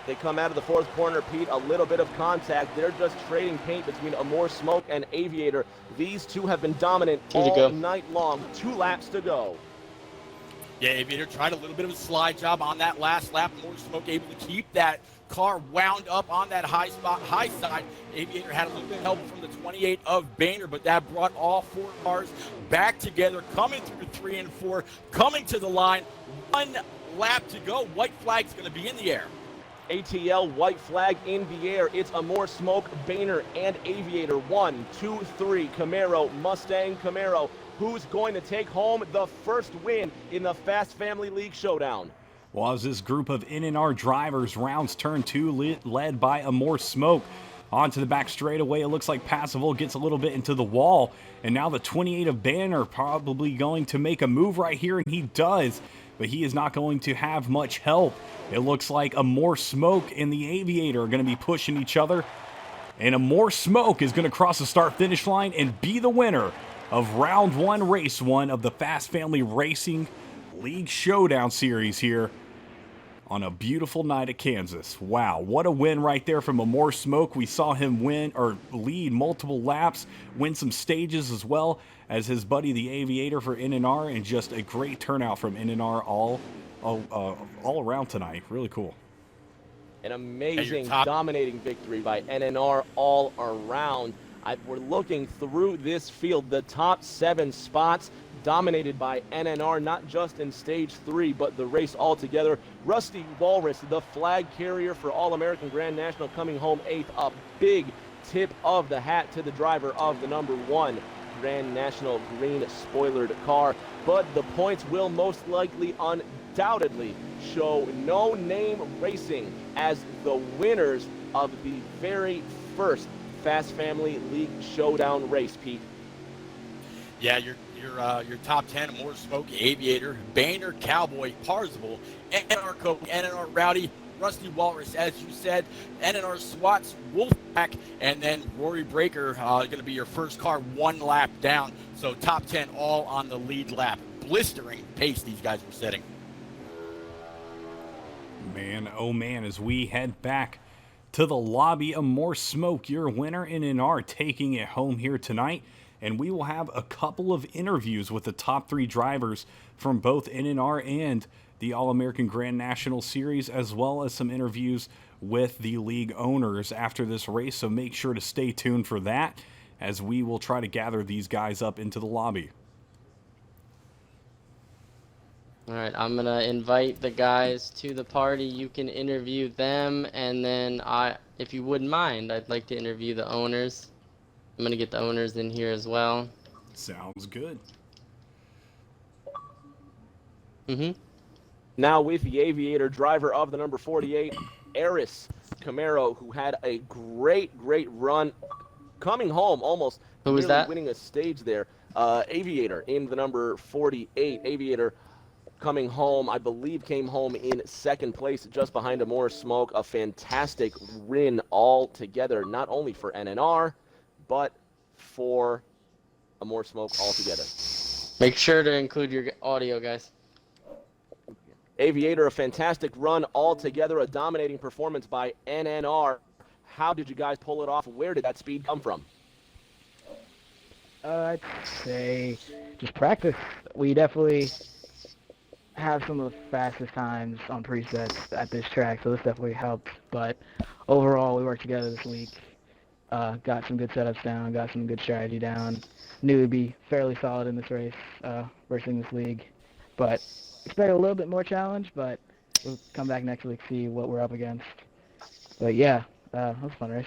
They come out of the fourth corner, Pete, a little bit of contact. They're just trading paint between Amor Smoke and Aviator. These two have been dominant all night long. 2 laps to go. Yeah, Aviator tried a little bit of a slide job on that last lap. Amor Smoke able to keep that car wound up on that high side. Aviator had a little bit of help from the 28 of Boehner, but that brought all 4 cars back together, coming through 3 and 4, coming to the line. 1 lap to go. White flag's going to be in the air. ATL white flag in the air. It's Amor Smoke, Boehner, and Aviator. 1, 2, 3. Camaro, Mustang, Camaro. Who's going to take home the first win in the Fast Family League Showdown? Well, as this group of NNR drivers rounds turn 2, led by Amor Smoke, onto the back straightaway. It looks like Passiville gets a little bit into the wall, and now the 28 of Boehner probably going to make a move right here, and he does, but he is not going to have much help. It looks like Amor Smoke and the Aviator are going to be pushing each other, and Amor Smoke is going to cross the start-finish line and be the winner of round 1, race 1 of the Fast Family Racing League Showdown series here on a beautiful night at Kansas. Wow, what a win right there from Amor Smoke. We saw him lead multiple laps, win some stages as well as his buddy the Aviator for NNR, and just a great turnout from NNR all around tonight. Really cool. An amazing, dominating victory by NNR all around. We're looking through this field, the top 7 spots dominated by NNR, not just in stage 3, but the race altogether. Rusty Walrus, the flag carrier for All-American Grand National, coming home 8th. A big tip of the hat to the driver of the number 1 Grand National green spoilered car. But the points will most likely, undoubtedly, show No Name Racing as the winners of the very first Fast Family League Showdown race, Pete. Yeah, your top 10, Amor Smoke, Aviator, Boehner, Cowboy, Parzival, NNR Coke, NNR Rowdy, Rusty Walrus, as you said, NNR Swats, Wolfpack, and then Rory Breaker going to be your first car 1 lap down. So top 10 all on the lead lap. Blistering pace these guys were setting. Man, oh man, as we head back to the lobby. A More Smoke, your winner, NNR, taking it home here tonight. And we will have a couple of interviews with the top 3 drivers from both NNR and the All-American Grand National Series, as well as some interviews with the league owners after this race. So make sure to stay tuned for that, as we will try to gather these guys up into the lobby. All right, I'm going to invite the guys to the party. You can interview them, and then if you wouldn't mind, I'd like to interview the owners. I'm going to get the owners in here as well. Sounds good. Now with the Aviator, driver of the number 48, Eris Camaro, who had a great run, coming home almost. Who was that? Winning a stage there. Aviator in the number 48. Aviator coming home, I believe, came home in 2nd place, just behind A More Smoke. A fantastic win altogether, not only for NNR, but for A More Smoke altogether. Make sure to include your audio, guys. Aviator, a fantastic run altogether, a dominating performance by NNR. How did you guys pull it off? Where did that speed come from? I'd say just practice. We definitely have some of the fastest times on presets at this track, so this definitely helped. But overall, we worked together this week. Got some good setups down, got some good strategy down. Knew we'd be fairly solid in this race versus this league. But expect a little bit more challenge, but we'll come back next week, see what we're up against. But yeah, that was a fun race.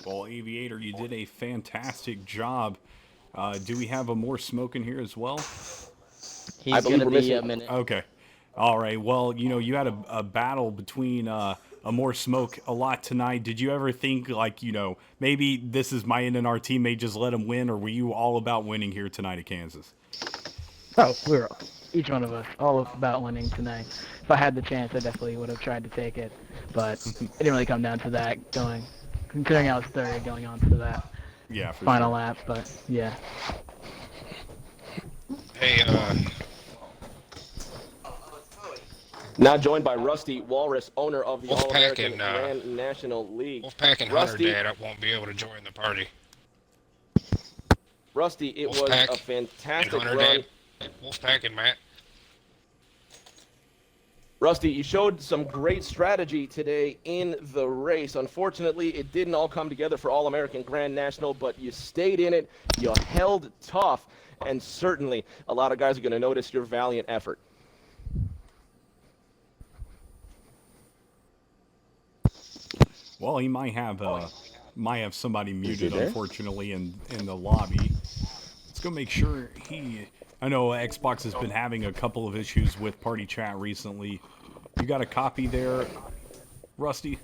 Well, Aviator, you did a fantastic job. Do we have A More Smoke in here as well? He's going to be a minute. Okay. All right. Well, you had a battle between A More Smoke a lot tonight. Did you ever think, like, maybe this is my NNR teammate, just let him win, or were you all about winning here tonight at Kansas? Oh, we were, each one of us, all about winning tonight. If I had the chance, I definitely would have tried to take it, but it didn't really come down to that, considering I was third going on to that final lap, but yeah. Hey, Now joined by Rusty Walrus, owner of the Wolfpack All-American and, Grand National League. Wolfpack and Rusty, Hunter Dad won't be able to join the party. Rusty, it was Wolfpack a fantastic and Hunter run. Dad. Wolfpack and Matt. Rusty, you showed some great strategy today in the race. Unfortunately, it didn't all come together for All-American Grand National, but you stayed in it, you held tough, and certainly a lot of guys are going to notice your valiant effort. Well, he might have somebody muted, unfortunately, in the lobby. Let's go make sure I know Xbox has been having a couple of issues with party chat recently. You got a copy there, Rusty?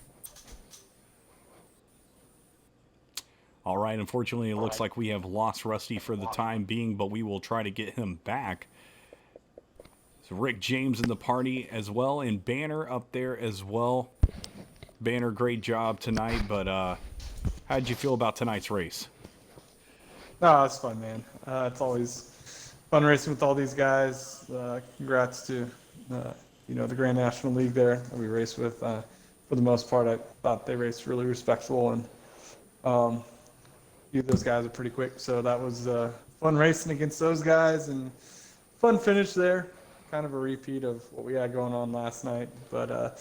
All right, unfortunately, it looks like we have lost Rusty for the time being, but we will try to get him back. So Rick James in the party as well, and Banner up there as well. Banner, great job tonight, but how did you feel about tonight's race? No, it's fun, man. It's always fun racing with all these guys. Congrats to the Grand National League there that we raced with. For the most part, I thought they raced really respectful, and few of those guys are pretty quick. So that was fun racing against those guys, and fun finish there. Kind of a repeat of what we had going on last night, but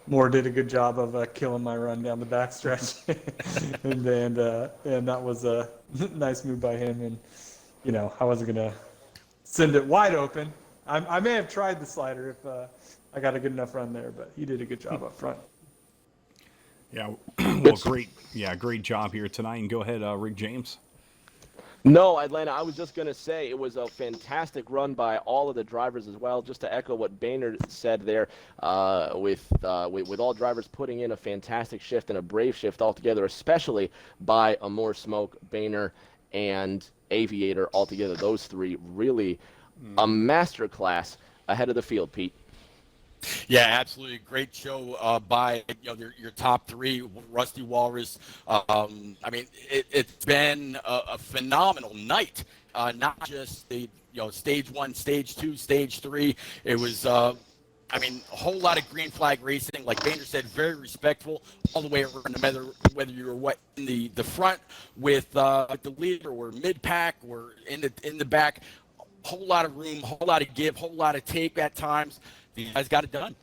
Moore did a good job of killing my run down the backstretch, and that was a nice move by him. And I wasn't gonna send it wide open. I may have tried the slider if I got a good enough run there, but he did a good job up front. Yeah, well, great job here tonight. And go ahead, Rick James. No, Atlanta, I was just going to say it was a fantastic run by all of the drivers as well. Just to echo what Boehner said there, with all drivers putting in a fantastic shift and a brave shift altogether, especially by A More Smoke, Boehner, and Aviator altogether. Those three really a masterclass ahead of the field, Pete. Yeah, absolutely. Great show by your top three, Rusty Walrus. I mean, it's been a phenomenal night. Not just the stage one, stage two, stage three. It was I mean, a whole lot of green flag racing. Like Bainer said, very respectful all the way around, no matter whether you were in the front with the lead or mid pack or in the back. Whole lot of room, whole lot of give, whole lot of take at times. You guys got it done.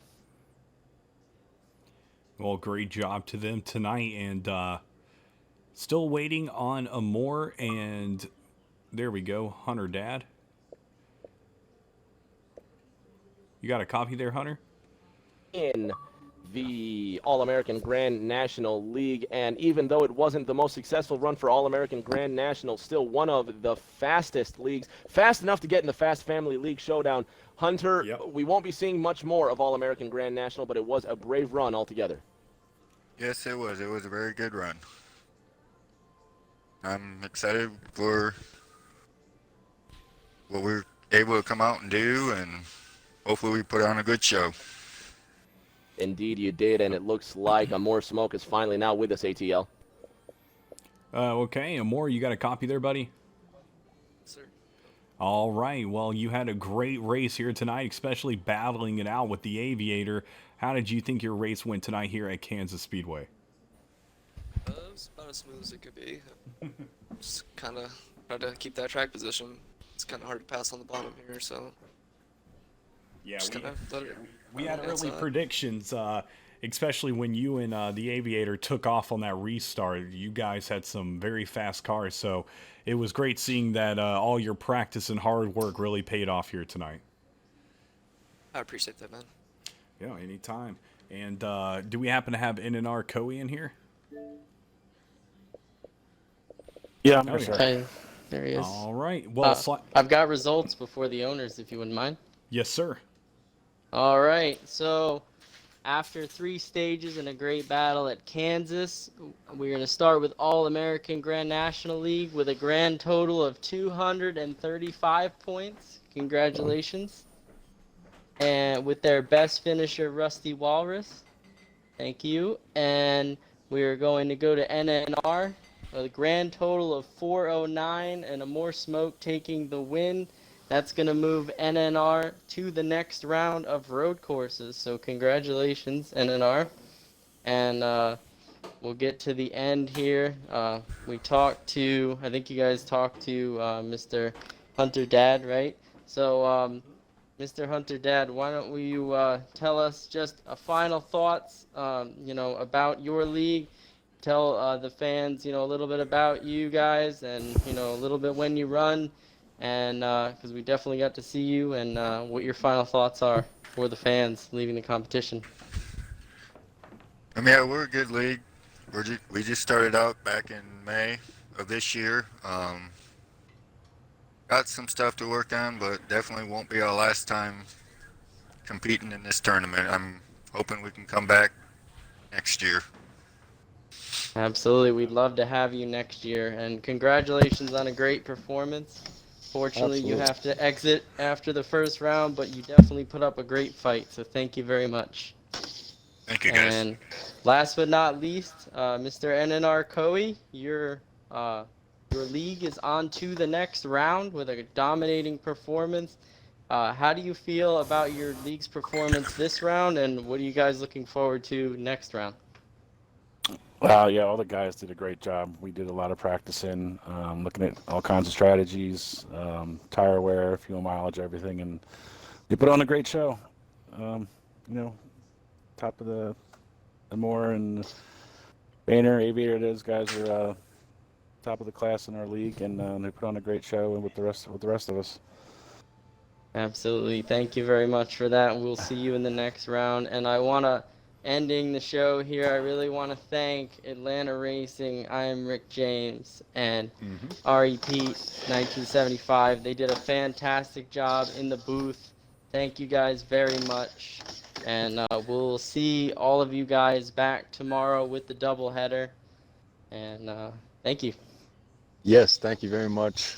Well, great job to them tonight, and still waiting on Amor, and there we go, Hunter Dad. You got a copy there, Hunter? In the All-American Grand National League, and even though it wasn't the most successful run for All-American Grand National, still one of the fastest leagues, fast enough to get in the Fast Family League Showdown. Hunter, we won't be seeing much more of All-American Grand National, but it was a brave run altogether. Yes, it was. It was a very good run. I'm excited for what we're able to come out and do, and hopefully we put on a good show. Indeed you did, and it looks like Amor Smoke is finally now with us, ATL. Okay, Amor, you got a copy there, buddy? Sir. All right, well, you had a great race here tonight, especially battling it out with the Aviator. How did you think your race went tonight here at Kansas Speedway? It was about as smooth as it could be. Just kind of tried to keep that track position. It's kind of hard to pass on the bottom here, so... Yeah, we had early predictions, especially when you and the Aviator took off on that restart. You guys had some very fast cars, so it was great seeing that all your practice and hard work really paid off here tonight. I appreciate that, man. Yeah, anytime. And do we happen to have NNR Coey in here? Yeah, I'm sure. Okay, there he is. All right. Well, I've got results before the owners, if you wouldn't mind. Yes, sir. All right, so after 3 stages and a great battle at Kansas, we're going to start with All-American Grand National League with a grand total of 235 points. Congratulations. And with their best finisher, Rusty Walrus. Thank you. And we're going to go to NNR with a grand total of 409 and Amor Smoke taking the win. That's going to move NNR to the next round of road courses. So congratulations, NNR. And we'll get to the end here. We talked to, I think you guys talked to Mr. Hunter Dad, right? So Mr. Hunter Dad, why don't you tell us just a final thoughts, about your league. Tell the fans, a little bit about you guys and, a little bit when you run. And because we definitely got to see you, and what your final thoughts are for the fans leaving the competition. I mean, yeah, we're a good league. We just started out back in May of this year. Got some stuff to work on, but definitely won't be our last time competing in this tournament. I'm hoping we can come back next year. Absolutely, we'd love to have you next year, and congratulations on a great performance. Fortunately, you have to exit after the first round, but you definitely put up a great fight, so thank you very much. Thank you, guys. And last but not least, Mr. NNR Coey, your league is on to the next round with a dominating performance. How do you feel about your league's performance this round, and what are you guys looking forward to next round? Yeah, all the guys did a great job. We did a lot of practicing, looking at all kinds of strategies, tire wear, fuel mileage, everything, and we put on a great show. Top of the Amor and Bainer, Aviator, those guys were top of the class in our league, and they put on a great show with the rest of us. Absolutely. Thank you very much for that. We'll see you in the next round. And I want to, ending the show here, I really want to thank Atlanta Racing. I am Rick James and REP 1975. They did a fantastic job in the booth. Thank you guys very much. And we'll see all of you guys back tomorrow with the doubleheader. And thank you. Yes, thank you very much.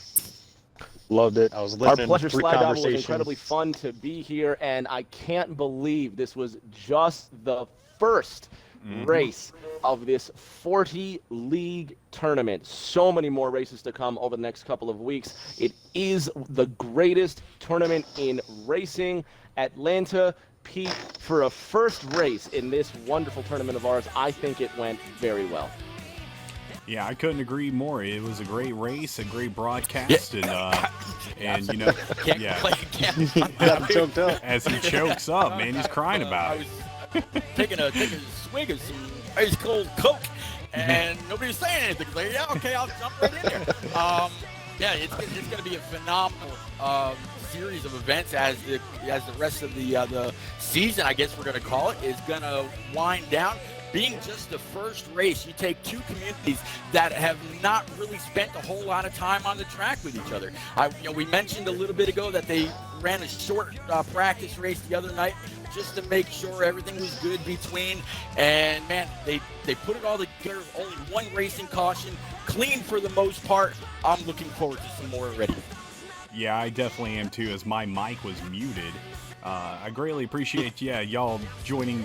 Loved it. I was listening Our pleasure, to 3 Slide Dog. It was conversations. incredibly fun to be here, and I can't believe this was just the first race of this 40-league tournament. So many more races to come over the next couple of weeks. It is the greatest tournament in racing. Atlanta, Pete, for a first race in this wonderful tournament of ours, I think it went very well. Yeah, I couldn't agree more. It was a great race, a great broadcast, and you know, yeah. Got choked up. As he chokes up, man, he's crying about it. taking a swig of some ice cold Coke, and nobody was saying anything. It's like, yeah, okay, I'll jump right in there. Yeah, it's going to be a phenomenal series of events as the rest of the season, I guess we're going to call it, is going to wind down. Being just the first race, you take two communities that have not really spent a whole lot of time on the track with each other. We mentioned a little bit ago that they ran a short practice race the other night just to make sure everything was good between. And man, they put it all together. Only one racing caution, clean for the most part. I'm looking forward to some more already. Yeah, I definitely am too, as my mic was muted. I greatly appreciate y'all joining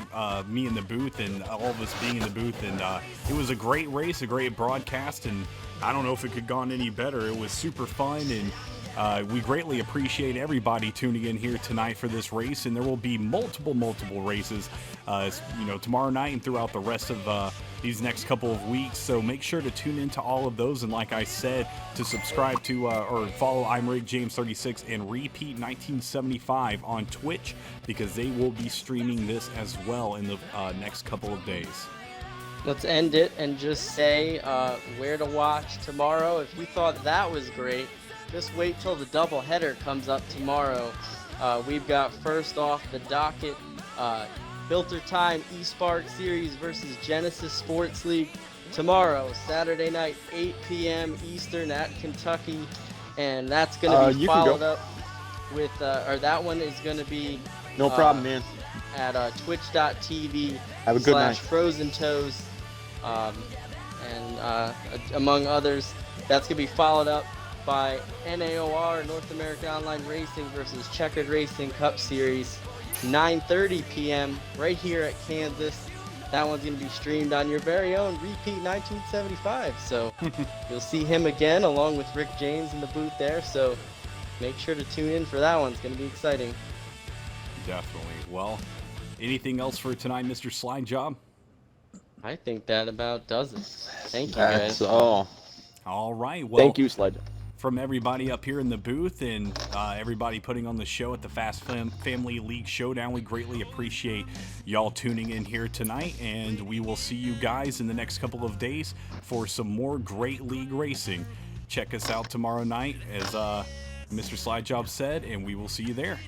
me in the booth and all of us being in the booth, and it was a great race, a great broadcast, and I don't know if it could have gone any better. It was super fun, and we greatly appreciate everybody tuning in here tonight for this race, and there will be multiple races tomorrow night and throughout the rest of these next couple of weeks, so make sure to tune into all of those, and like I said, to subscribe to or follow I'm Rig James 36 and Repeat 1975 on Twitch, because they will be streaming this as well in the next couple of days. Let's end it and just say where to watch tomorrow. If you thought that was great, just wait till the doubleheader comes up tomorrow. We've got first off the docket, Filter Time eSpark Series versus Genesis Sports League tomorrow, Saturday night, 8 p.m. Eastern at Kentucky, and that's going to be followed up with, or that one is going to be No problem, man. at twitch.tv Have a good night. Frozen Toes, and among others. That's going to be followed up by NAOR, North American Online Racing versus Checkered Racing Cup Series, 9:30 p.m. right here at Kansas. That one's going to be streamed on your very own Repeat 1975. So you'll see him again along with Rick James in the booth there. So make sure to tune in for that one. It's going to be exciting. Definitely. Well, anything else for tonight, Mr. Slide Job? I think that about does it. Thank you, guys. That's all. All right. Well, Thank you, Sled. From everybody up here in the booth and everybody putting on the show at the Fast Family League Showdown, we greatly appreciate y'all tuning in here tonight, and we will see you guys in the next couple of days for some more great league racing. Check us out tomorrow night, as Mr. Slide Job said, and we will see you there.